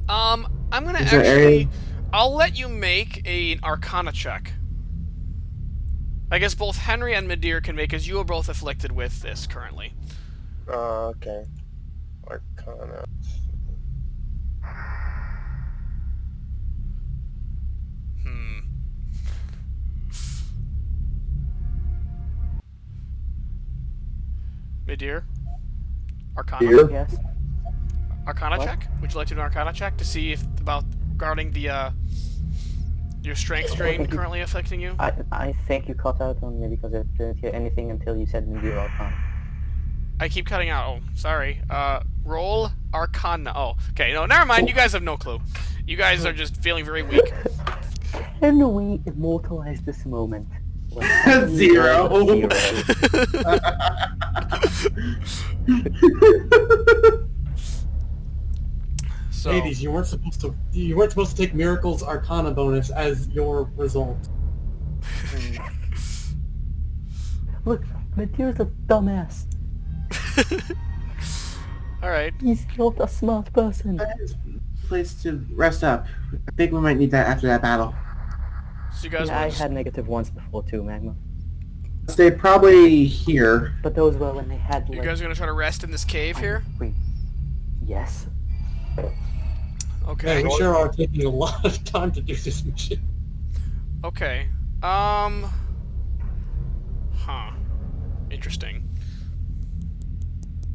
I'm gonna Is there actually. any- I'll let you make an Arcana check. I guess both Henry and Midir can make, as you are both afflicted with this currently. Okay. Arcana. Hmm. Midir? Arcana? Here. Yes. Arcana What? check? Would you like to do an Arcana check to see if about regarding the your strength drain think you- currently affecting you? I think you cut out on me because I didn't hear anything until you said Midir Arcana. I keep cutting out. Oh, sorry. Roll Arcana. Oh, okay. No, never mind. You guys have no clue. You guys are just feeling very weak. Can we immortalize this moment? When Henry Zero. rolled a So, Hades, you weren't supposed to take Miracle's Arcana bonus as your result. Look, Midir's a dumbass. all right. He's not a smart person. Place to rest up. I think we might need that after that battle. So you guys Yeah, I want to had negative ones before too, Magma. Stay probably here. But those were when they had like... you guys are gonna try to rest in this cave here? Yes. Okay. Yeah, we sure are taking a lot of time to do this mission. Okay. Interesting.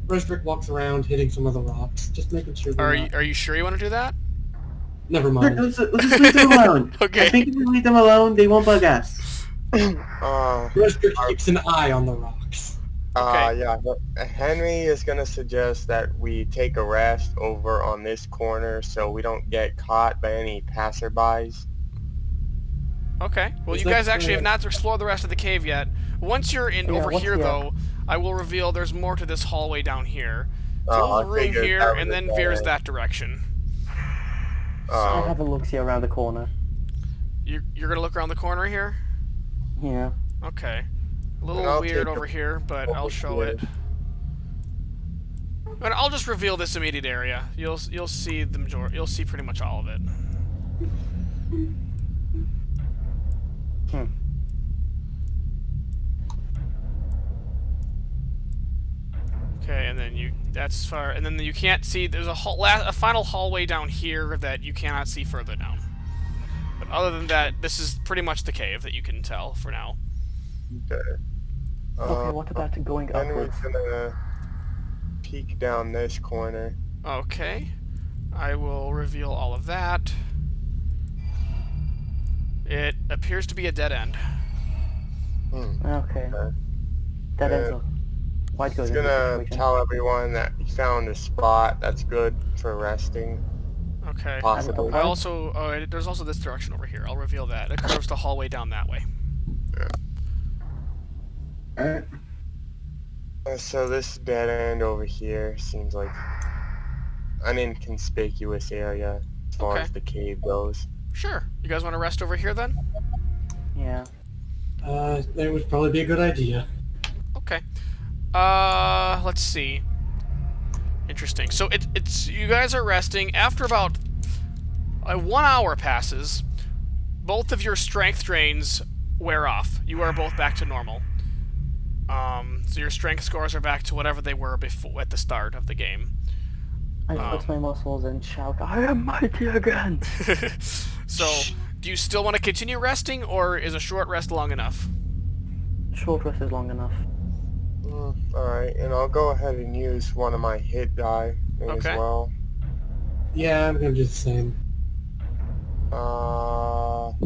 Rusdric walks around hitting some of the rocks, just making sure they're not... Are you sure you want to do that? Never mind. Let's just leave them alone. Okay. I think if we leave them alone, they won't bug us. Rusdric keeps an eye on the rocks. Okay. Yeah, but Henry is gonna suggest that we take a rest over on this corner so we don't get caught by any passerbys. Okay. Well, Is you that guys actually have correct? not explored the rest of the cave yet. Once you're in over once here, you're- though, I will reveal there's more to this hallway down here. There's a I little room figured here, that and was then a veers dead that direction. I'll have a look-see around the corner. You're gonna look around the corner here? Yeah. Okay. A And little I'll weird take over a- here, but I'll show it. And I'll just reveal this immediate area. You'll see the majority. You'll see pretty much all of it. Okay, and then that's far, and then you can't see. There's a final hallway down here that you cannot see further down. But other than that, this is pretty much the cave that you can tell for now. Okay. Okay, what about going Henry's upwards? gonna peek down this corner. Okay, I will reveal all of that. It appears to be a dead end. Okay. That ends up. Why go He's in this gonna situation? tell everyone that he found a spot that's good for resting. Okay. Possibly. I also, there's also this direction over here. I'll reveal that. It curves the hallway down that way. Alright. So this dead end over here seems like an inconspicuous area as far Okay. as the cave goes. Sure. You guys want to rest over here then? Yeah. That would probably be a good idea. Okay. Let's see. Interesting. So it's you guys are resting. After about 1 hour passes, both of your strength drains wear off. You are both back to normal. So your strength scores are back to whatever they were before at the start of the game. I flex my muscles and shout, I am mighty again! So, do you still want to continue resting, or is a short rest long enough? Short rest is long enough. Alright, and I'll go ahead and use one of my hit die as Okay. well. Yeah, I'm gonna do the same.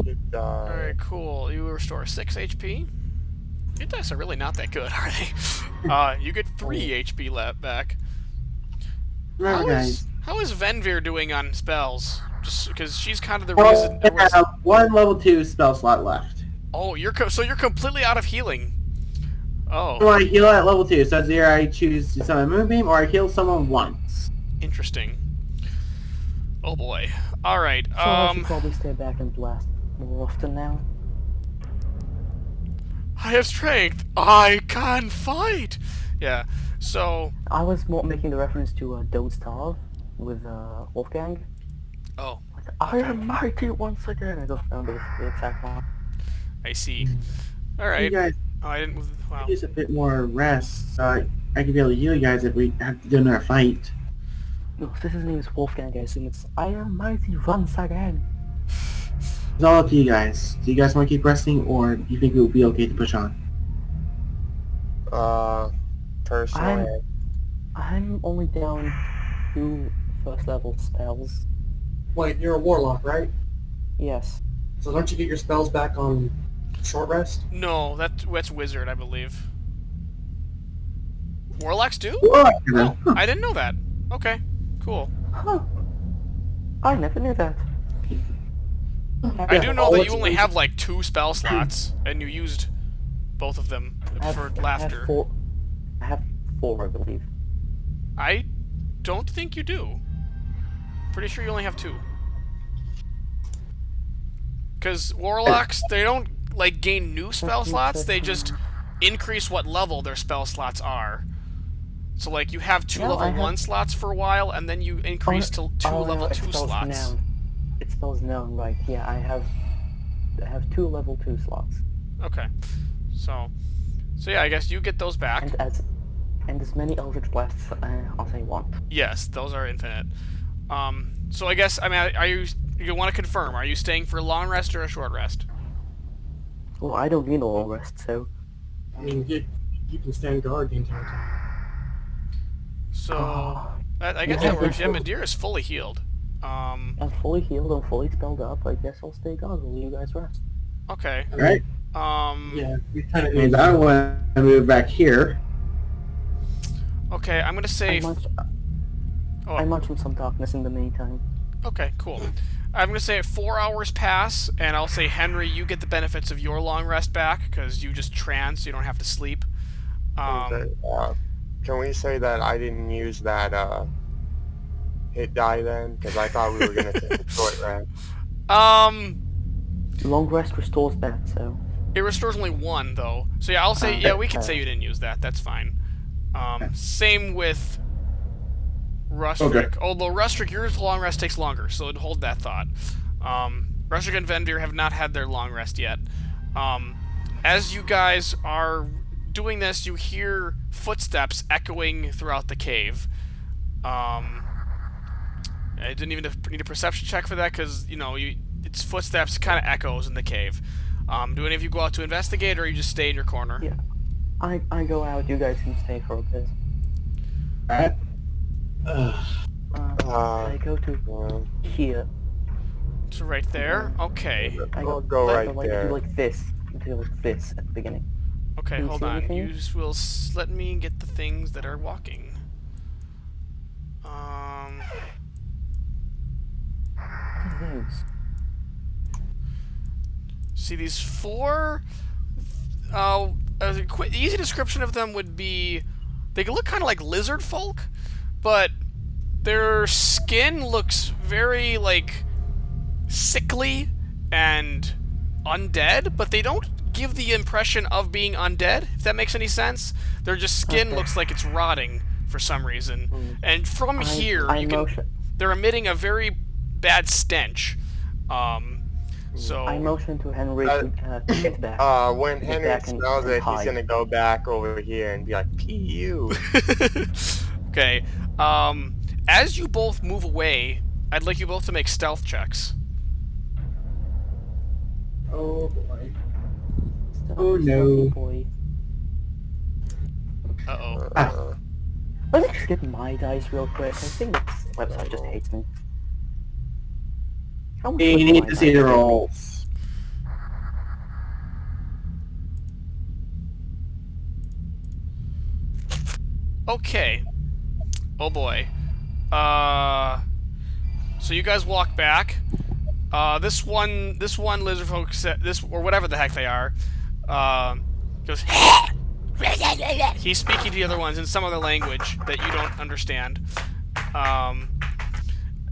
Hit die. Alright, cool. You restore 6 HP. Your dice are really not that good, are they? You get 3 HP left back. Remember, guys. How is Venvyre doing on spells? Just because she's kind of the Well, reason. we have one level 2 spell slot left. Oh, so you're completely out of healing. Oh, I want to heal at level 2, so it's either I choose to summon Moonbeam or I heal someone once. interesting. Oh boy. All right. So I should probably stay back and blast more often now. I have strength. I can fight. Yeah. So. I was more making the reference to Don't Starve with Wolfgang. Oh, Like, I am mighty once again. I just found the exact one. I see. All You right. guys Oh, I didn't. Wow. use a bit more rest, so I could be able to heal you guys if we have to do another fight. No, this name is Wolfgang, I assume it's I am mighty once again. It's all up to you guys. Do you guys want to keep resting, or do you think it would be okay to push on? Personally, I'm only down 2 first level spells. Wait, you're a warlock, right? Yes. So don't you get your spells back on short rest? No, that's wizard, I believe. Warlocks do? Warlock, Oh, I didn't know that. Okay, cool. Huh. I never knew that. I do know that you Warlocks only do. have like 2 spell slots, and you used both of them for laughter. I have 4, I believe. I don't think you do. Pretty sure you only have 2. Because warlocks, they don't like gain new spell slots. They just increase what level their spell slots are. So like you have 2 No, level I have- 1 slots for a while, and then you increase to 2 level 2 it spells slots. Noun. It spells known, right? Yeah, I have 2 level 2 slots, Okay, so yeah, I guess you get those back. and as many Eldritch Blasts as I want. Yes, those are infinite. So I guess, I mean, are you want to confirm? Are you staying for a long rest or a short rest? Well, I don't need a long rest, so I mean, you can stand guard the entire time. So I guess Yeah, that works. Yeah, that's- Midir is fully healed. I'm fully healed. I'm fully spelled up. I guess I'll stay guard while you guys rest. Okay. I mean, Right? Yeah, we kind of That means I want to move back here. Okay, I'm gonna say. I munch some darkness in the meantime. Okay, cool. I'm gonna say 4 hours pass, and I'll say Henry, you get the benefits of your long rest back because you just trance, so you don't have to sleep. can we say that I didn't use that hit die then? Because I thought we were gonna take a short rest. Long rest restores that, so It restores only 1 though. So yeah, I'll say we can say you didn't use that. That's fine. Same with Rusdric. Okay. Although Rusdric, your long rest takes longer, so hold that thought. Rusdric and Venvyre have not had their long rest yet. As you guys are doing this, you hear footsteps echoing throughout the cave. I didn't even need a perception check for that because, you know, it's footsteps, kind of echoes in the cave. Do any of you go out to investigate, or you just stay in your corner? yeah. I go out. You guys can stay for a bit. Alright. I go to here. So right there? Okay. I'll go right do there. like this. Do like this at the beginning. Okay, Can you hold see on. anything? You will let me get the things that are walking. What are those? See these 4. A easy description of them would be they look kind of like lizard folk, but their skin looks very like sickly and undead, but they don't give the impression of being undead, if that makes any sense. Their just skin Okay. looks like it's rotting for some reason. And from here, they're emitting a very bad stench. So I motion to Henry to get back. When Get Henry back and smells it, he's hide. gonna go back over here and be like, "P.U." Okay. As you both move away, I'd like you both to make stealth checks. Oh boy. Oh no. Boy. Uh-oh. Let me just get my dice real quick. I think this website just hates me. How much You would need my to see dice the be? rolls. Okay. Oh boy. So you guys walk back. This one lizard folk or whatever the heck they are, goes. He's speaking to the other ones in some other language that you don't understand.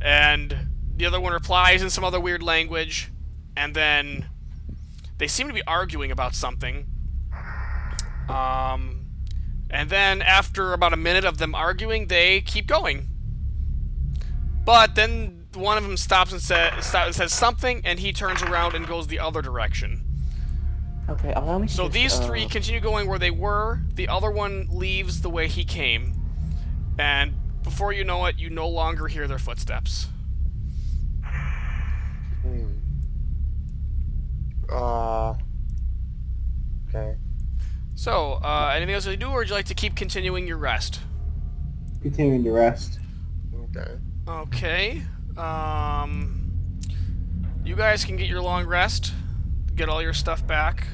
And the other one replies in some other weird language, and then they seem to be arguing about something. And then after about a minute of them arguing, they keep going. But then one of them stops and says something, and he turns around and goes the other direction. Okay, allow me to So just, these three continue going where they were. The other one leaves the way he came. And before you know it, you no longer hear their footsteps. Okay. So, anything else to do, or would you like to keep continuing your rest? Continuing to rest. Okay. Okay. You guys can get your long rest. Get all your stuff back.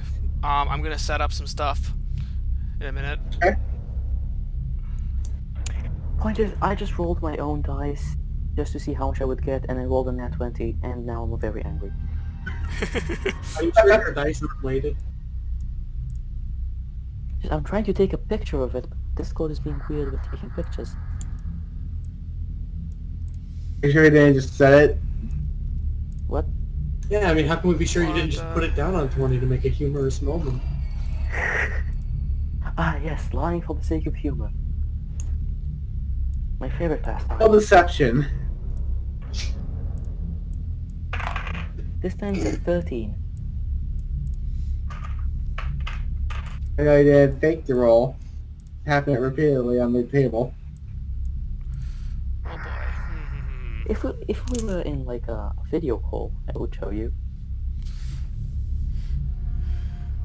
I'm gonna set up some stuff in a minute. Okay. Point is, I just rolled my own dice just to see how much I would get, and I rolled a nat 20, and now I'm very angry. Are you sure your dice are related? I'm trying to take a picture of it, but Discord is being weird with taking pictures. You sure you didn't just set it? What? Yeah, I mean, how can we be sure you didn't just put it down on 20 to make a humorous moment? Ah, yes, lying for the sake of humor. My favorite pastime. No deception. This time's at 13. And I did fake the roll. Happened it repeatedly on the table. Oh boy. If we were in like a video call, I would show you.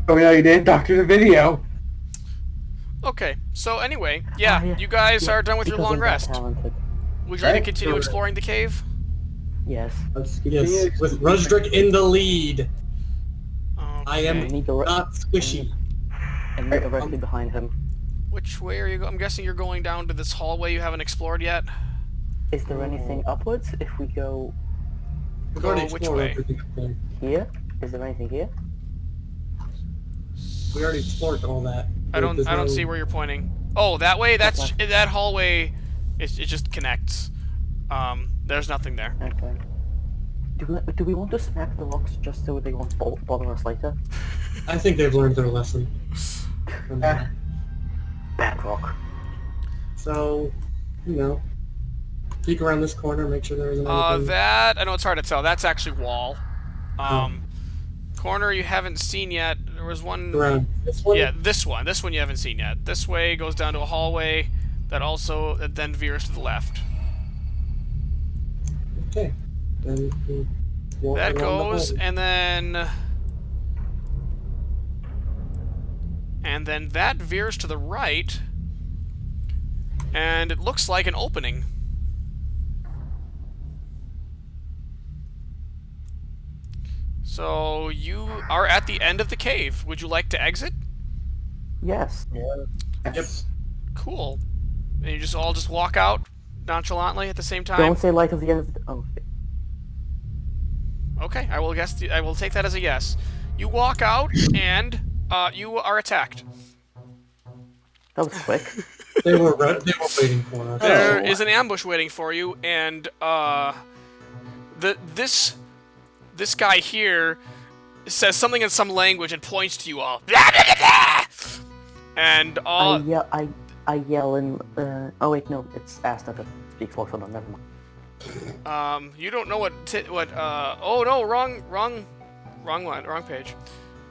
Oh no, you didn't doctor the video. Okay, so anyway, yeah, yeah. you guys Yeah, are done with your because long I'm that rest. talented. Would you like to Right? continue Sure. exploring the cave? Yes. Let's continue. Yes, with Rusdric in the lead. I Okay. am I need the not squishy. and me directly behind him. Which way are you going? I'm guessing you're going down to this hallway you haven't explored yet. Is there anything upwards if we go We've Go already which explored way? everything up there. here? Is there anything here? We already explored all that. I don't see where you're pointing. Oh, that way? That's that hallway. It just connects. There's nothing there. Okay. Do we want to smack the rocks just so they won't bother us later? I think they've learned their lesson. Bad rock. So, you know, peek around this corner, make sure there isn't anything. That I know it's hard to tell. That's actually wall. Corner you haven't seen yet. There was one. Around this one? Yeah, this one. This one you haven't seen yet. This way goes down to a hallway that then veers to the left. Okay. Then we walk That along the goes, hall. and then that veers to the right, and it looks like an opening. So you are at the end of the cave. Would you like to exit? Yes. Yep. Cool. And you just all walk out nonchalantly at the same time. Don't say light of the end of the... Oh. Okay, I will take that as a yes. You walk out and you are attacked. That was quick. They were waiting for us. There is an ambush waiting for you, and this guy here says something in some language and points to you all. And all. I yell in... oh wait, no, it's asked that speaks for them. Never mind. You don't know what oh no, wrong one, wrong page.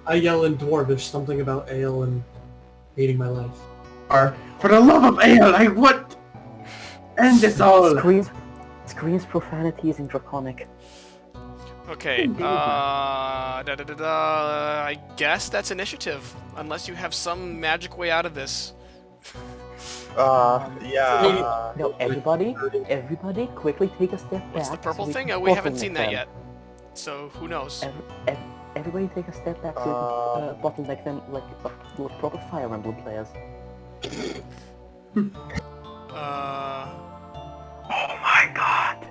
I yell in Dwarvish something about ale and hating my life. Or, for the love of ale, I what? End this all. Screams profanities in Draconic. Okay, I guess that's initiative, unless you have some magic way out of this. Yeah. No, everybody, quickly take a step back. What's the purple so we thing? can We haven't seen bottleneck that them. yet. So, who knows? Everybody take a step back so we can bottleneck them like proper Fire Emblem players. Oh my god!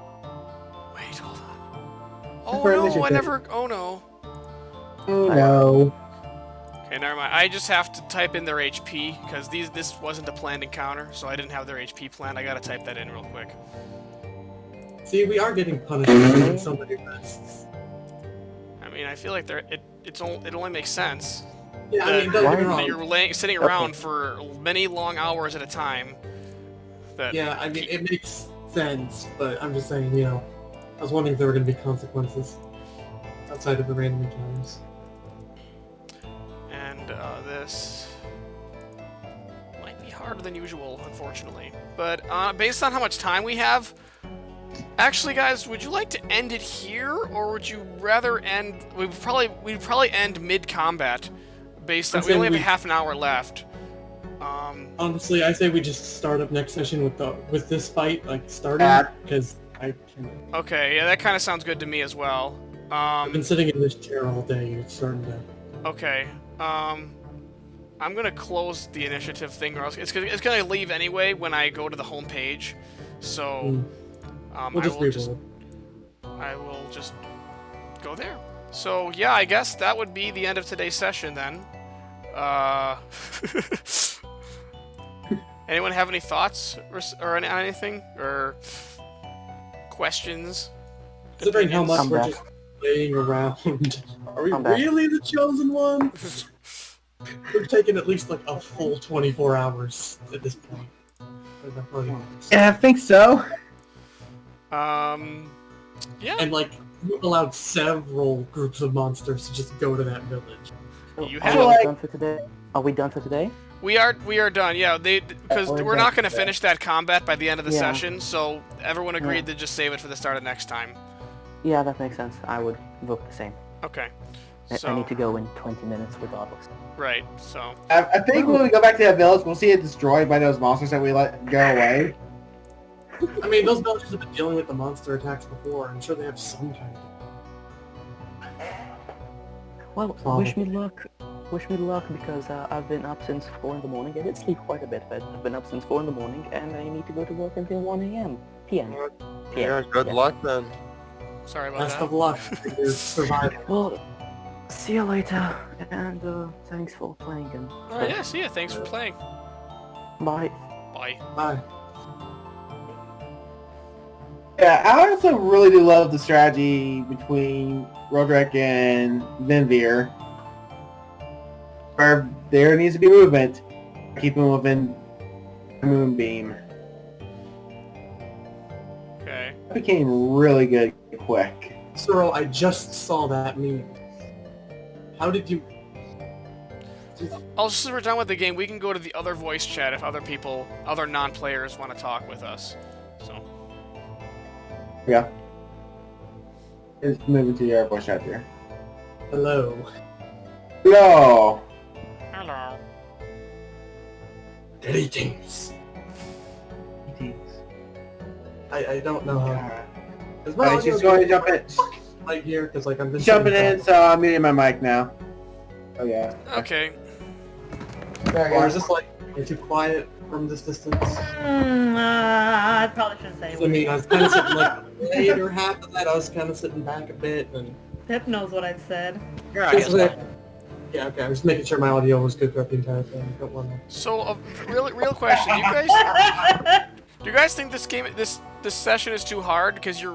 Wait, hold on. Oh For no, initiative. oh no. Oh no. Okay, never mind. I just have to type in their HP, because this wasn't a planned encounter, so I didn't have their HP planned. I gotta type that in real quick. See, we are getting punished for doing so many rests. I mean, I feel like it only makes sense. Yeah, I mean, don't get me that wrong. you're sitting around for many long hours at a time. Yeah, I mean, it makes sense, but I'm just saying, you know, I was wondering if there were going to be consequences outside of the random encounters. this might be harder than usual, unfortunately. But based on how much time we have, actually, guys, would you like to end it here, or would you rather end? We'd probably end mid-combat, based on we only have a half an hour left. Honestly, I say we just start up next session with this fight, like starting, because I can. Okay, yeah, that kind of sounds good to me as well. I've been sitting in this chair all day. It's starting to. Okay. I'm gonna close the initiative thing, or else it's gonna leave anyway when I go to the home page. So, We'll I will just go there. So yeah, I guess that would be the end of today's session then. Anyone have any thoughts or anything or questions? Considering how much we're just playing around, are we really the chosen ones? We're taking at least like a full 24 hours at this point. Yeah, I think so. Yeah. And like, we allowed several groups of monsters to just go to that village. So, You are have- we like- done for today? Are we done for today? We are done. Yeah, because we're not going to finish that combat by the end of the session, so everyone agreed to just save it for the start of next time. Yeah, that makes sense. I would vote the same. Okay. I need to go in 20 minutes regardless. Right. So. I think when we go back to that village, we'll see it destroyed by those monsters that we let go away. I mean, those villagers have been dealing with the monster attacks before. I'm sure they have some kind of... Well, wish me luck. Wish me luck because I've been up since 4 in the morning. I did sleep quite a bit, but I've been up since 4 in the morning and I need to go to work until 1 a.m. PM. Yeah, good luck then. Sorry about Best that. of luck for your survival. Well, see you later, and thanks for playing. And Oh yeah. See ya. Thanks for playing. bye. Bye. Bye. Yeah, I also really do love the strategy between Rusdric and Venvyre. Where there needs to be movement, keep him within the moonbeam. Okay. It became really good quick. Cyril, I just saw that meme. How did you... Also, since we're done with the game, we can go to the other voice chat if other non-players want to talk with us. So. Yeah. It's moving to the airport chat there. Hello. Hello. Hello. Greetings. I don't know how... Is my Alright, audio she's going to jump in. right here? Because like I'm just Jumping in, so I'm muting my mic now. Oh yeah. Okay. There we Or go. is this like too quiet from this distance? I probably shouldn't say I mean, I was kind of sitting like later half of that. I was kind of sitting back a bit and. Pip knows what I said. Your Just audio's like- fine. Yeah, okay. I'm just making sure my audio was good throughout the entire thing. I don't want to. So, real question: do you guys think this session is too hard because you're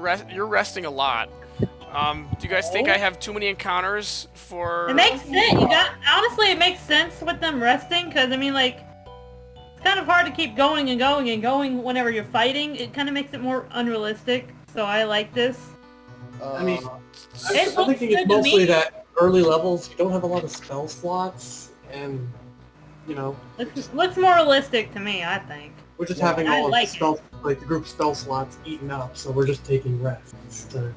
resting a lot? Do you guys think I have too many encounters for? It makes sense. Honestly, it makes sense with them resting, because I mean, like, it's kind of hard to keep going and going and going whenever you're fighting. It kind of makes it more unrealistic. So I like this. I mean, It I'm looks thinking good it's to mostly me. that early levels you don't have a lot of spell slots, and you know, Looks more realistic to me, I think. we're just having I all like of the spell, like the group spell slots eaten up, so we're just taking rests. To...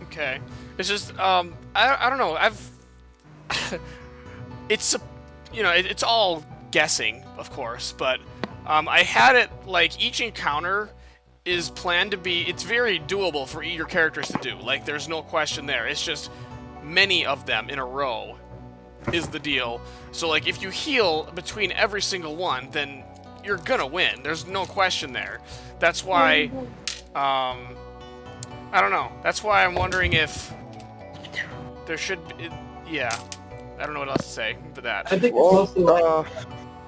Okay, it's just I don't know. It's it's all guessing, of course, but I had it like each encounter is planned to be. It's very doable for your characters to do. Like there's no question there. It's just many of them in a row is the deal. So like if you heal between every single one, then you're gonna win. There's no question there. That's why I don't know. That's why I'm wondering if there should be... Yeah. I don't know what else to say for that. I think it's mostly like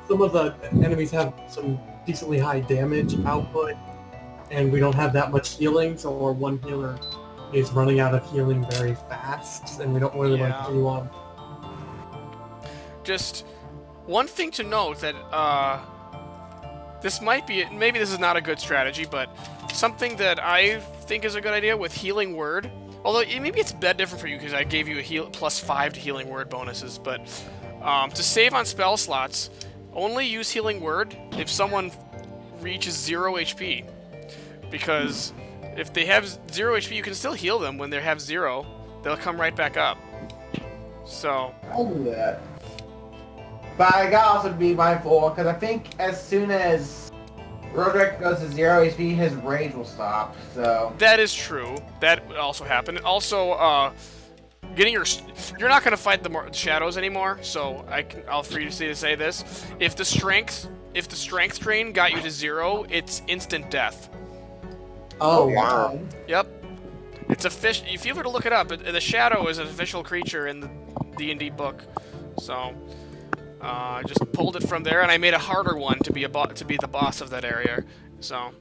some of the enemies have some decently high damage output, and we don't have that much healing, so our one healer is running out of healing very fast, and we don't really want to continue on. Just one thing to note that this might be... Maybe this is not a good strategy, but something that I think is a good idea with Healing Word... Although maybe it's a bit different for you because I gave you a +5 to Healing Word bonuses, but To save on spell slots, only use Healing Word if someone reaches 0 HP. Because if they have 0 HP, you can still heal them when they have 0. They'll come right back up. So... I'll do that. But I gotta also be mindful, because I think as soon as Rusdric goes to 0 HP, his rage will stop, so... That is true. That would also happen. Also, getting your... You're not going to fight the shadows anymore, so I'll free to say this. If the strength drain got you to 0, it's instant death. Oh, wow. Yep. It's a fish. If you were to look it up, the shadow is an official creature in the D&D book. So, I just pulled it from there, and I made a harder one to be the boss of that area. So,